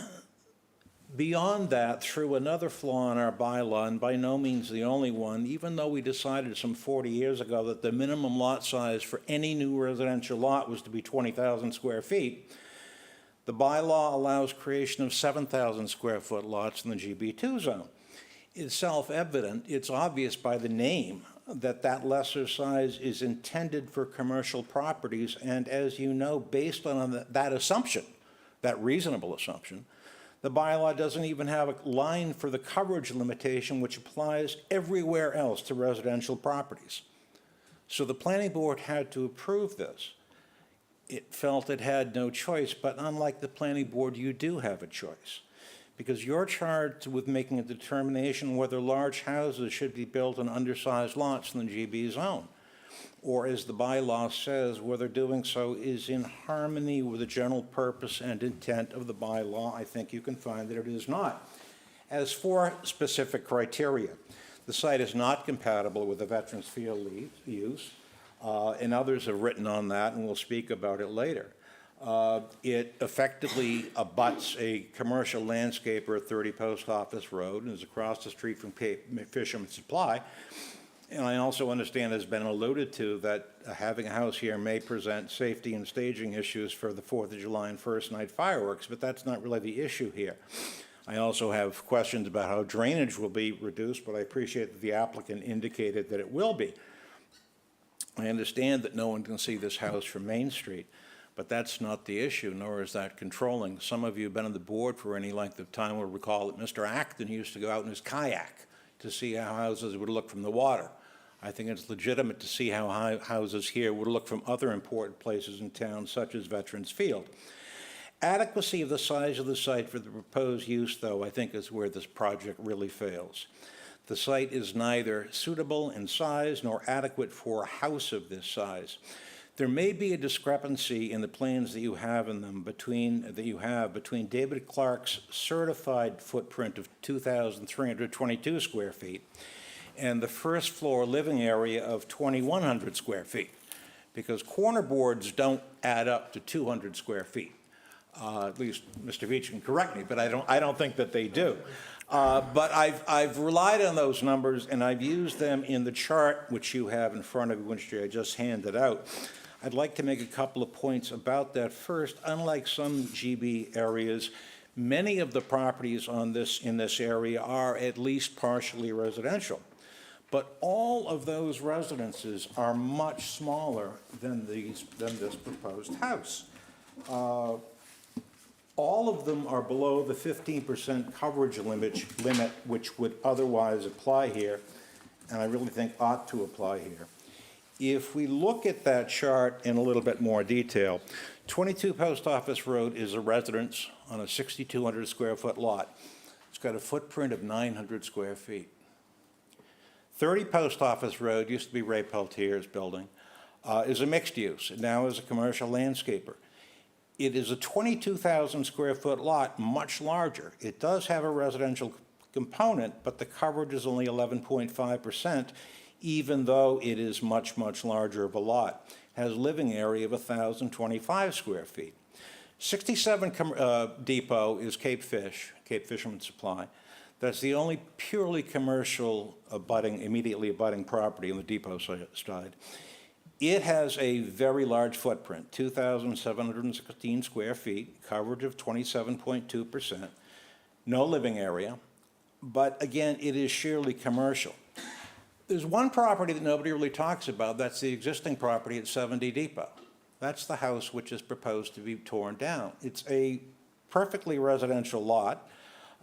beyond that, through another flaw in our bylaw, and by no means the only one, even though we decided some 40 years ago that the minimum lot size for any new residential lot was to be 20,000 square feet, the bylaw allows creation of 7,000 square foot lots in the GB2 zone. It's self-evident, it's obvious by the name that that lesser size is intended for commercial properties, and as you know, based on that assumption, that reasonable assumption, the bylaw doesn't even have a line for the coverage limitation, which applies everywhere else to residential properties. So the planning board had to approve this. It felt it had no choice, but unlike the planning board, you do have a choice, because you're charged with making a determination whether large houses should be built on undersized lots in the GB zone, or as the bylaw says, whether doing so is in harmony with the general purpose and intent of the bylaw. I think you can find that it is not. As for specific criteria, the site is not compatible with the Veterans Field use, and others have written on that, and we'll speak about it later. It effectively abuts a commercial landscaper at 30 Post Office Road and is across the street from Fisherman's Supply. And I also understand, has been alluded to, that having a house here may present safety and staging issues for the 4th of July and first night fireworks, but that's not really the issue here. I also have questions about how drainage will be reduced, but I appreciate that the applicant indicated that it will be. I understand that no one can see this house from Main Street, but that's not the issue, nor is that controlling. Some of you have been on the board for any length of time will recall that Mr. Acton used to go out in his kayak to see how houses would look from the water. I think it's legitimate to see how houses here would look from other important places in town, such as Veterans Field. Adequacy of the size of the site for the proposed use, though, I think is where this project really fails. The site is neither suitable in size nor adequate for a house of this size. There may be a discrepancy in the plans that you have between David Clark's certified footprint of 2,322 square feet and the first floor living area of 2,100 square feet, because corner boards don't add up to 200 square feet. At least Mr. Veach can correct me, but I don't think that they do. But I've relied on those numbers, and I've used them in the chart which you have in front of you, which I just handed out. I'd like to make a couple of points about that. First, unlike some GB areas, many of the properties in this area are at least partially residential. But all of those residences are much smaller than this proposed house. All of them are below the 15% coverage limit, which would otherwise apply here, and I really think ought to apply here. If we look at that chart in a little bit more detail, 22 Post Office Road is a residence on a 6,200 square foot lot. It's got a footprint of 900 square feet. 30 Post Office Road used to be Ray Peltier's building, is a mixed use, and now is a commercial landscaper. It is a 22,000 square foot lot, much larger. It does have a residential component, but the coverage is only 11.5%, even though it is much, much larger of a lot. It has a living area of 1,025 square feet. 67 Depot is Cape Fisherman's Supply. That's the only purely commercial immediately abutting property on the depot side. It has a very large footprint, 2,716 square feet, coverage of 27.2%, no living area, but again, it is sheerly commercial. There's one property that nobody really talks about, that's the existing property at 70 Depot. That's the house which is proposed to be torn down. It's a perfectly residential lot.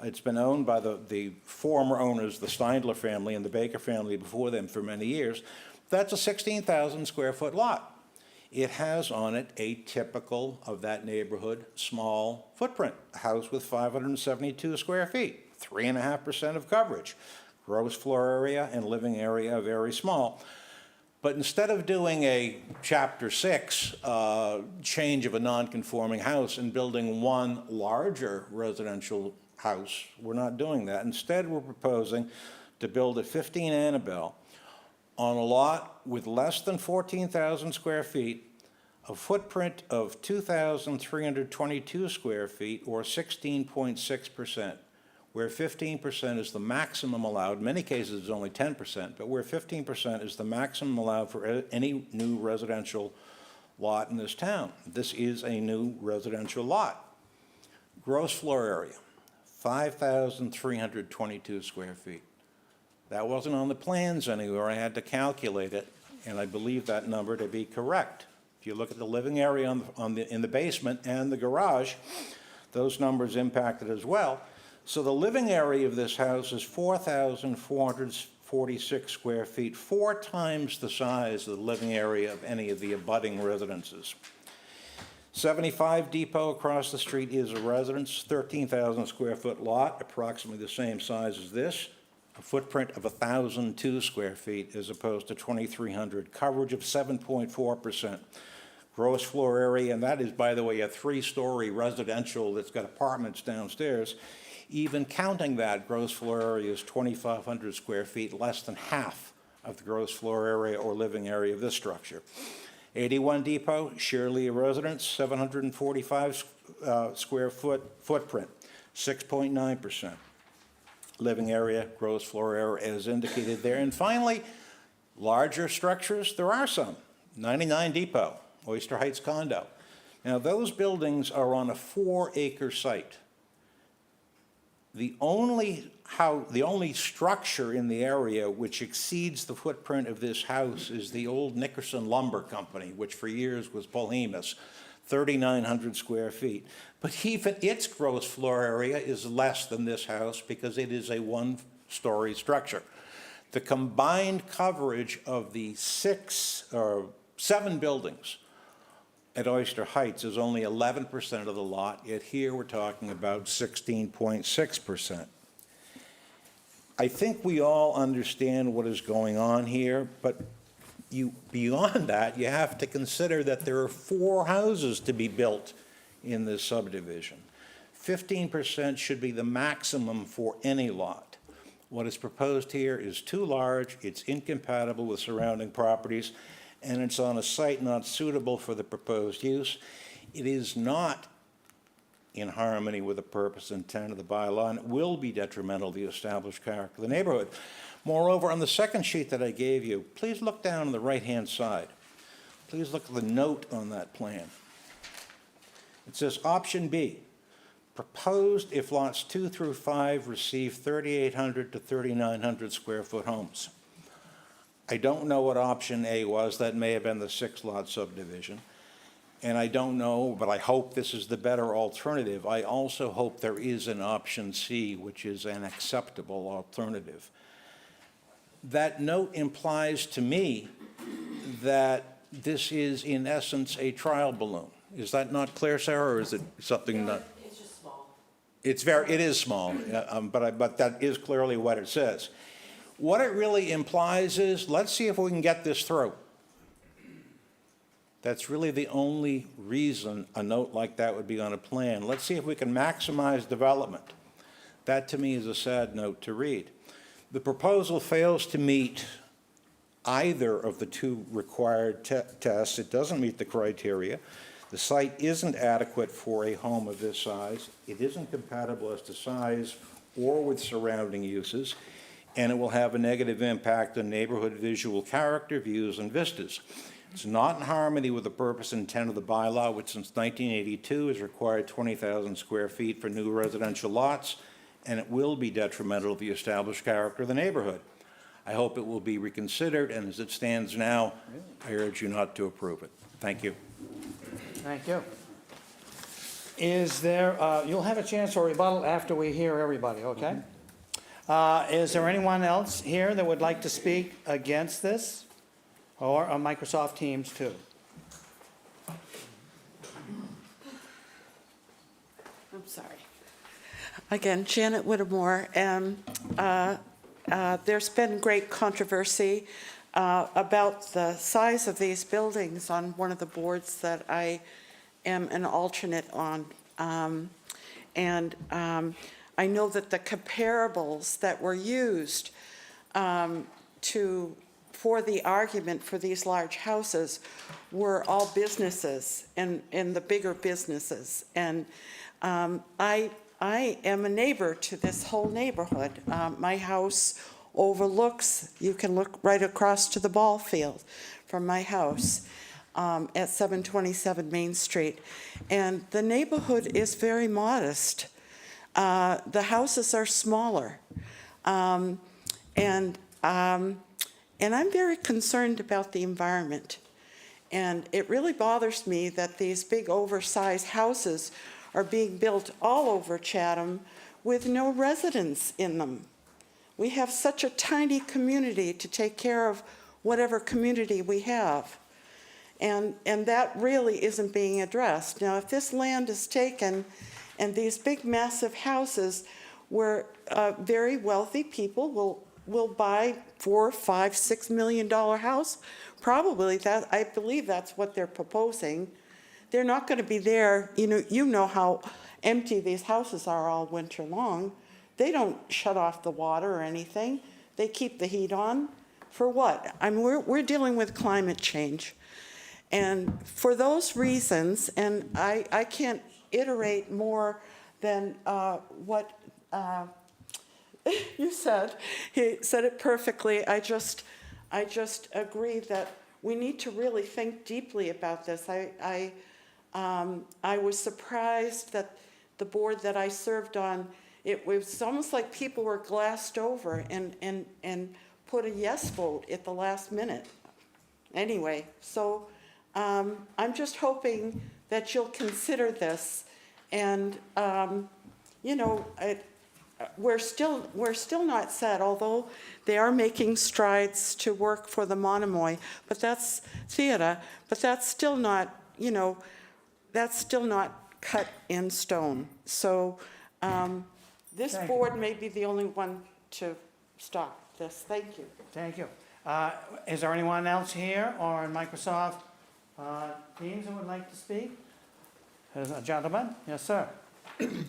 It's been owned by the former owners, the Steindler family and the Baker family before them for many years. That's a 16,000 square foot lot. It has on it a typical of that neighborhood small footprint, a house with 572 square feet, 3.5% of coverage. Gross floor area and living area very small. But instead of doing a Chapter 6 change of a non-conforming house and building one larger residential house, we're not doing that. Instead, we're proposing to build a 15 Annabelle on a lot with less than 14,000 square feet, a footprint of 2,322 square feet, or 16.6%, where 15% is the maximum allowed. In many cases, it's only 10%, but where 15% is the maximum allowed for any new residential lot in this town. This is a new residential lot. Gross floor area, 5,322 square feet. That wasn't on the plans anywhere. I had to calculate it, and I believe that number to be correct. If you look at the living area in the basement and the garage, those numbers impacted as well. So the living area of this house is 4,446 square feet, 4 times the size of the living area of any of the abutting residences. 75 Depot across the street is a residence, 13,000 square foot lot, approximately the same size as this. A footprint of 1,002 square feet as opposed to 2,300, coverage of 7.4%. Gross floor area, and that is, by the way, a 3-story residential that's got apartments downstairs. Even counting that, gross floor area is 2,500 square feet, less than half of the gross floor area or living area of this structure. 81 Depot, Shirley residence, 745 square foot footprint, 6.9%. Living area, gross floor area as indicated there. And finally, larger structures, there are some. 99 Depot, Oyster Heights condo. Now those buildings are on a 4-acre site. The only structure in the area which exceeds the footprint of this house is the old Nickerson Lumber Company, which for years was Polhemus, 3,900 square feet. But even its gross floor area is less than this house because it is a 1-story structure. The combined coverage of the 7 buildings at Oyster Heights is only 11% of the lot, yet here we're talking about 16.6%. I think we all understand what is going on here, but beyond that, you have to consider that there are 4 houses to be built in this subdivision. 15% should be the maximum for any lot. What is proposed here is too large, it's incompatible with surrounding properties, and it's on a site not suitable for the proposed use. It is not in harmony with the purpose and intent of the bylaw, and it will be detrimental to the established character of the neighborhood. Moreover, on the second sheet that I gave you, please look down on the right-hand side. Please look at the note on that plan. It says option B, proposed if lots 2 through 5 receive 3,800 to 3,900 square foot homes. I don't know what option A was. That may have been the 6-lot subdivision. And I don't know, but I hope this is the better alternative. I also hope there is an option C, which is an acceptable alternative. That note implies to me that this is, in essence, a trial balloon. Is that not clear, Sarah, or is it something that? It's just small. It is small, but that is clearly what it says. What it really implies is, let's see if we can get this through. That's really the only reason a note like that would be on a plan. Let's see if we can maximize development. That, to me, is a sad note to read. The proposal fails to meet either of the 2 required tests. It doesn't meet the criteria. The site isn't adequate for a home of this size. It isn't compatible as to size or with surrounding uses, and it will have a negative impact on neighborhood visual character, views, and vistas. It's not in harmony with the purpose and intent of the bylaw, which since 1982 has required 20,000 square feet for new residential lots, and it will be detrimental to the established character of the neighborhood. I hope it will be reconsidered, and as it stands now, I urge you not to approve it. Thank you. Thank you. Is there, you'll have a chance for rebuttal after we hear everybody, okay? Is there anyone else here that would like to speak against this? Or on Microsoft Teams too? sorry. Again, Janet Whittemore, and there's been great controversy about the size of these buildings on one of the boards that I am an alternate on. I know that the comparables that were used for the argument for these large houses were all businesses and the bigger businesses. And I am a neighbor to this whole neighborhood. My house overlooks, you can look right across to the ball field from my house at 727 Main Street. And the neighborhood is very modest. The houses are smaller. And I'm very concerned about the environment. And it really bothers me that these big oversized houses are being built all over Chatham with no residents in them. We have such a tiny community to take care of whatever community we have. And that really isn't being addressed. Now, if this land is taken and these big massive houses where very wealthy people will buy $4, $5, $6 million house, probably that, I believe that's what they're proposing. They're not going to be there. You know how empty these houses are all winter long. They don't shut off the water or anything. They keep the heat on. For what? I mean, we're dealing with climate change. And for those reasons, and I can't iterate more than what you said. He said it perfectly. I just agree that we need to really think deeply about this. I was surprised that the board that I served on, it was almost like people were glassed over and put a yes vote at the last minute. Anyway, so I'm just hoping that you'll consider this, and we're still not set, although they are making strides to work for the Monomoy, but that's theater, but that's still not, that's still not cut in stone. So this board may be the only one to stop this. Thank you. Thank you. Is there anyone else here or in Microsoft Teams who would like to speak? There's a gentleman. Yes, sir. Good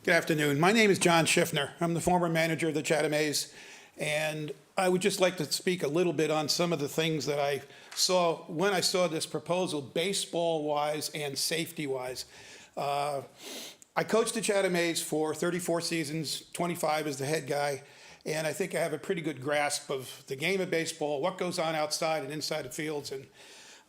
afternoon. My name is John Schiffner. I'm the former manager of the Chatham A's, and I would just like to speak a little bit on some of the things that I saw when I saw this proposal, baseball-wise and safety-wise. I coached the Chatham A's for 34 seasons, 25 as the head guy, and I think I have a pretty good grasp of the game of baseball, what goes on outside and inside the fields. And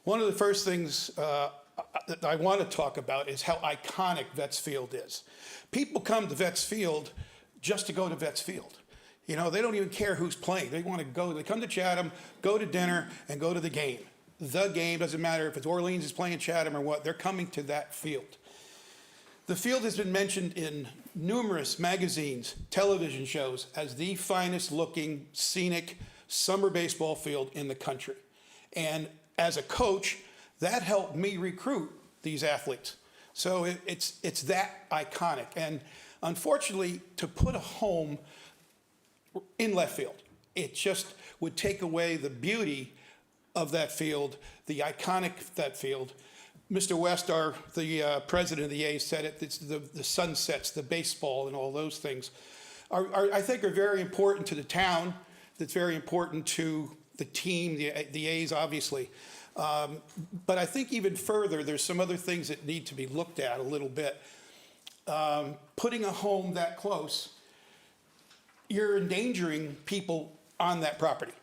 one of the first things that I want to talk about is how iconic Vets Field is. People come to Vets Field just to go to Vets Field. They don't even care who's playing. They want to go, they come to Chatham, go to dinner, and go to the game. The game, doesn't matter if it's Orleans is playing Chatham or what, they're coming to that field. The field has been mentioned in numerous magazines, television shows, as the finest looking, scenic summer baseball field in the country. And as a coach, that helped me recruit these athletes. So it's that iconic. And unfortunately, to put a home in left field, it just would take away the beauty of that field, the iconic that field. Mr. West, the president of the A's, said it. It's the sunsets, the baseball, and all those things I think are very important to the town. That's very important to the team, the A's, obviously. But I think even further, there's some other things that need to be looked at a little bit. Putting a home that close, you're endangering people on that property.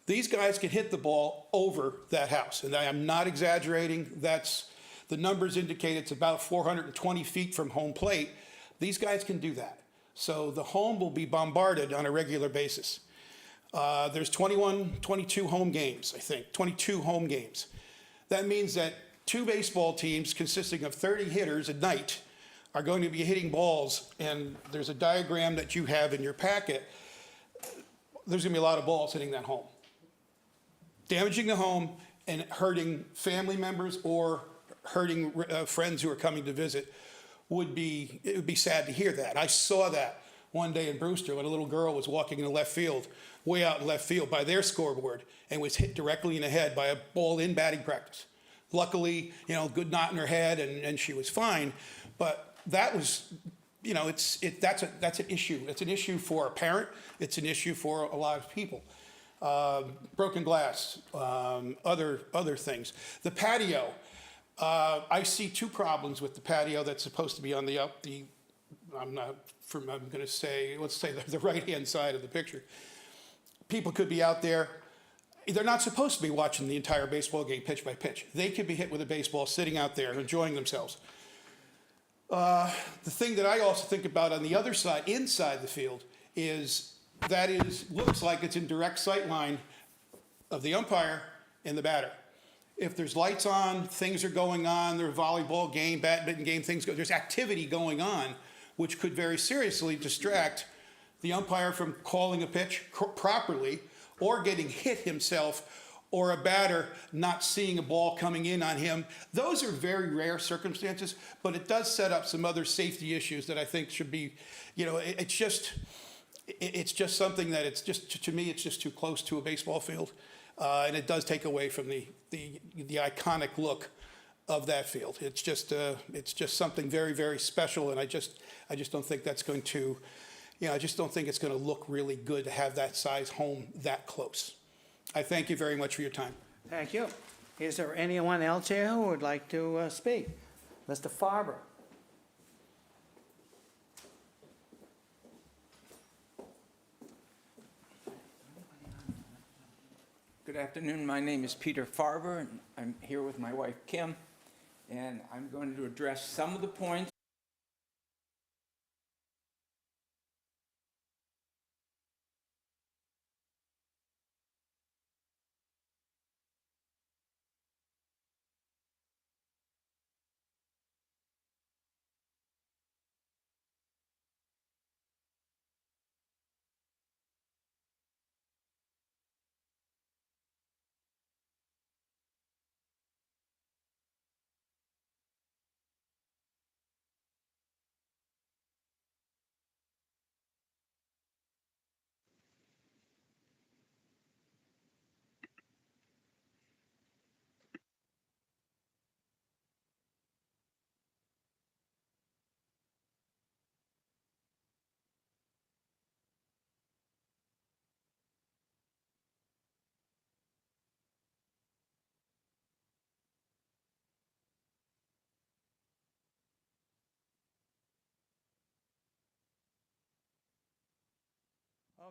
These guys can hit the ball over that house, and I am not exaggerating. The numbers indicate it's about 420 feet from home plate. These guys can do that. So the home will be bombarded on a regular basis. There's 22 home games, I think, 22 home games. That means that 2 baseball teams consisting of 30 hitters a night are going to be hitting balls, and there's a diagram that you have in your packet. There's going to be a lot of balls hitting that home, damaging the home and hurting family members or hurting friends who are coming to visit. it would be sad to hear that. I saw that one day in Brewster when a little girl was walking in the left field, way out in left field by their scoreboard, and was hit directly in the head by a ball in batting practice. Luckily, good knot in her head, and she was fine. But that was, that's an issue. It's an issue for a parent. It's an issue for a lot of people. Broken glass, other things. The patio. I see two problems with the patio that's supposed to be on I'm going to say, let's say the right-hand side of the picture. People could be out there. They're not supposed to be watching the entire baseball game pitch by pitch. They could be hit with a baseball sitting out there enjoying themselves. The thing that I also think about on the other side, inside the field, looks like it's in direct sight line of the umpire and the batter. If there's lights on, things are going on, there's a volleyball game, badminton game, there's activity going on, which could very seriously distract the umpire from calling a pitch properly, or getting hit himself, or a batter not seeing a ball coming in on him. Those are very rare circumstances, but it does set up some other safety issues that I think should be, it's just something that to me, it's just too close to a baseball field. And it does take away from the iconic look of that field. It's just something very, very special, and I just don't think that's going to, I just don't think it's going to look really good to have that size home that close. I thank you very much for your time. Thank you. Is there anyone else here who would like to speak? Mr. Farber. Good afternoon. My name is Peter Farber, and I'm here with my wife, Kim, and I'm going to address some of the points.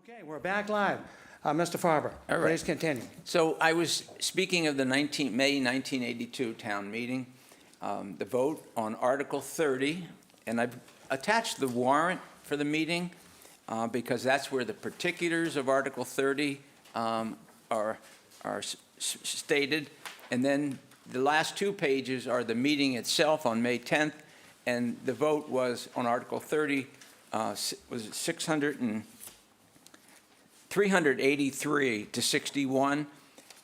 Okay, we're back live. Mr. Farber, All right. please continue. So I was speaking of the May 1982 town meeting, the vote on Article 30, and I've attached the warrant for the meeting because that's where the particulars of Article 30 are stated. And then the last two pages are the meeting itself on May 10th, and the vote was on Article 30 was 383 to 61,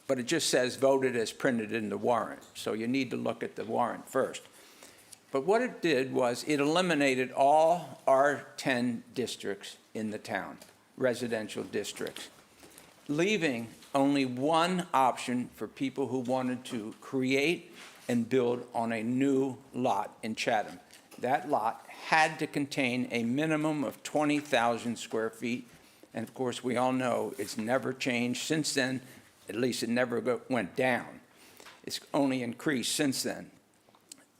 but it just says voted as printed in the warrant. So you need to look at the warrant first. But what it did was it eliminated all R10 districts in the town, residential districts, leaving only one option for people who wanted to create and build on a new lot in Chatham. That lot had to contain a minimum of 20,000 square feet. And of course, we all know it's never changed since then. At least it never went down. It's only increased since then.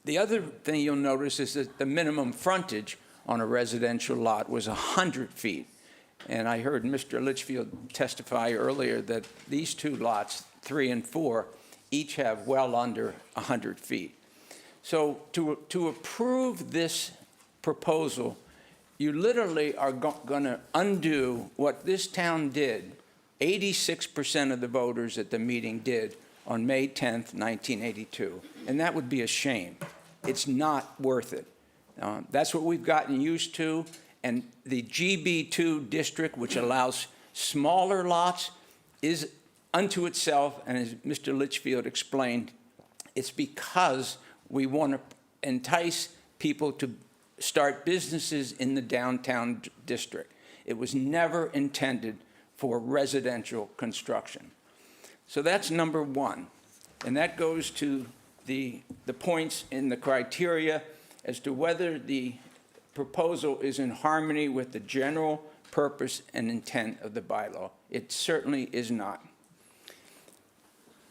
The other thing you'll notice is that the minimum frontage on a residential lot was 100 feet. And I heard Mr. Litchfield testify earlier that these two lots, 3 and 4, each have well under 100 feet. So to approve this proposal, you literally are going to undo what this town did, 86% of the voters at the meeting did on May 10th, 1982. And that would be a shame. It's not worth it. That's what we've gotten used to. And the GB2 district, which allows smaller lots, is unto itself, and as Mr. Litchfield explained, it's because we want to entice people to start businesses in the downtown district. It was never intended for residential construction. So that's number one. And that goes to the points in the criteria as to whether the proposal is in harmony with the general purpose and intent of the bylaw. It certainly is not.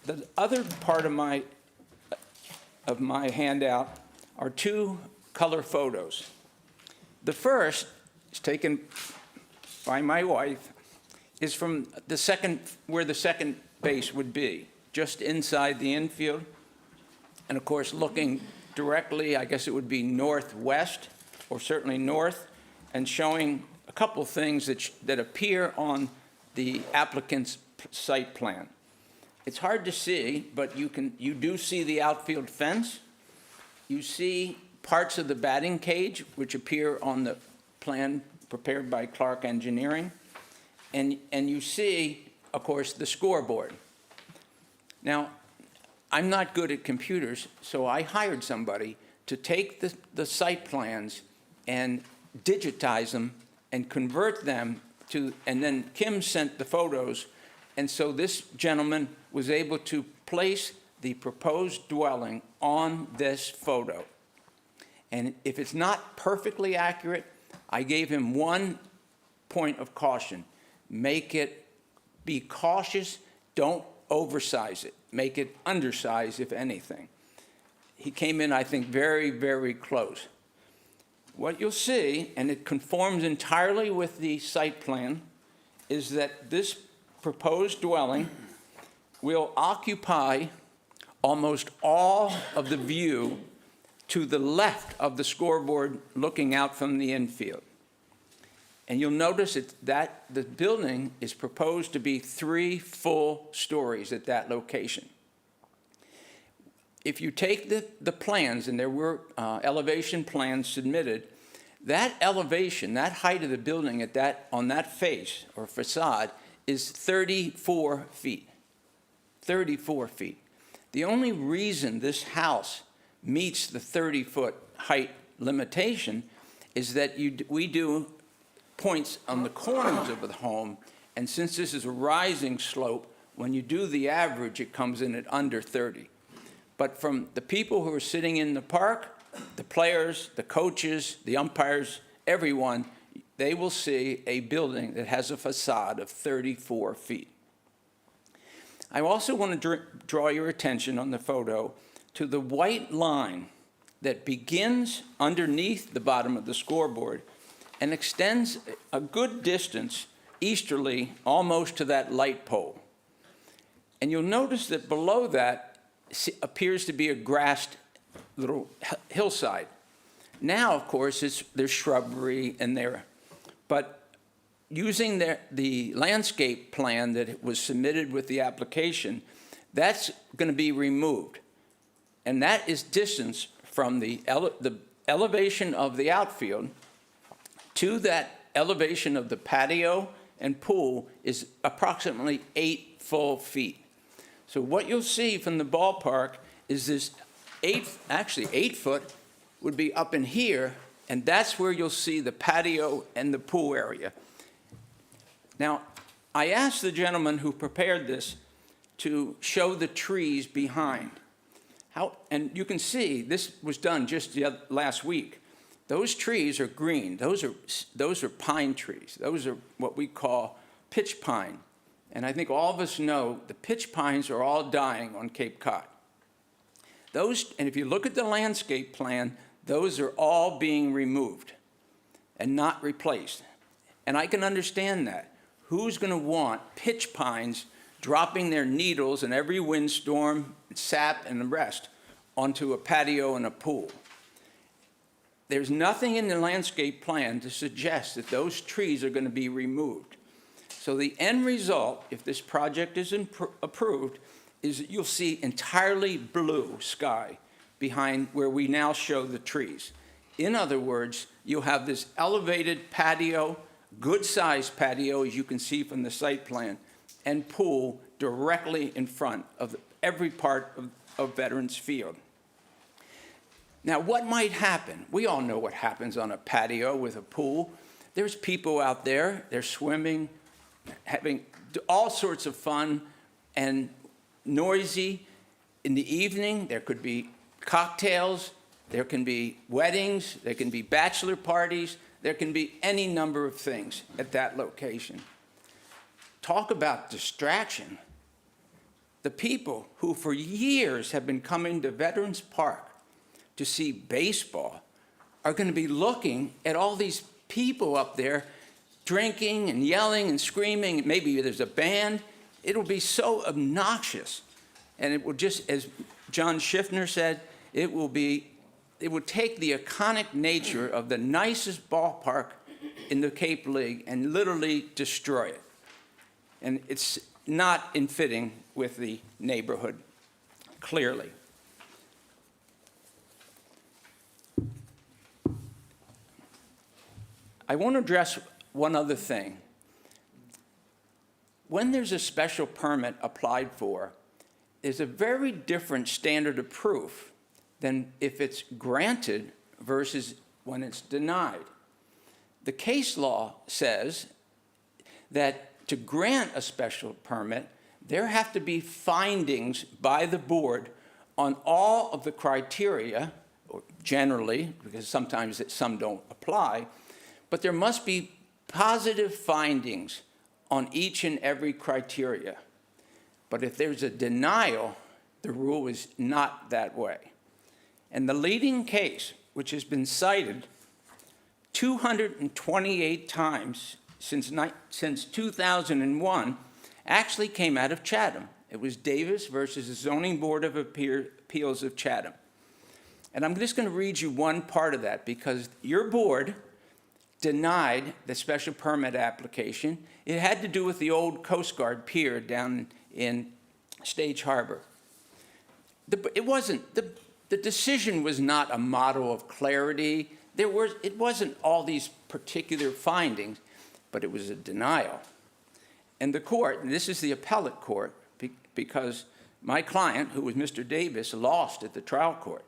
The other part of my handout are two color photos. The first is taken by my wife, is from the second, where the second base would be, just inside the infield. And of course, looking directly, I guess it would be northwest, or certainly north, and showing a couple things that appear on the applicant's site plan. It's hard to see, but you do see the outfield fence. You see parts of the batting cage, which appear on the plan prepared by Clark Engineering. And you see, of course, the scoreboard. Now, I'm not good at computers, so I hired somebody to take the site plans and digitize them and convert them to, and then Kim sent the photos. And so this gentleman was able to place the proposed dwelling on this photo. And if it's not perfectly accurate, I gave him one point of caution. Be cautious, don't oversize it. Make it undersized, if anything. He came in, I think, very, very close. What you'll see, and it conforms entirely with the site plan, is that this proposed dwelling will occupy almost all of the view to the left of the scoreboard looking out from the infield. And you'll notice that the building is proposed to be 3 full stories at that location. If you take the plans, and there were elevation plans submitted, that elevation, that height of the building on that face or facade is 34 feet. 34 feet. The only reason this house meets the 30-foot height limitation is that we do points on the corners of the home, and since this is a rising slope, when you do the average, it comes in at under 30. But from the people who are sitting in the park, the players, the coaches, the umpires, everyone, they will see a building that has a facade of 34 feet. I also want to draw your attention on the photo to the white line that begins underneath the bottom of the scoreboard and extends a good distance easterly, almost to that light pole. And you'll notice that below that appears to be a grassed little hillside. Now, of course, there's shrubbery in there, but using the landscape plan that was submitted with the application, that's going to be removed. And that is distance from the elevation of the outfield to that elevation of the patio and pool is approximately 8 full feet. So what you'll see from the ballpark is this 8 foot would be up in here, and that's where you'll see the patio and the pool area. Now, I asked the gentleman who prepared this to show the trees behind. And you can see this was done just last week. Those trees are green. Those are pine trees. Those are what we call pitch pine. And I think all of us know the pitch pines are all dying on Cape Cod. And if you look at the landscape plan, those are all being removed and not replaced. And I can understand that. Who's going to want pitch pines dropping their needles in every windstorm, sap, and the rest onto a patio and a pool? There's nothing in the landscape plan to suggest that those trees are going to be removed. So the end result, if this project is approved, is that you'll see entirely blue sky behind where we now show the trees. In other words, you'll have this elevated patio, good-sized patio, as you can see from the site plan, and pool directly in front of every part of Veterans Field. Now, what might happen? We all know what happens on a patio with a pool. There's people out there, they're swimming, having all sorts of fun and noisy. In the evening, there could be cocktails, there can be weddings, there can be bachelor parties, there can be any number of things at that location. Talk about distraction. The people who for years have been coming to Veterans Park to see baseball are going to be looking at all these people up there drinking and yelling and screaming. Maybe there's a band. It'll be so obnoxious. And it will just, as John Schiffner said, it would take the iconic nature of the nicest ballpark in the Cape League and literally destroy it. And it's not in fitting with the neighborhood, clearly. I want to address one other thing. When there's a special permit applied for, there's a very different standard of proof than if it's granted versus when it's denied. The case law says that to grant a special permit, there have to be findings by the board on all of the criteria, or generally, because sometimes some don't apply, but there must be positive findings on each and every criteria. But if there's a denial, the rule is not that way. And the leading case, which has been cited 228 times since 2001, actually came out of Chatham. It was Davis versus the Zoning Board of Appeals of Chatham. And I'm just going to read you one part of that because your board denied the special permit application. It had to do with the old Coast Guard pier down in Stage Harbor. The decision was not a model of clarity. It wasn't all these particular findings, but it was a denial. And the court, and this is the appellate court, because my client, who was Mr. Davis, lost at the trial court.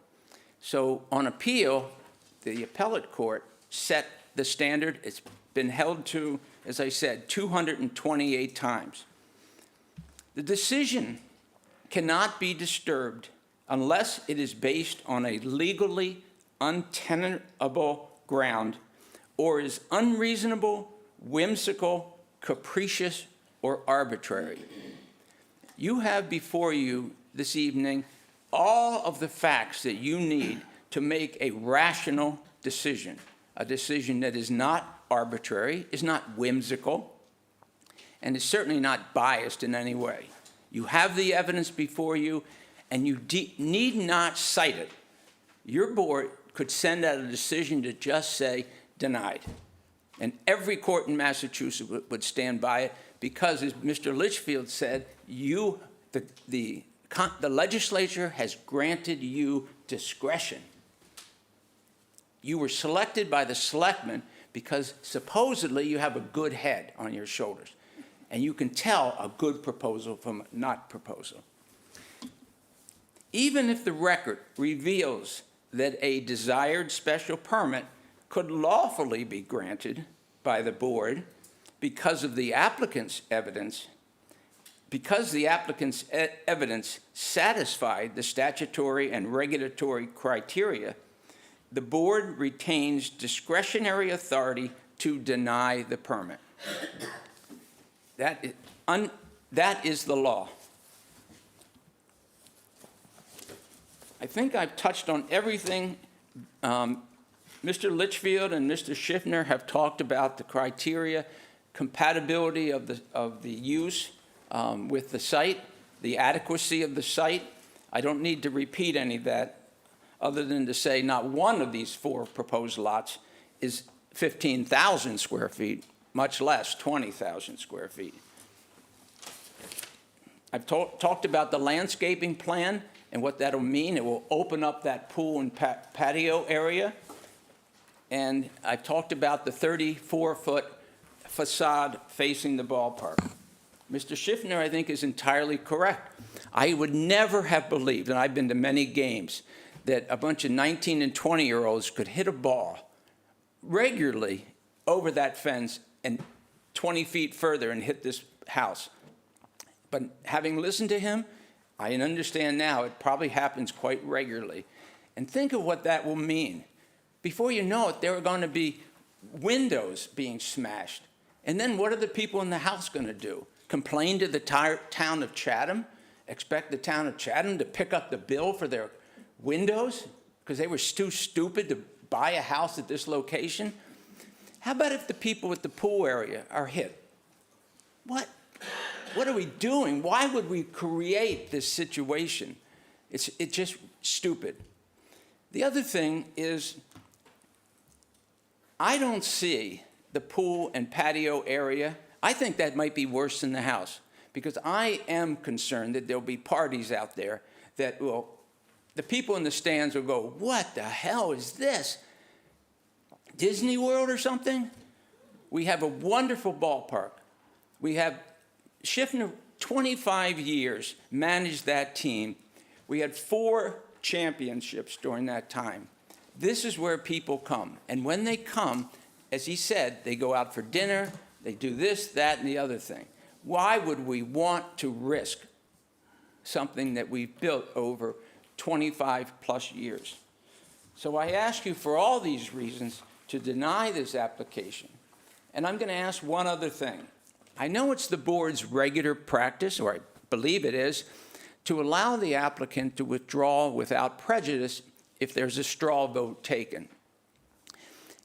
So on appeal, the appellate court set the standard. It's been held to, as I said, 228 times. The decision cannot be disturbed unless it is based on a legally untenable ground or is unreasonable, whimsical, capricious, or arbitrary. You have before you this evening all of the facts that you need to make a rational decision, a decision that is not arbitrary, is not whimsical, and is certainly not biased in any way. You have the evidence before you, and you need not cite it. Your board could send out a decision to just say denied. And every court in Massachusetts would stand by it because, as Mr. Litchfield said, the legislature has granted you discretion. You were selected by the selectmen because supposedly you have a good head on your shoulders. And you can tell a good proposal from a not proposal. Even if the record reveals that a desired special permit could lawfully be granted by the board because of the applicant's evidence, because the applicant's evidence satisfied the statutory and regulatory criteria, the board retains discretionary authority to deny the permit. That is the law. I think I've touched on everything. Mr. Litchfield and Mr. Schiffner have talked about the criteria, compatibility of the use with the site, the adequacy of the site. I don't need to repeat any of that other than to say not one of these four proposed lots is 15,000 square feet, much less 20,000 square feet. I've talked about the landscaping plan and what that'll mean. It will open up that pool and patio area. And I've talked about the 34-foot facade facing the ballpark. Mr. Schiffner, I think, is entirely correct. I would never have believed, and I've been to many games, that a bunch of 19 and 20-year-olds could hit a ball regularly over that fence and 20 feet further and hit this house. But having listened to him, I understand now it probably happens quite regularly. And think of what that will mean. Before you know it, there are going to be windows being smashed. And then what are the people in the house going to do? Complain to the town of Chatham? Expect the town of Chatham to pick up the bill for their windows because they were too stupid to buy a house at this location? How about if the people at the pool area are hit? What are we doing? Why would we create this situation? It's just stupid. The other thing is, I don't see the pool and patio area. I think that might be worse than the house, because I am concerned that there'll be parties out there that will, the people in the stands will go, what the hell is this? Disney World or something? We have a wonderful ballpark. We have Schiffner, 25 years, managed that team. We had 4 championships during that time. This is where people come. And when they come, as he said, they go out for dinner, they do this, that, and the other thing. Why would we want to risk something that we've built over 25 plus years? So I ask you for all these reasons to deny this application. And I'm going to ask one other thing. I know it's the board's regular practice, or I believe it is, to allow the applicant to withdraw without prejudice if there's a straw vote taken.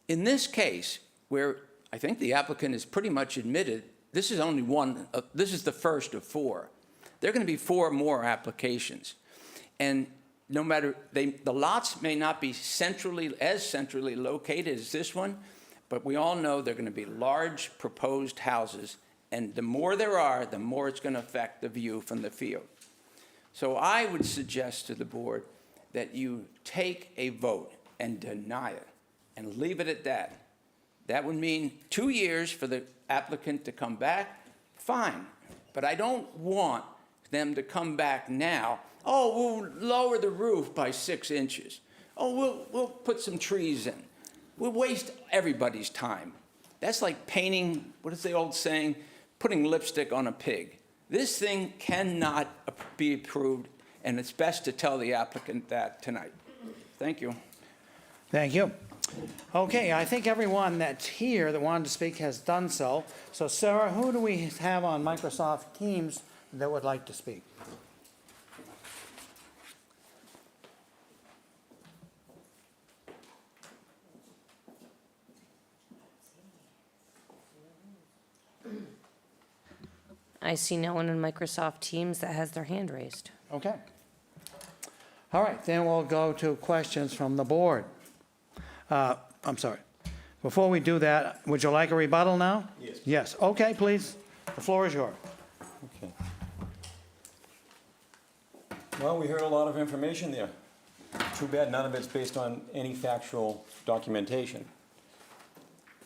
In this case, where I think the applicant has pretty much admitted this is only one, this is the first of 4. There are going to be 4 more applications. And no matter, the lots may not be as centrally located as this one, but we all know they're going to be large proposed houses. And the more there are, the more it's going to affect the view from the field. So I would suggest to the board that you take a vote and deny it and leave it at that. That would mean 2 years for the applicant to come back, fine. But I don't want them to come back now, oh, we'll lower the roof by 6 inches. Oh, we'll put some trees in. We'll waste everybody's time. That's like painting, what is the old saying? Putting lipstick on a pig. This thing cannot be approved, and it's best to tell the applicant that tonight. Thank you. Thank you. Okay, I think everyone that's here that wanted to speak has done so. So Sarah, who do we have on Microsoft Teams that would like to speak? I see no one in Microsoft Teams that has their hand raised. Okay. All right, then we'll go to questions from the board. I'm sorry. Before we do that, would you like a rebuttal now? Yes. Yes, okay, please. The floor is yours. Okay. Well, we heard a lot of information there. Too bad none of it's based on any factual documentation.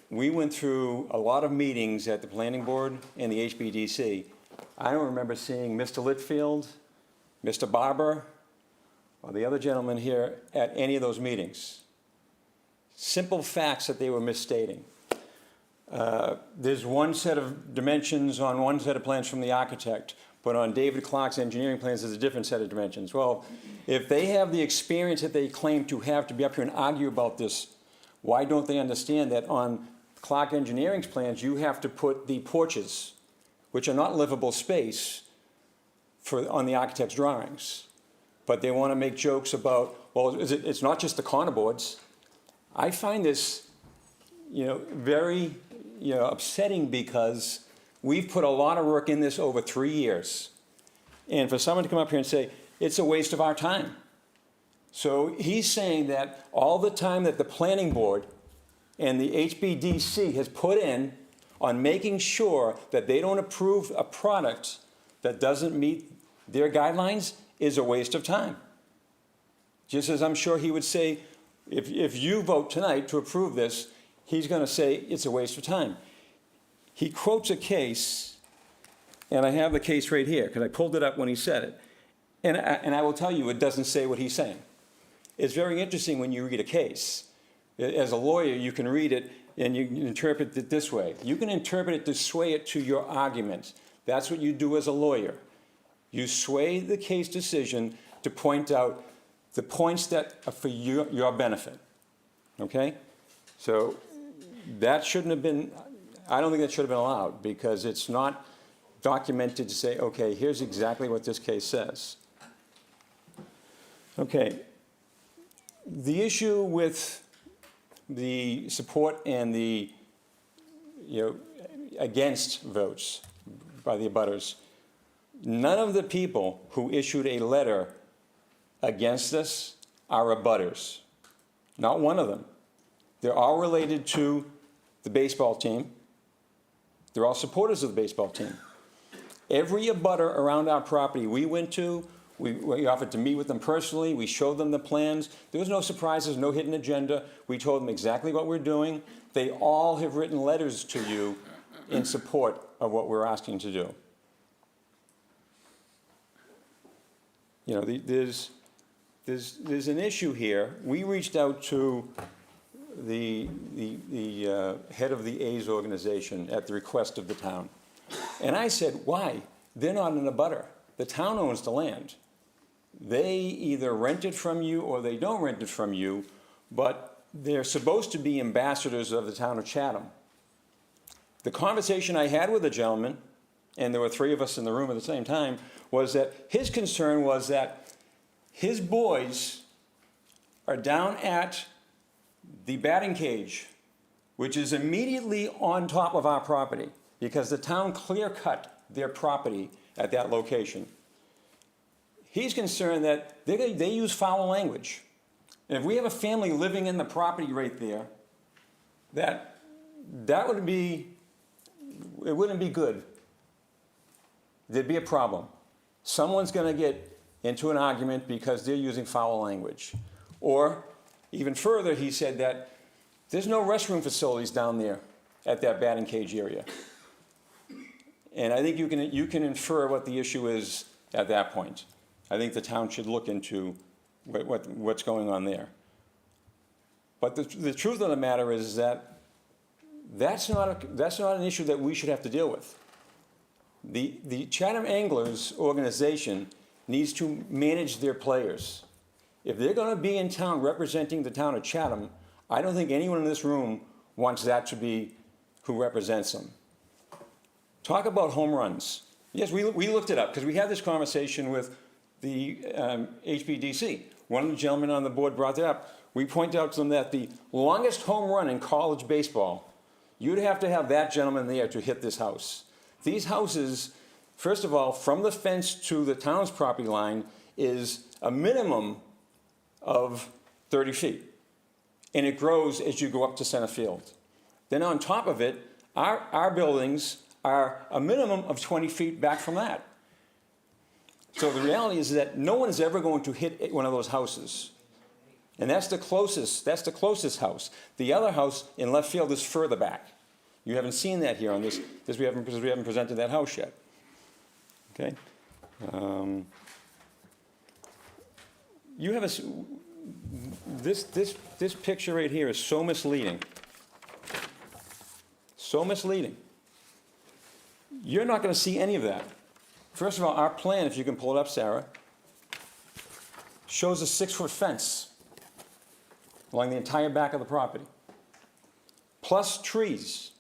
We went through a lot of meetings at the planning board and the HBDC. I don't remember seeing Mr. Litfield, Mr. Barber, or the other gentleman here at any of those meetings. Simple facts that they were misstating. There's one set of dimensions on one set of plans from the architect, but on David Clark's engineering plans, there's a different set of dimensions. Well, if they have the experience that they claim to have to be up here and argue about this, why don't they understand that on Clark Engineering's plans, you have to put the porches, which are not livable space, on the architect's drawings. But they want to make jokes about, well, it's not just the corner boards. I find this, very, upsetting, because we've put a lot of work in this over 3 years. And for someone to come up here and say, it's a waste of our time. So he's saying that all the time that the planning board and the HBDC has put in on making sure that they don't approve a product that doesn't meet their guidelines is a waste of time. Just as I'm sure he would say, if you vote tonight to approve this, he's going to say it's a waste of time. He quotes a case, and I have the case right here because I pulled it up when he said it. And I will tell you, it doesn't say what he's saying. it's very interesting when you read a case. As a lawyer, you can read it and you can interpret it this way. You can interpret it to sway it to your argument. That's what you do as a lawyer. You sway the case decision to point out the points that are for your benefit, okay? So that shouldn't have been, I don't think that should have been allowed because it's not documented to say, okay, here's exactly what this case says. Okay, the issue with the support and the, against votes by the abutters, none of the people who issued a letter against us are abutters. Not one of them. They're all related to the baseball team. They're all supporters of the baseball team. Every abutter around our property we went to, we offered to meet with them personally. We showed them the plans. There was no surprises, no hidden agenda. We told them exactly what we're doing. They all have written letters to you in support of what we're asking to do. There's an issue here. We reached out to the head of the A's organization at the request of the town. And I said, why? They're not an abutter. The town owns the land. They either rent it from you or they don't rent it from you, but they're supposed to be ambassadors of the town of Chatham. The conversation I had with the gentleman, and there were 3 of us in the room at the same time, was that his concern was that his boys are down at the batting cage, which is immediately on top of our property, because the town clear-cut their property at that location. He's concerned that they use foul language. And if we have a family living in the property right there, that would be, it wouldn't be good. There'd be a problem. Someone's going to get into an argument because they're using foul language. Or, even further, he said that there's no restroom facilities down there at that batting cage area. And I think you can infer what the issue is at that point. I think the town should look into what's going on there. But the truth of the matter is that that's not an issue that we should have to deal with. The Chatham Anglers organization needs to manage their players. If they're going to be in town representing the town of Chatham, I don't think anyone in this room wants that to be who represents them. Talk about home runs. Yes, we looked it up because we had this conversation with the HBDC. One of the gentlemen on the board brought that up. We pointed out to them that the longest home run in college baseball, you'd have to have that gentleman there to hit this house. These houses, first of all, from the fence to the town's property line is a minimum of 30 feet. And it grows as you go up to center field. Then on top of it, our buildings are a minimum of 20 feet back from that. So the reality is that no one is ever going to hit one of those houses. And that's the closest house. The other house in left field is further back. You haven't seen that here on this because we haven't presented that house yet. Okay? You have this picture right here is so misleading. So misleading. You're not going to see any of that. First of all, our plan, if you can pull it up, Sarah, shows a 6-foot fence along the entire back of the property, plus trees.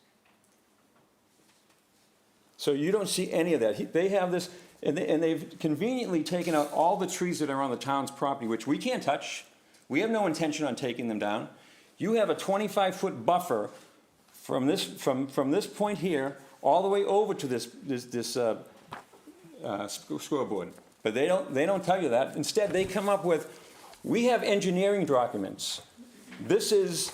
So you don't see any of that. They have this, and they've conveniently taken out all the trees that are on the town's property, which we can't touch. We have no intention on taking them down. You have a 25-foot buffer from this point here all the way over to this scoreboard. But they don't tell you that. Instead, they come up with, we have engineering documents. This is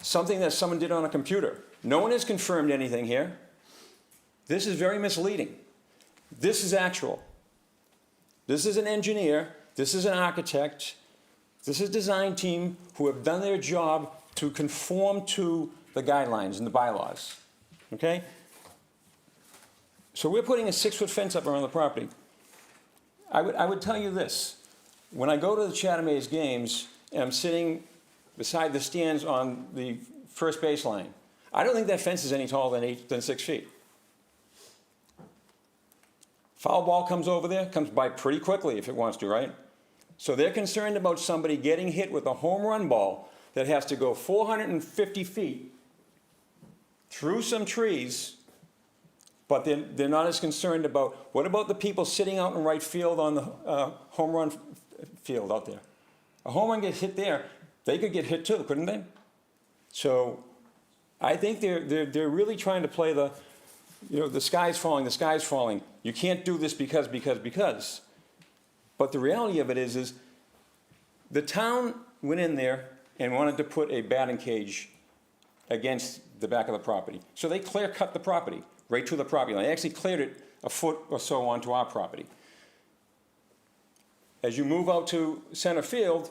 something that someone did on a computer. No one has confirmed anything here. This is very misleading. This is actual. This is an engineer. This is an architect. This is a design team who have done their job to conform to the guidelines and the bylaws. Okay? So we're putting a 6-foot fence up around the property. I would tell you this. When I go to the Chatham A's games, and I'm sitting beside the stands on the first base line. I don't think that fence is any taller than 6 feet. Foul ball comes over there, comes by pretty quickly if it wants to, right? So they're concerned about somebody getting hit with a home run ball that has to go 450 feet through some trees, but they're not as concerned about, what about the people sitting out in right field on the home run field out there? A home run gets hit there, they could get hit too, couldn't they? So I think they're really trying to play the, the sky's falling, the sky's falling. You can't do this because. But the reality of it is the town went in there and wanted to put a batting cage against the back of the property. So they clear cut the property right to the property line. They actually cleared it a foot or so onto our property. As you move out to center field,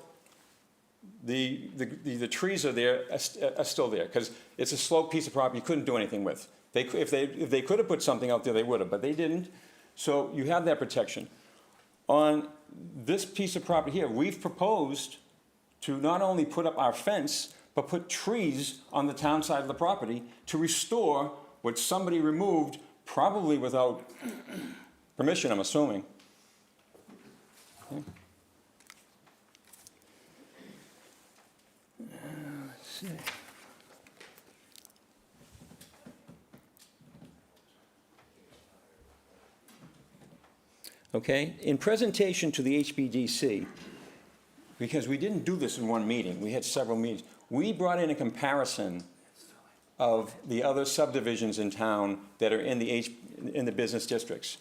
the trees are there, are still there, because it's a sloped piece of property you couldn't do anything with. If they could have put something out there, they would have, but they didn't. So you have that protection. On this piece of property here, we've proposed to not only put up our fence, but put trees on the town side of the property to restore what somebody removed, probably without permission, I'm assuming. Okay. Let's see. Okay, in presentation to the HBDC, because we didn't do this in one meeting, we had several meetings, we brought in a comparison of the other subdivisions in town that are in the business districts.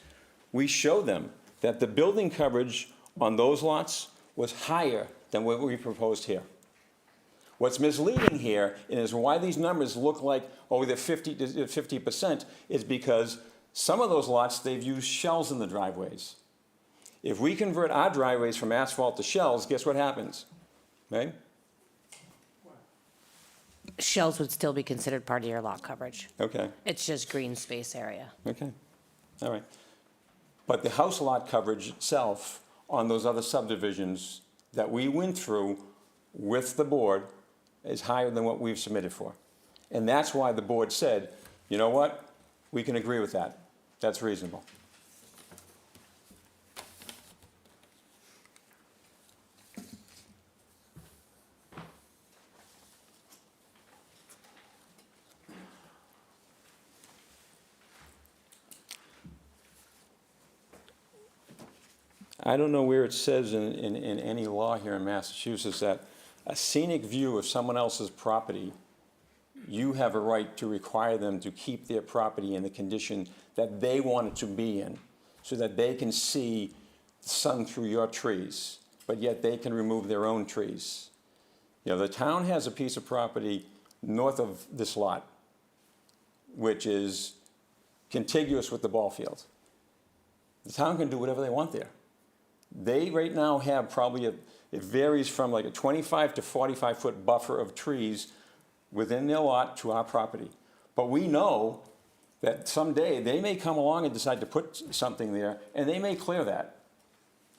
We showed them that the building coverage on those lots was higher than what we proposed here. What's misleading here is why these numbers look like, oh, they're 50% is because some of those lots, they've used shells in the driveways. If we convert our driveways from asphalt to shells, guess what happens? Right? Shells would still be considered part of your lot coverage. Okay, It's just green space area. okay, all right. But the house lot coverage itself on those other subdivisions that we went through with the board is higher than what we've submitted for. And that's why the board said, you know what? We can agree with that. That's reasonable. I don't know where it says in any law here in Massachusetts that a scenic view of someone else's property, you have a right to require them to keep their property in the condition that they want it to be in, so that they can see the sun through your trees, but yet they can remove their own trees. You know, the town has a piece of property north of this lot, which is contiguous with the ball field. The town can do whatever they want there. They right now have probably, it varies from like a 25 to 45 foot buffer of trees within their lot to our property. But we know that someday they may come along and decide to put something there, and they may clear that.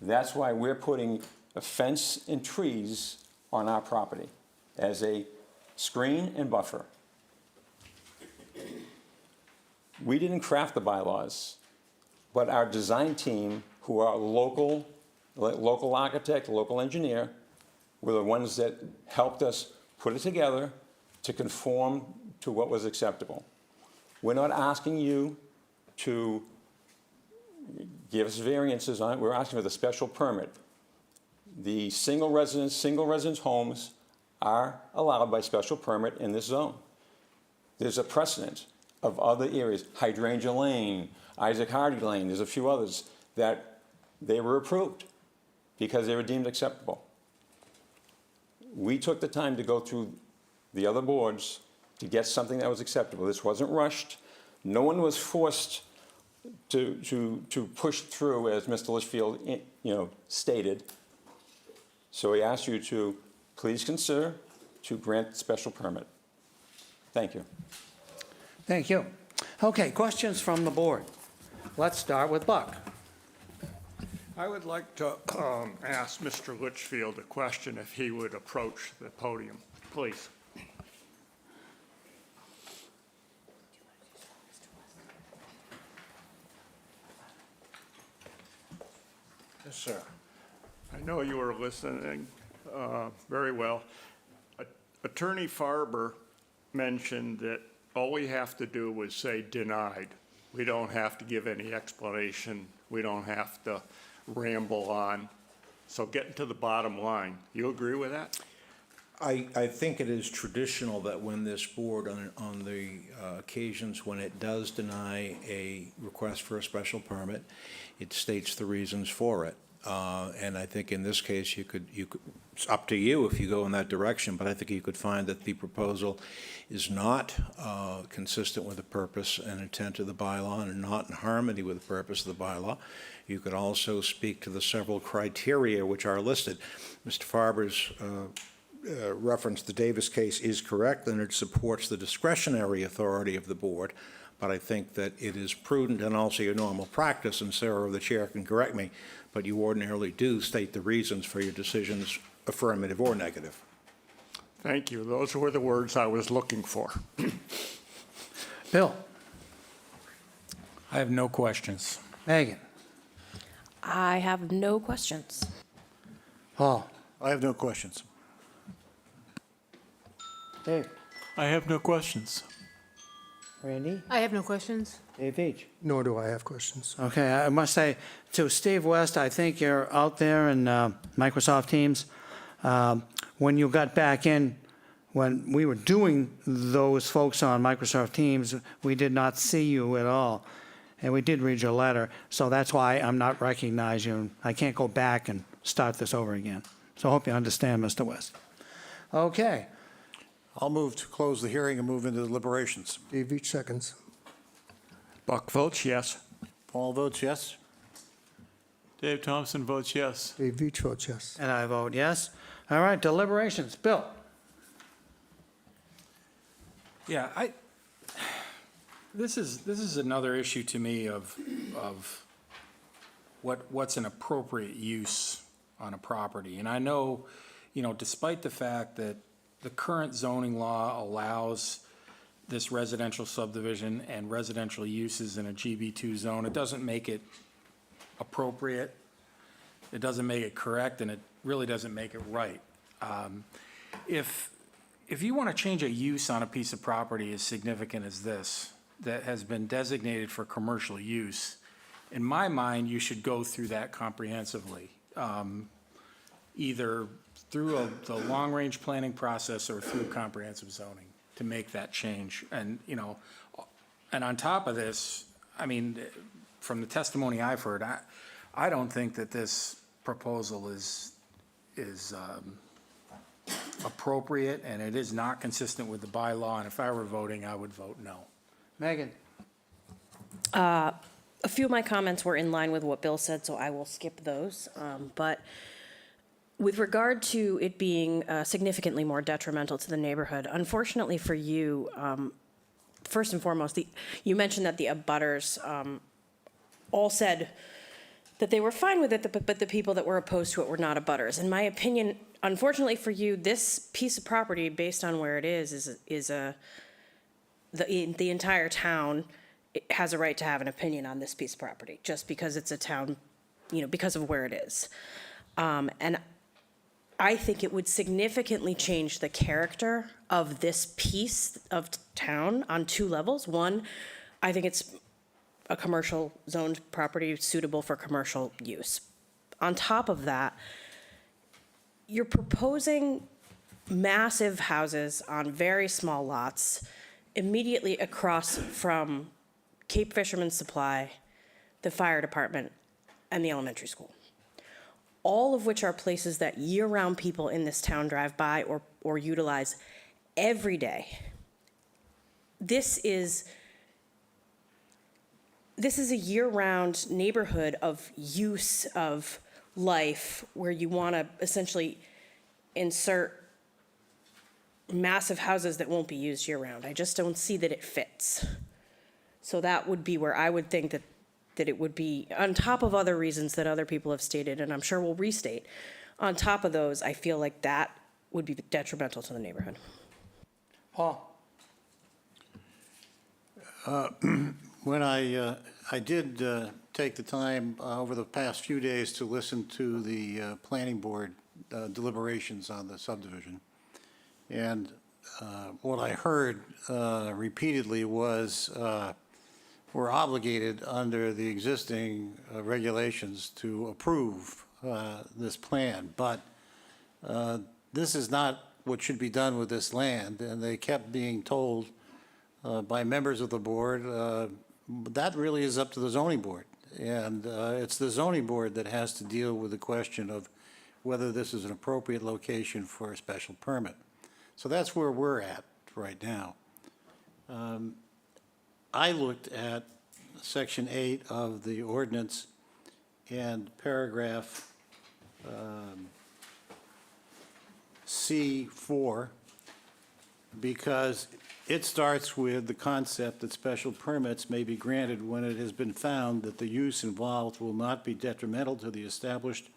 That's why we're putting a fence and trees on our property as a screen and buffer. We didn't craft the bylaws, but our design team, who are local architect, local engineer, were the ones that helped us put it together to conform to what was acceptable. We're not asking you to give us variances on it. We're asking for the special permit. The single residence homes are allowed by special permit in this zone. There's a precedent of other areas, Hydrangea Lane, Isaac Hardy Lane, there's a few others that they were approved because they were deemed acceptable. We took the time to go through the other boards to get something that was acceptable. This wasn't rushed. No one was forced to push through, as Mr. Litchfield, stated. So we ask you to please consider to grant special permit. Thank you. Thank you. Okay, questions from the board. Let's start with Buck. I would like to ask Mr. Litchfield a question if he would approach the podium, please. Yes, sir. I know you were listening very well. Attorney Farber mentioned that all we have to do is say denied. We don't have to give any explanation. We don't have to ramble on. So getting to the bottom line, you agree with that? I think it is traditional that when this board, on the occasions when it does deny a request for a special permit, it states the reasons for it. And I think in this case, you could, it's up to you if you go in that direction, but I think you could find that the proposal is not consistent with the purpose and intent of the bylaw and not in harmony with the purpose of the bylaw. You could also speak to the several criteria which are listed. Mr. Farber's reference to the Davis case is correct, and it supports the discretionary authority of the board. But I think that it is prudent and also your normal practice, and Sarah, the chair, can correct me, but you ordinarily do state the reasons for your decisions, affirmative or negative. Thank you. Those were the words I was looking for. Bill? I have no questions. Megan? I have no questions. Paul? I have no questions. Dave? I have no questions. Randy? I have no questions. Dave H. Nor do I have questions. Okay, I must say, to Steve West, I think you're out there in Microsoft Teams. When you got back in, when we were doing those folks on Microsoft Teams, we did not see you at all. And we did read your letter, so that's why I'm not recognizing you. I can't go back and start this over again. So I hope you understand, Mr. West. Okay. I'll move to close the hearing and move into deliberations. Dave each seconds. Buck votes yes. Paul votes yes. Dave Thompson votes yes. Dave each votes yes. And I vote yes. All right, deliberations. Bill? Yeah, this is another issue to me of what's an appropriate use on a property. And I know, despite the fact that the current zoning law allows this residential subdivision and residential uses in a GB2 zone, it doesn't make it appropriate, it doesn't make it correct, and it really doesn't make it right. If you want to change a use on a piece of property as significant as this, that has been designated for commercial use, in my mind, you should go through that comprehensively, either through the long-range planning process or through comprehensive zoning to make that change. And, and on top of this, I mean, from the testimony I've heard, I don't think that this proposal is appropriate, and it is not consistent with the bylaw, and if I were voting, I would vote no. Megan? A few of my comments were in line with what Bill said, so I will skip those. But with regard to it being significantly more detrimental to the neighborhood, unfortunately for you, first and foremost, you mentioned that the abutters all said that they were fine with it, but the people that were opposed to it were not abutters. In my opinion, unfortunately for you, this piece of property, based on where it is the entire town has a right to have an opinion on this piece of property, just because it's a town, because of where it is. And I think it would significantly change the character of this piece of town on two levels. One, I think it's a commercial zoned property suitable for commercial use. On top of that, you're proposing massive houses on very small lots immediately across from Cape Fisherman's Supply, the fire department, and the elementary school. All of which are places that year-round people in this town drive by or utilize every day. This is a year-round neighborhood of use of life where you want to essentially insert massive houses that won't be used year-round. I just don't see that it fits. So that would be where I would think that that it would be, on top of other reasons that other people have stated, and I'm sure will restate, on top of those, I feel like that would be detrimental to the neighborhood. Paul? When I did take the time over the past few days to listen to the planning board deliberations on the subdivision, and what I heard repeatedly was we're obligated under the existing regulations to approve this plan, but this is not what should be done with this land, and they kept being told by members of the board, that really is up to the zoning board. And it's the zoning board that has to deal with the question of whether this is an appropriate location for a special permit. So that's where we're at right now. I looked at Section 8 of the ordinance and paragraph C4, because it starts with the concept that special permits may be granted when it has been found that the use involved will not be detrimental to the established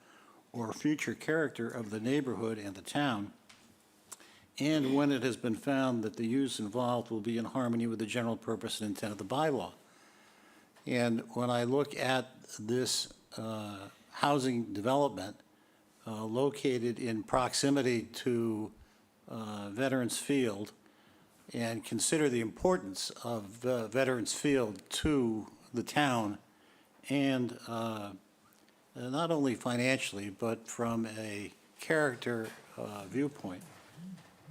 or future character of the neighborhood and the town, and when it has been found that the use involved will be in harmony with the general purpose and intent of the bylaw. And when I look at this housing development located in proximity to Veterans Field, and consider the importance of Veterans Field to the town, and not only financially, but from a character viewpoint,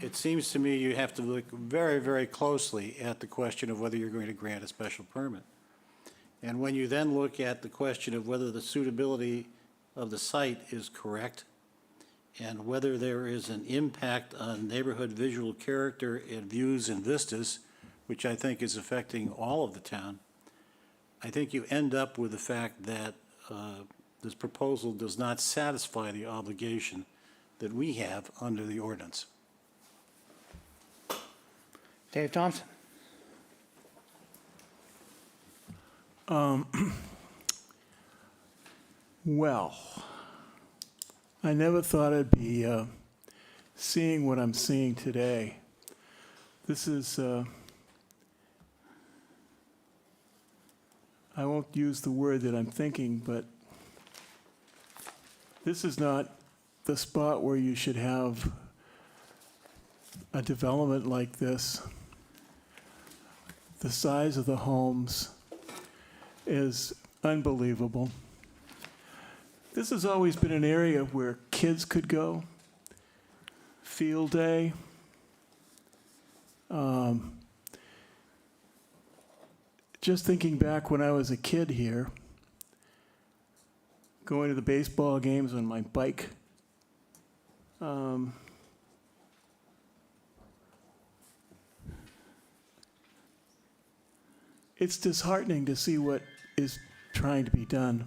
it seems to me you have to look very, very closely at the question of whether you're going to grant a special permit. And when you then look at the question of whether the suitability of the site is correct, and whether there is an impact on neighborhood visual character and views and vistas, which I think is affecting all of the town, I think you end up with the fact that this proposal does not satisfy the obligation that we have under the ordinance. Dave Thompson? Well, I never thought I'd be seeing what I'm seeing today. This is, I won't use the word that I'm thinking, but this is not the spot where you should have a development like this. The size of the homes is unbelievable. This has always been an area where kids could go, field day. Just thinking back when I was a kid here, going to the baseball games on my bike. It's disheartening to see what is trying to be done.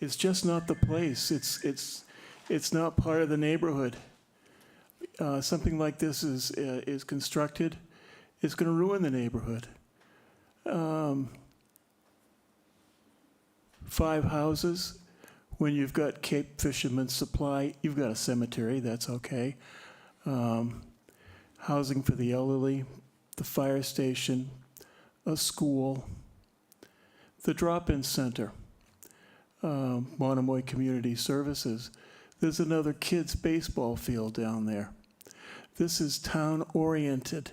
It's just not the place. It's not part of the neighborhood. Something like this is constructed, it's going to ruin the neighborhood. 5 houses. When you've got Cape Fisherman's Supply, you've got a cemetery, that's okay. Housing for the elderly, the fire station, a school, the drop-in center, Monomoy Community Services. There's another kids' baseball field down there. This is town-oriented.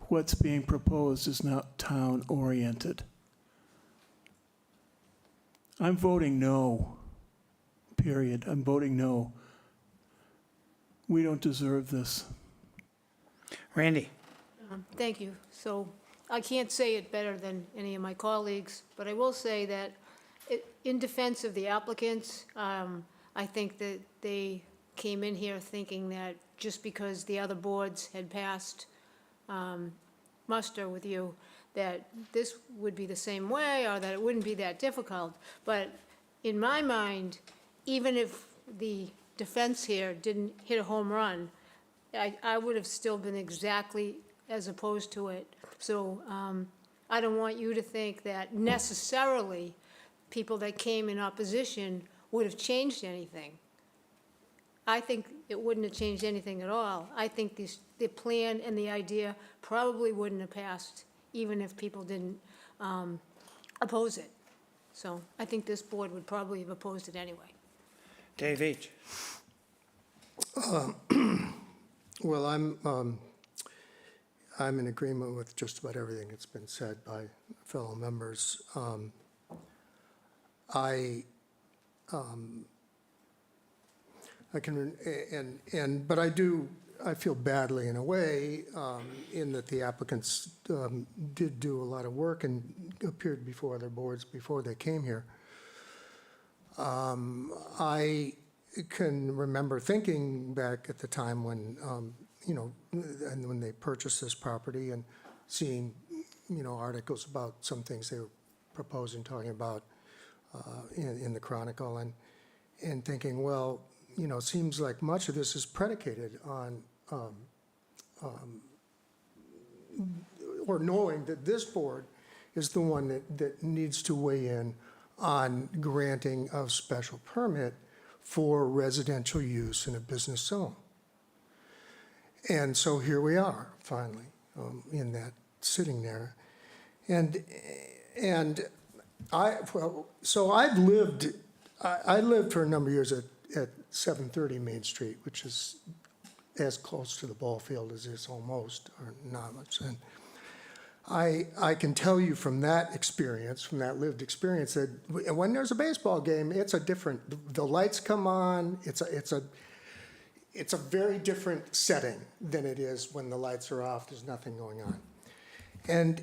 What's being proposed is not town-oriented. I'm voting no, period. I'm voting no. We don't deserve this. Randy? Thank you. So I can't say it better than any of my colleagues, but I will say that in defense of the applicants, I think that they came in here thinking that just because the other boards had passed muster with you, that this would be the same way or that it wouldn't be that difficult. But in my mind, even if the defense here didn't hit a home run, I would have still been exactly as opposed to it. So I don't want you to think that necessarily people that came in opposition would have changed anything. I think it wouldn't have changed anything at all. I think the plan and the idea probably wouldn't have passed, even if people didn't oppose it. So I think this board would probably have opposed it anyway. Dave H. Well, I'm in agreement with just about everything that's been said by fellow members. But I feel badly in a way, in that the applicants did do a lot of work and appeared before other boards before they came here. I can remember thinking back at the time when, and when they purchased this property and seeing, articles about some things they were proposing, talking about in the Chronicle, and thinking, well, seems like much of this is predicated on, or knowing that this board is the one that needs to weigh in on granting of special permit for residential use in a business zone. And so here we are, finally, in that, sitting there. And I lived for a number of years at 730 Main Street, which is as close to the ball field as is almost, or not much. And I can tell you from that experience, from that lived experience, that when there's a baseball game, it's a different, the lights come on, it's a very different setting than it is when the lights are off, there's nothing going on. And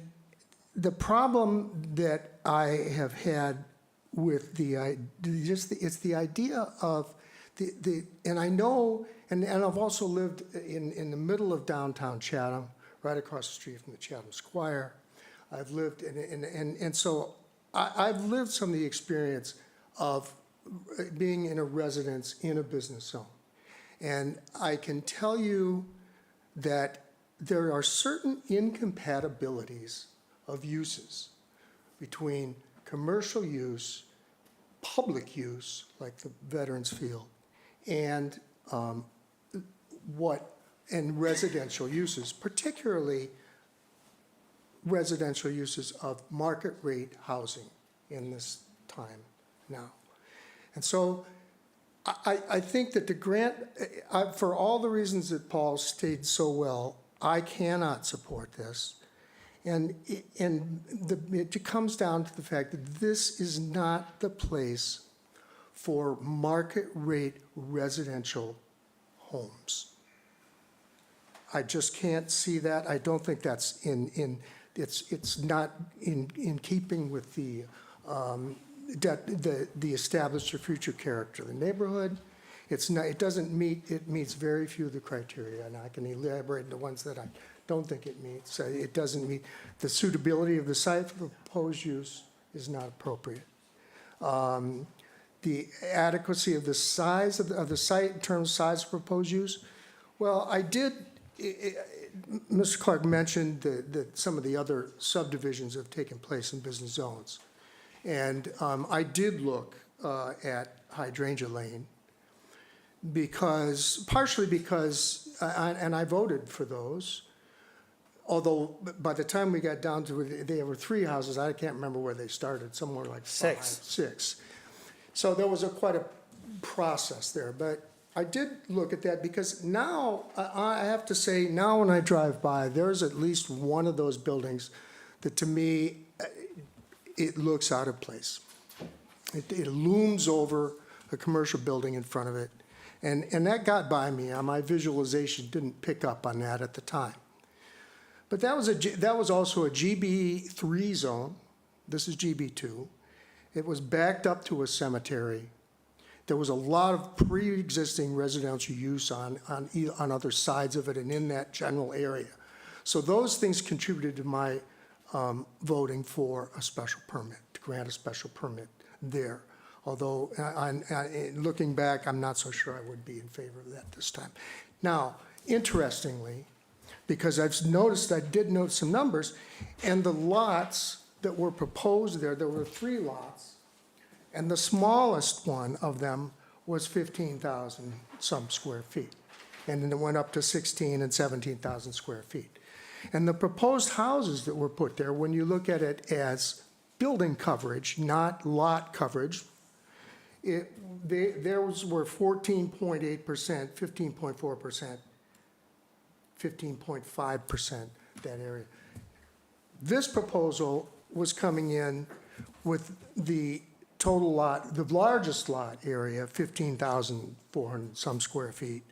the problem that I have had with it's the idea of and I know, and I've also lived in the middle of downtown Chatham, right across the street from the Chatham Square. I've lived and so I've lived some of the experience of being in a residence in a business zone. And I can tell you that there are certain incompatibilities of uses between commercial use, public use, like the Veterans Field, and residential uses, particularly residential uses of market rate housing in this time now. And so I think that the grant, for all the reasons that Paul stated so well, I cannot support this. And it comes down to the fact that this is not the place for market rate residential homes. I just can't see that. I don't think that's it's not in keeping with the established or future character of the neighborhood. It's not, it meets very few of the criteria, and I can elaborate the ones that I don't think it meets. It doesn't meet the suitability of the site for the proposed use is not appropriate. The adequacy of the size of the site in terms of size of proposed use. Well, Mr. Clark mentioned that some of the other subdivisions have taken place in business zones. And I did look at Hydrangea Lane partially because, and I voted for those, although by the time we got down to it, there were 3 houses. I can't remember where they started, somewhere like 6. So there was quite a process there. But I did look at that because now, I have to say, now when I drive by, there's at least one of those buildings that to me, it looks out of place. It looms over a commercial building in front of it. And that got by me. My visualization didn't pick up on that at the time. But that was also a GB3 zone. This is GB2. It was backed up to a cemetery. There was a lot of pre-existing residential use on other sides of it and in that general area. So those things contributed to my voting for a special permit, to grant a special permit there. Although, looking back, I'm not so sure I would be in favor of that this time. Now, interestingly, because I did note some numbers, and the lots that were proposed there were 3 lots, and the smallest one of them was 15,000 some square feet. And then it went up to 16 and 17,000 square feet. And the proposed houses that were put there, when you look at it as building coverage, not lot coverage, theirs were 14.8%, 15.4%, 15.5%, that area. This proposal was coming in with the total lot, the largest lot area, 15,400 some square feet,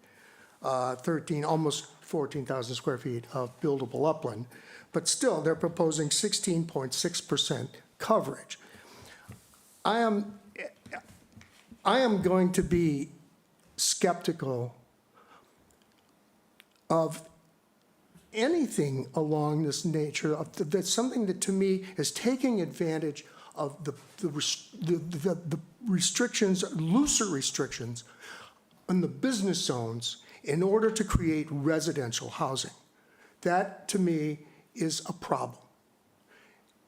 almost 14,000 square feet of buildable upland, but still, they're proposing 16.6% coverage. I am going to be skeptical of anything along this nature. That's something that, to me, is taking advantage of the restrictions, looser restrictions on the business zones in order to create residential housing. That, to me, is a problem.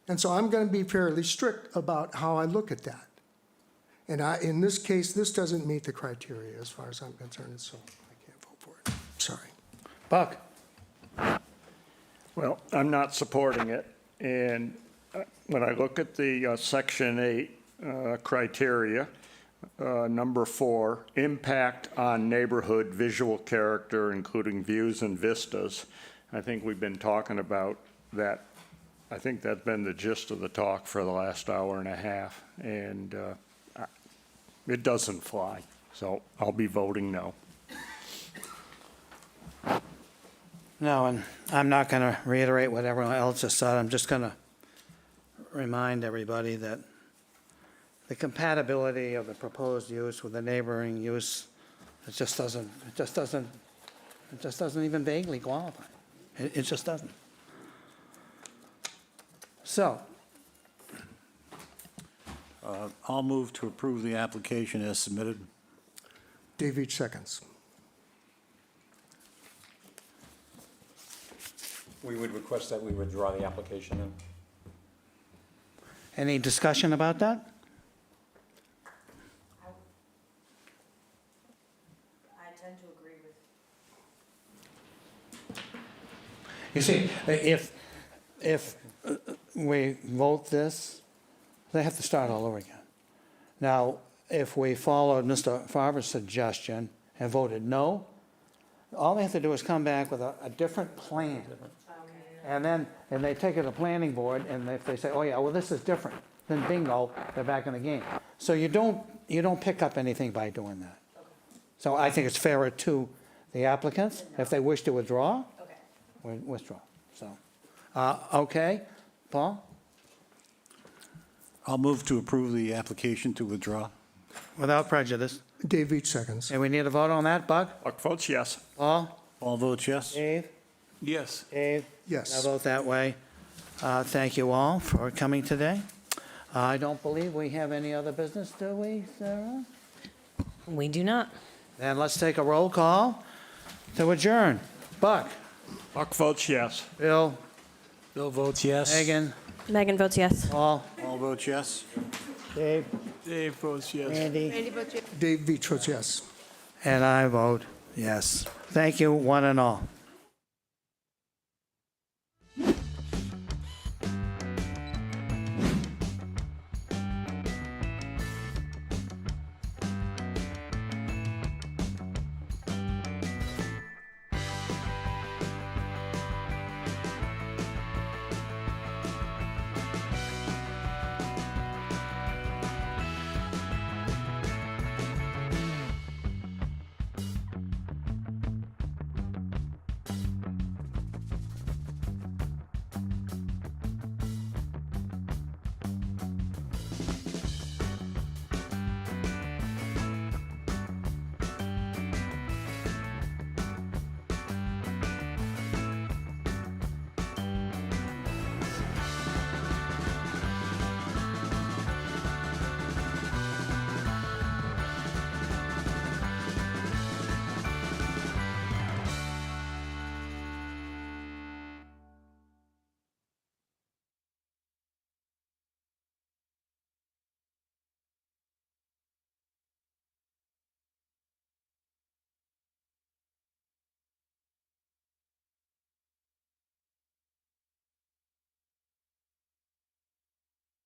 And so I'm going to be fairly strict about how I look at that. And in this case, this doesn't meet the criteria as far as I'm concerned, and so I can't vote for it. Sorry. Buck? Well, I'm not supporting it, and when I look at the Section 8 criteria, number 4, impact on neighborhood visual character, including views and vistas. I think we've been talking about that. I think that's been the gist of the talk for the last hour and a half, and it doesn't fly, so I'll be voting no. No, and I'm not going to reiterate what everyone else has said. I'm just going to remind everybody that the compatibility of the proposed use with the neighboring use, it just doesn't even vaguely qualify. It just doesn't. So, I'll move to approve the application as submitted. Dave Veach seconds. We would request that we withdraw the application then. any discussion about that? I tend to agree with. You see, if we vote this, they have to start all over again. Now, if we followed Mr. Farber's suggestion and voted no, all they have to do is come back with a different plan. And they take it to the planning board, and if they say, oh yeah, well, this is different, then bingo, they're back in the game. So you don't pick up anything by doing that. So I think it's fairer to the applicants, if they wish to withdraw, withdraw, so. Okay, Paul? I'll move to approve the application to withdraw. Without prejudice. Dave Veach seconds. And we need a vote on that, Buck? Buck votes yes. Paul? All votes yes. Dave? Yes. Dave? Yes. I vote that way. Thank you all for coming today. I don't believe we have any other business, do we, Sarah? We do not. Then let's take a roll call to adjourn. Buck? Buck votes yes. Bill? Bill votes yes. Megan? Megan votes yes. Paul? All votes yes. Dave? Dave votes yes. Randy? Dave Veach votes yes. And I vote yes. Thank you, one and all.